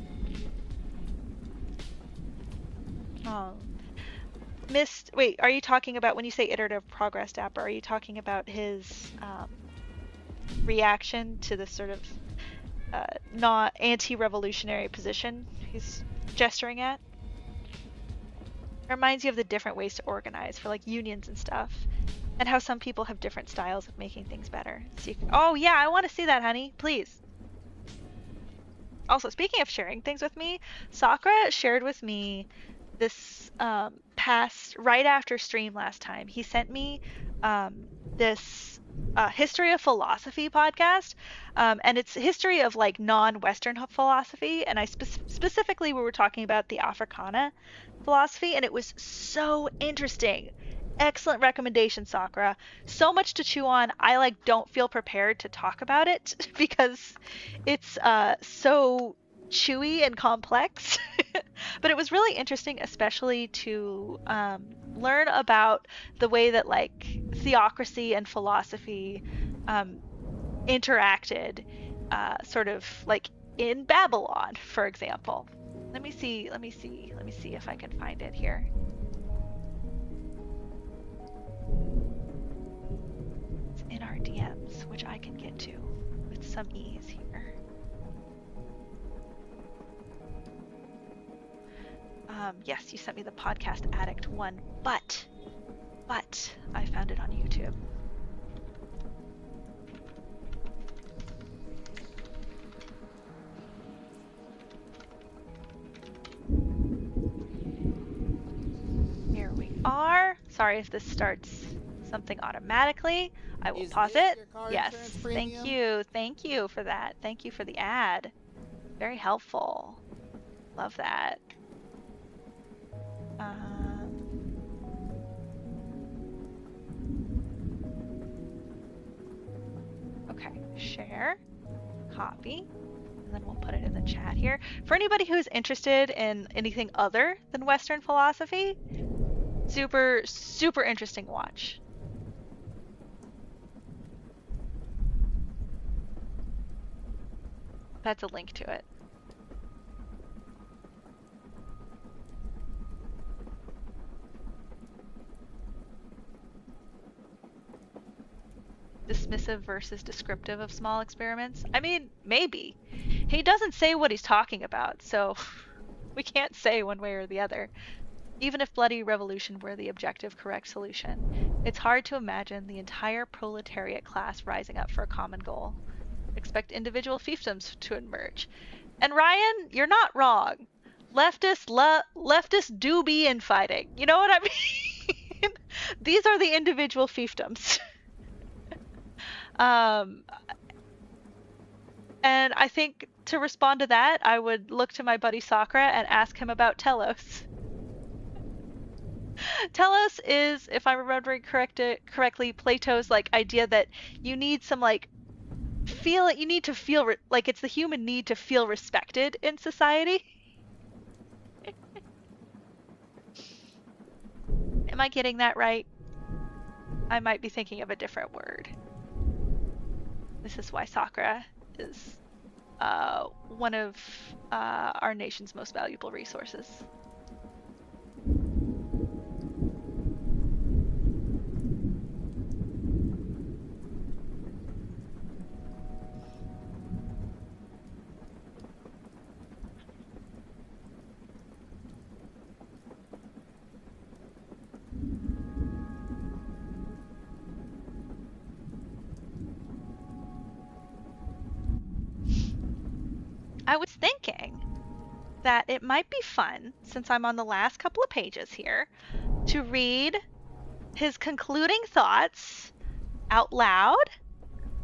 Wait, are you talking about, when you say iterative progress, Dapper, are you talking about his reaction to this sort of not anti-revolutionary position he's gesturing at? It reminds you of the different ways to organize for like unions and stuff, and how some people have different styles of making things better. So oh yeah, I want to see that, honey, please. Also, speaking of sharing things with me, Sakura shared with me this past right after stream last time. He sent me this history of philosophy podcast, and it's history of like non-Western philosophy. And I specifically we were talking about the Africana philosophy, and it was so interesting. Excellent recommendation, Sakura. So much to chew on. I like don't feel prepared to talk about it because it's so chewy and complex. But it was really interesting, especially to learn about the way that like theocracy and philosophy interacted, sort of like in Babylon, for example. Let me see if I can find it here. It's in our DMs, which I can get to with some ease here. Yes, you sent me the Podcast Addict one, but I found it on YouTube. Here we are. Sorry if this starts something automatically. I will pause it. Yes, thank you for that. Thank you for the ad. Very helpful. Love that. Okay, share, copy, and then we'll put it in the chat here. For anybody who's interested in anything other than Western philosophy, super, super interesting watch. That's a link to it. Dismissive versus descriptive of small experiments? I mean, maybe. He doesn't say what he's talking about, so we can't say one way or the other. Even if bloody revolution were the objective correct solution, it's hard to imagine the entire proletariat class rising up for a common goal. Expect individual fiefdoms to emerge. And Ryan, you're not wrong. Leftists do be infighting. You know what I mean? These are the individual fiefdoms. And I think to respond to that, I would look to my buddy Sakura and ask him about Telos. Telos is, if I'm remembering correctly, Plato's like idea that you need some like you need to feel like it's the human need to feel respected in society. Am I getting that right? I might be thinking of a different word. This is why Sakura is one of our nation's most valuable resources. I was thinking that it might be fun, since I'm on the last couple of pages here, to read his concluding thoughts out loud.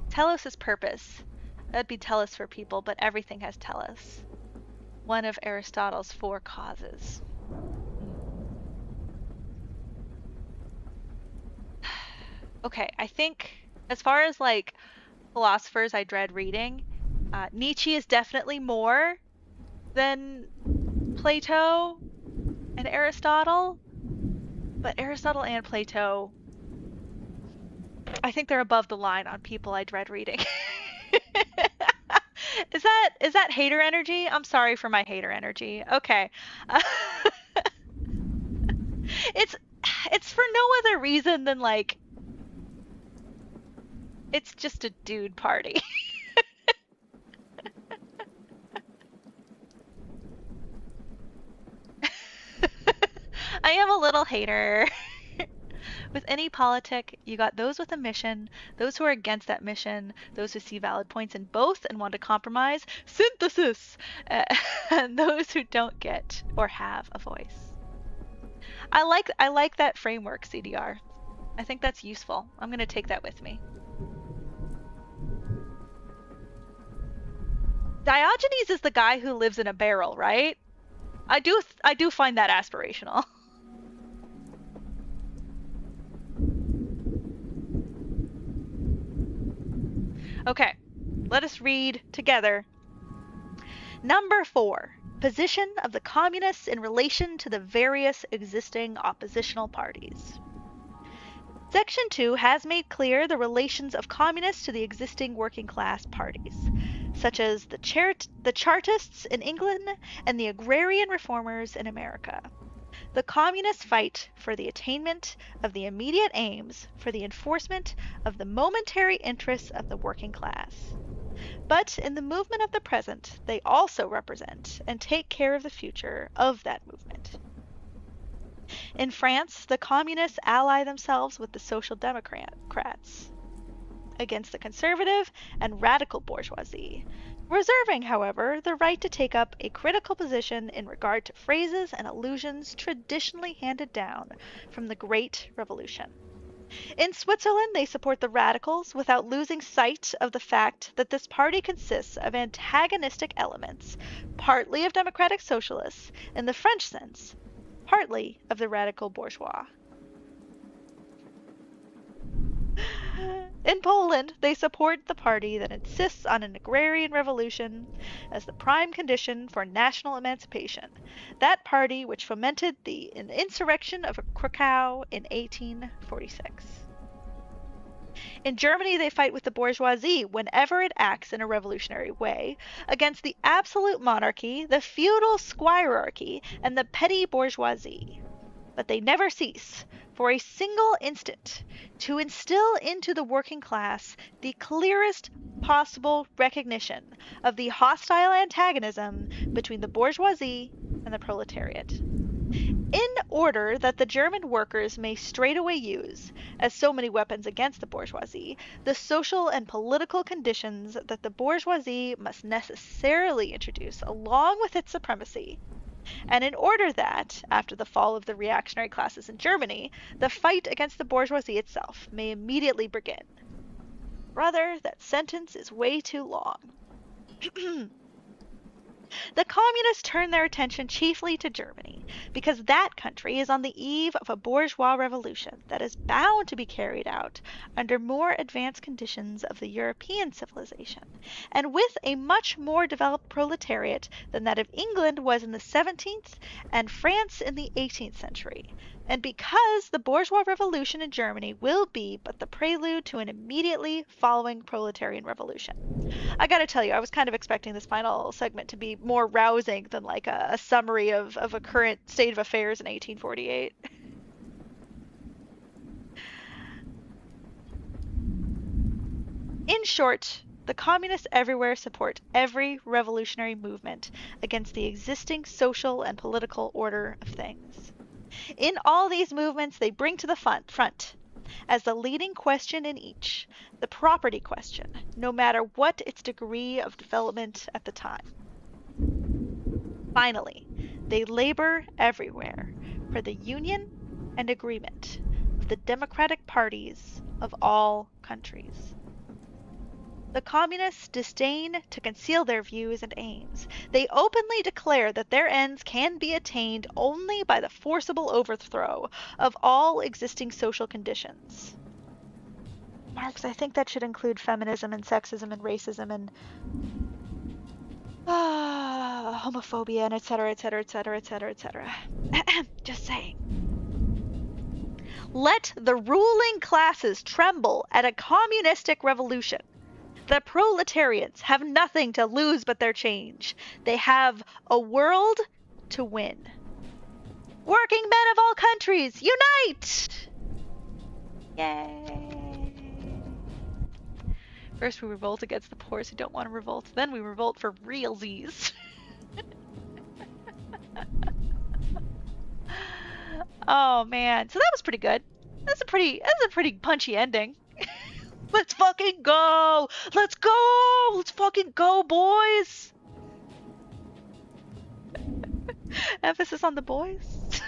Telos' purpose. That'd be telos for people, but everything has telos. One of Aristotle's 4 causes. Okay, I think as far as like philosophers I dread reading, Nietzsche is definitely more than Plato and Aristotle, but Aristotle and Plato, I think they're above the line on people I dread reading. Is that hater energy? I'm sorry for my hater energy. Okay. It's for no other reason than like it's just a dude party. I am a little hater. With any politic, you got those with a mission, those who are against that mission, those who see valid points in both and want to compromise, synthesis, and those who don't get or have a voice. I like that framework, CDR. I think that's useful. I'm going to take that with me. Diogenes is the guy who lives in a barrel, right? I do find that aspirational. Okay, let us read together. Number 4. Position of the communists in relation to the various existing oppositional parties. Section 2 has made clear the relations of communists to the existing working class parties, such as the Chartists in England and the agrarian reformers in America. The communists fight for the attainment of the immediate aims, for the enforcement of the momentary interests of the working class. But in the movement of the present, they also represent and take care of the future of that movement. In France, the communists ally themselves with the social democrats against the conservative and radical bourgeoisie, reserving, however, the right to take up a critical position in regard to phrases and allusions traditionally handed down from the Great Revolution. In Switzerland, they support the radicals without losing sight of the fact that this party consists of antagonistic elements, partly of democratic socialists in the French sense, partly of the radical bourgeois. In Poland, they support the party that insists on an agrarian revolution as the prime condition for national emancipation, that party which fomented the insurrection of Krakow in 1846. In Germany, they fight with the bourgeoisie whenever it acts in a revolutionary way against the absolute monarchy, the feudal squirearchy, and the petty bourgeoisie. But they never cease, for a single instant, to instill into the working class the clearest possible recognition of the hostile antagonism between the bourgeoisie and the proletariat, in order that the German workers may straightway use, as so many weapons against the bourgeoisie, the social and political conditions that the bourgeoisie must necessarily introduce along with its supremacy, and in order that, after the fall of the reactionary classes in Germany, the fight against the bourgeoisie itself may immediately begin. Brother, that sentence is way too long. The communists turn their attention chiefly to Germany, because that country is on the eve of a bourgeois revolution that is bound to be carried out under more advanced conditions of the European civilization, and with a much more developed proletariat than that of England was in the 17th and France in the 18th century, and because the bourgeois revolution in Germany will be but the prelude to an immediately following proletarian revolution. I gotta tell you, I was kind of expecting this final segment to be more rousing than like a summary of a current state of affairs in 1848. In short, the communists everywhere support every revolutionary movement against the existing social and political order of things. In all these movements, they bring to the front, as the leading question in each, the property question, no matter what its degree of development at the time. Finally, they labor everywhere for the union and agreement of the democratic parties of all countries. The communists disdain to conceal their views and aims. They openly declare that their ends can be attained only by the forcible overthrow of all existing social conditions. Marx, I think that should include feminism and sexism and racism and homophobia and etc., etc., etc., etc., etc. Just saying. Let the ruling classes tremble at a communistic revolution. The proletarians have nothing to lose but their change. They have a world to win. Working men of all countries, unite! Yay! First we revolt against the poor who don't want to revolt, then we revolt for realsies. Oh man, so that was pretty good. That's a pretty punchy ending. Let's fucking go! Let's go! Let's fucking go, boys! Emphasis on the boys.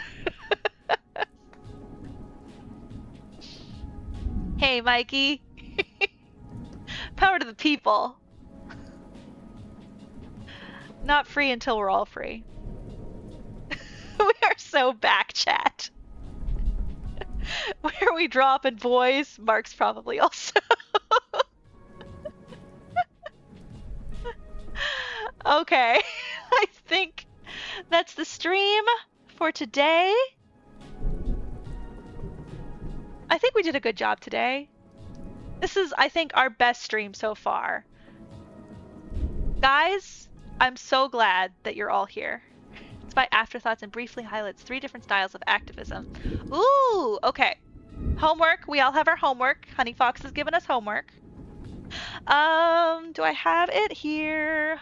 Hey, Mikey. Power to the people. Not free until we're all free. We are so back, chat. Where are we dropping, boys? Marx probably also. Okay, I think that's the stream for today. I think we did a good job today. This is, I think, our best stream so far. Guys, I'm so glad that you're all here. It's by Afterthoughts and briefly highlights 3 different styles of activism. Ooh, okay. Homework. We all have our homework. Honey Fox has given us homework. Do I have it here?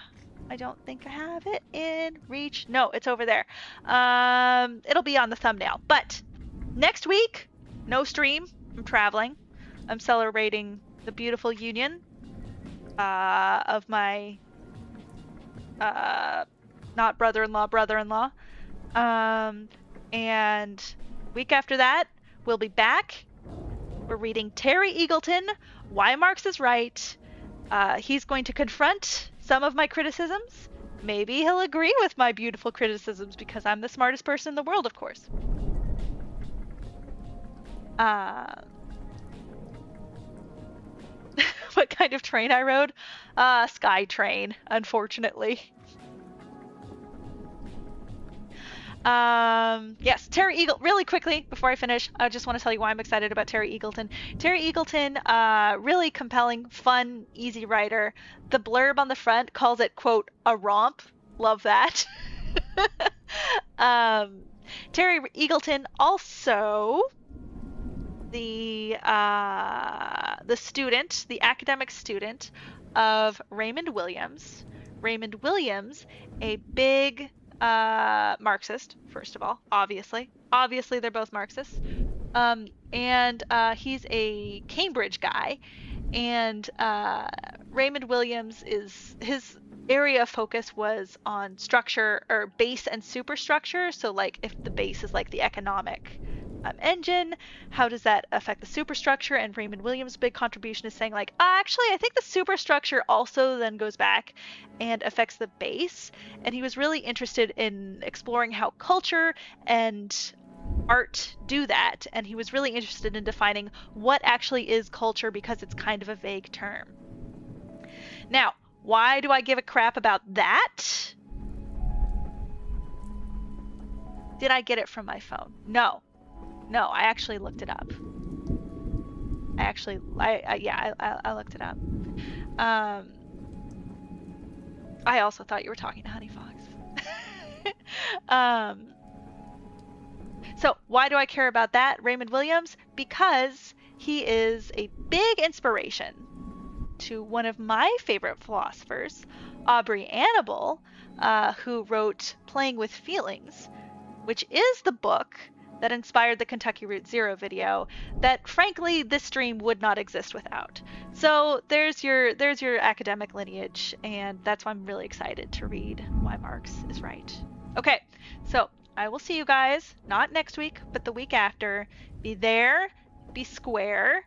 I don't think I have it in reach. No, it's over there. It'll be on the thumbnail. But next week, no stream. I'm traveling. I'm celebrating the beautiful union of my not brother-in-law. And week after that, we'll be back. We're reading Terry Eagleton, Why Marx is Right. He's going to confront some of my criticisms. Maybe he'll agree with my beautiful criticisms because I'm the smartest person in the world, of course. What kind of train I rode? Sky train, unfortunately. Yes, Terry Eagle, really quickly before I finish, I just want to tell you why I'm excited about Terry Eagleton. Terry Eagleton, really compelling, fun, easy writer. The blurb on the front calls it, quote, a romp. Love that. Terry Eagleton also the student, the academic student of Raymond Williams. Raymond Williams, a big Marxist, first of all, obviously. Obviously, they're both Marxists. And he's a Cambridge guy. And Raymond Williams his area of focus was on structure, or base and superstructure. So, like, if the base is like the economic engine, how does that affect the superstructure? And Raymond Williams' big contribution is saying, like, actually, I think the superstructure also then goes back and affects the base. And he was really interested in exploring how culture and art do that. And he was really interested in defining what actually is culture, because it's kind of a vague term. Now, why do I give a crap about that? Did I get it from my phone? No, I actually looked it up. I looked it up. I also thought you were talking to Honey Fox. So why do I care about that? Raymond Williams, because he is a big inspiration to one of my favorite philosophers, Aubrey Annable, who wrote Playing with Feelings, which is the book that inspired the Kentucky Route Zero video that, frankly, this stream would not exist without. So there's your academic lineage, and that's why I'm really excited to read Why Marx is Right. Okay, so I will see you guys, not next week, but the week after. Be there, be square.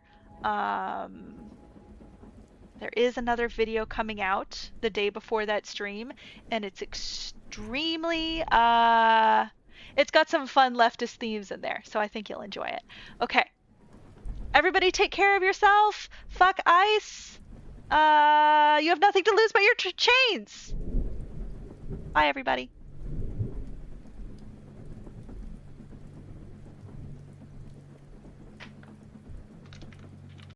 There is another video coming out the day before that stream, and it's extremely, it's got some fun leftist themes in there, so I think you'll enjoy it. Okay. Everybody take care of yourself. Fuck ICE. You have nothing to lose but your chains. Bye, everybody.